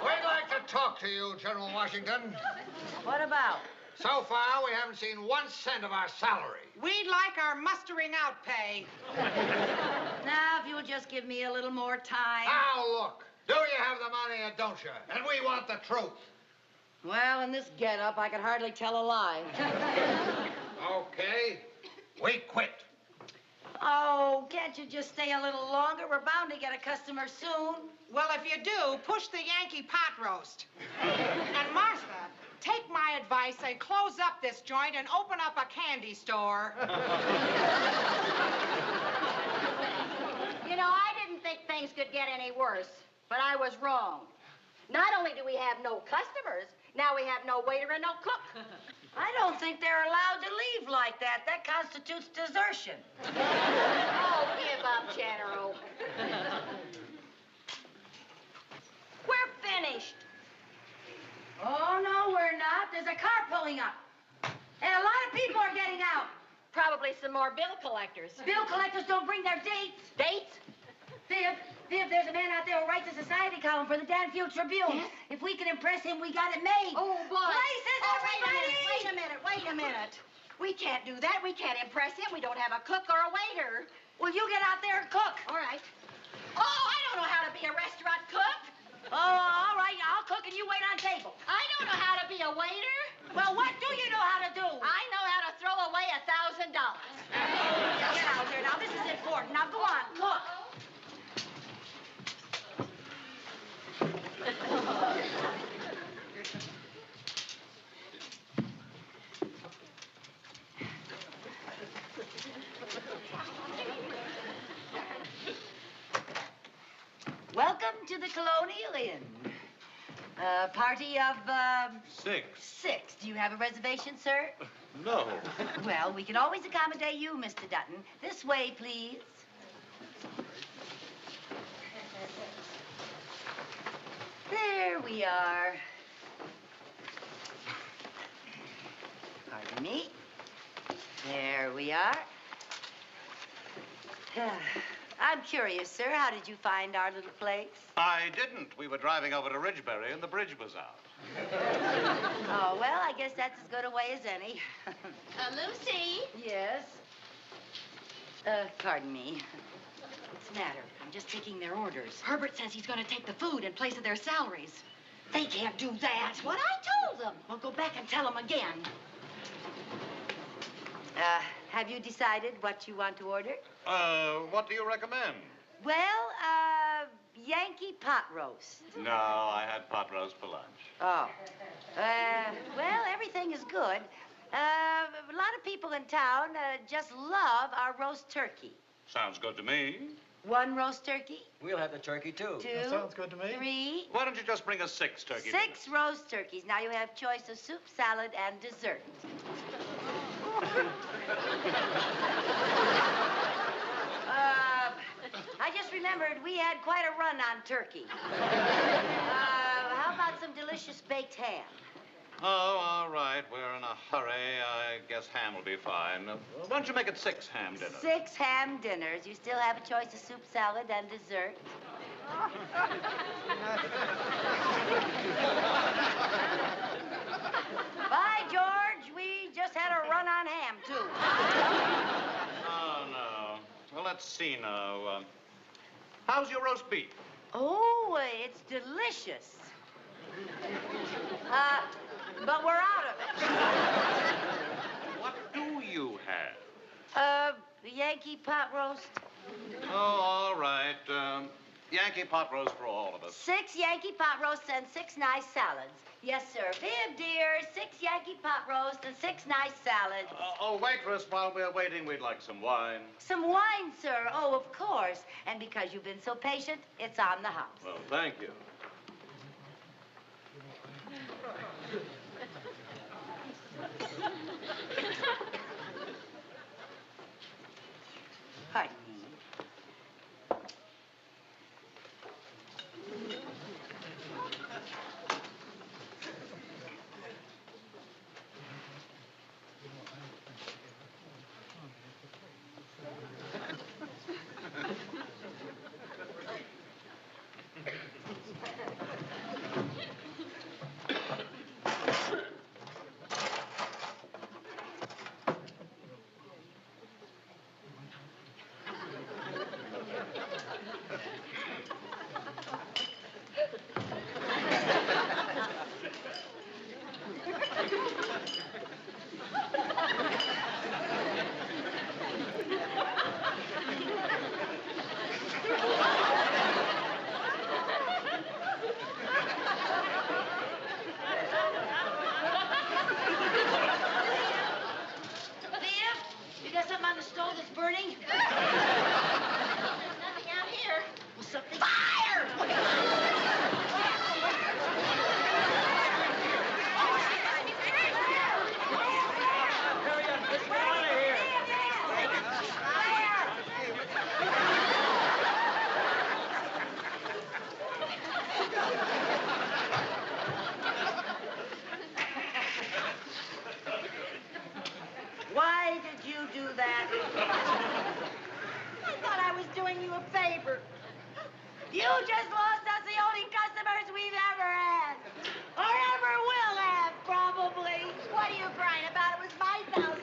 [SPEAKER 21] We'd like to talk to you, General Washington.
[SPEAKER 4] What about?
[SPEAKER 21] So far, we haven't seen 1 cent of our salary.
[SPEAKER 3] We'd like our mustering out pay.
[SPEAKER 4] Now, if you'll just give me a little more time.
[SPEAKER 21] Now, look. Do you have the money or don't you? And we want the truth.
[SPEAKER 4] Well, in this getup, I could hardly tell a lie.
[SPEAKER 21] Okay. We quit.
[SPEAKER 4] Oh, can't you just stay a little longer? We're bound to get a customer soon.
[SPEAKER 3] Well, if you do, push the Yankee pot roast. And Martha, take my advice and close up this joint and open up a candy store.
[SPEAKER 4] You know, I didn't think things could get any worse, but I was wrong. Not only do we have no customers, now we have no waiter and no cook. I don't think they're allowed to leave like that. That constitutes desertion. Oh, give up, General. We're finished. Oh, no, we're not. There's a car pulling up. And a lot of people are getting out. Probably some more bill collectors. Bill collectors don't bring their dates. Dates? Viv, there's a man out there who writes a society column for the Danfield Tribune. Yes? If we can impress him, we got it made. Oh, boy. Places, everybody! Wait a minute. We can't do that. We can't impress him. We don't have a cook or a waiter. Well, you get out there and cook. All right. Oh, I don't know how to be a restaurant cook. Oh, all right. I'll cook and you wait on table. I don't know how to be a waiter. Well, what do you know how to do? I know how to throw away $1,000. Get out here now. This is important. Now, go on. Cook. Welcome to the Colonial Inn. A party of,
[SPEAKER 10] 6.
[SPEAKER 4] 6. Do you have a reservation, sir?
[SPEAKER 10] No.
[SPEAKER 4] Well, we can always accommodate you, Mr. Dutton. This way, please. There we are. Pardon me. There we are. I'm curious, sir. How did you find our little place?
[SPEAKER 9] I didn't. We were driving over to Ridgebury and the bridge was out.
[SPEAKER 4] Oh, well, I guess that's as good a way as any.
[SPEAKER 2] Lucy?
[SPEAKER 4] Yes? Pardon me. What's the matter? I'm just taking their orders.
[SPEAKER 2] Herbert says he's going to take the food in place of their salaries.
[SPEAKER 4] They can't do that.
[SPEAKER 2] That's what I told them.
[SPEAKER 4] Well, go back and tell them again. Have you decided what you want to order?
[SPEAKER 9] What do you recommend?
[SPEAKER 4] Well, Yankee pot roast.
[SPEAKER 9] No, I had pot roast for lunch.
[SPEAKER 4] Oh. Well, everything is good. A lot of people in town just love our roast turkey.
[SPEAKER 9] Sounds good to me.
[SPEAKER 4] 1 roast turkey.
[SPEAKER 8] We'll have the turkey, too.
[SPEAKER 4] 2.
[SPEAKER 8] That sounds good to me.
[SPEAKER 4] 3.
[SPEAKER 9] Why don't you just bring us 6 turkeys?
[SPEAKER 4] 6 roast turkeys. Now you have choice of soup, salad, and dessert. I just remembered we had quite a run on turkey. How about some delicious baked ham?
[SPEAKER 9] Oh, all right. We're in a hurry. I guess ham will be fine. Why don't you make it 6 ham dinners?
[SPEAKER 4] 6 ham dinners. You still have a choice of soup, salad, and dessert. Bye, George. We just had a run on ham, too.
[SPEAKER 9] Oh, no. Well, let's see now. How's your roast beef?
[SPEAKER 6] Oh, it's delicious. But we're out of it.
[SPEAKER 9] What do you have?
[SPEAKER 6] The Yankee pot roast.
[SPEAKER 9] Oh, all right. Yankee pot roast for all of us.
[SPEAKER 6] 6 Yankee pot roasts and 6 nice salads. Yes, sir. Viv, dear, 6 Yankee pot roasts and 6 nice salads.
[SPEAKER 9] Oh, waitress, while we're waiting, we'd like some wine.
[SPEAKER 6] Some wine, sir. Oh, of course. And because you've been so patient, it's on the house.
[SPEAKER 9] Well, thank you.
[SPEAKER 6] Hi. Why did you do that? I thought I was doing you a favor. You just lost us the only customers we've ever had. Or ever will have, probably.
[SPEAKER 2] What are you crying about? It was my $1,000.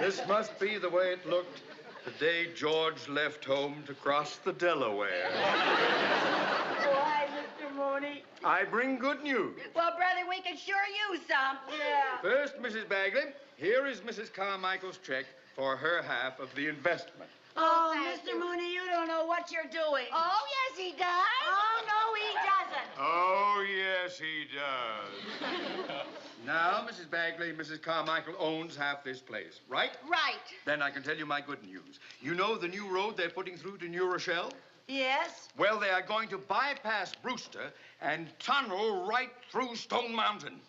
[SPEAKER 5] This must be the way it looked the day George left home to cross the Delaware.
[SPEAKER 6] Why, Mr. Mooney?
[SPEAKER 5] I bring good news.
[SPEAKER 6] Well, brother, we could sure use some. Yeah.
[SPEAKER 5] First, Mrs. Bagley, here is Mrs. Carmichael's check for her half of the investment.
[SPEAKER 6] Oh, Mr. Mooney, you don't know what you're doing.
[SPEAKER 2] Oh, yes, he does.
[SPEAKER 6] Oh, no, he doesn't.
[SPEAKER 5] Oh, yes, he does. Now, Mrs. Bagley, Mrs. Carmichael owns half this place, right?
[SPEAKER 2] Right.
[SPEAKER 5] Then I can tell you my good news. You know the new road they're putting through to New Rochelle?
[SPEAKER 6] Yes?
[SPEAKER 5] Well, they are going to bypass Brewster and tunnel right through Stone Mountain.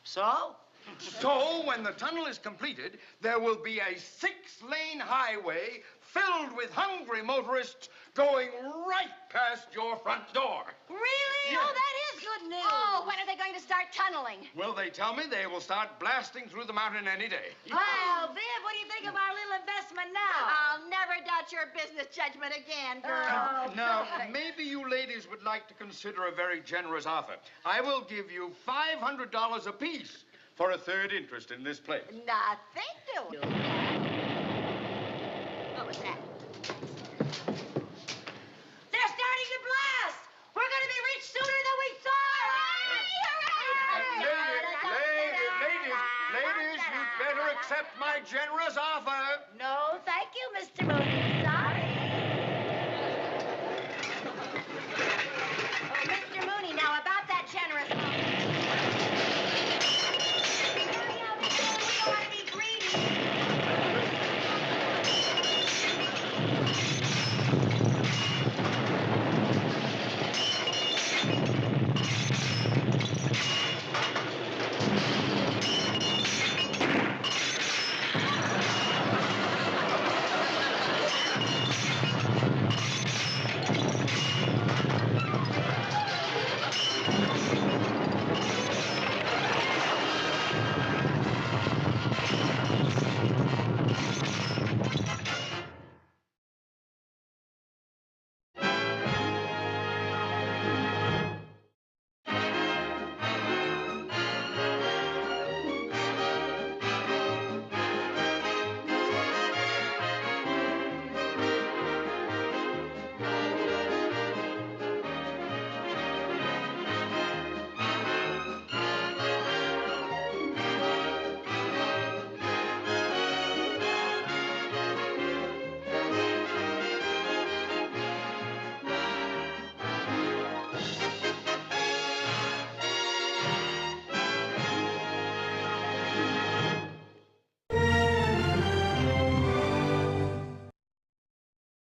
[SPEAKER 6] So?
[SPEAKER 5] So, when the tunnel is completed, there will be a 6-lane highway filled with hungry motorists going right past your front door.
[SPEAKER 2] Really?
[SPEAKER 5] Yeah.
[SPEAKER 2] Oh, that is good news. Oh, when are they going to start tunneling?
[SPEAKER 5] Well, they tell me they will start blasting through the mountain any day.
[SPEAKER 6] Well, Viv, what do you think of our little investment now?
[SPEAKER 2] I'll never doubt your business judgment again, girl.
[SPEAKER 5] Now, maybe you ladies would like to consider a very generous offer. I will give you $500 apiece for a third interest in this place.
[SPEAKER 2] Nothing doing. What was that?
[SPEAKER 6] They're starting to blast. We're going to be reached sooner than we thought.
[SPEAKER 5] Ladies, you'd better accept my generous offer.
[SPEAKER 6] No, thank you, Mr. Mooney. Sorry.
[SPEAKER 2] Oh, Mr. Mooney, now about that generous offer.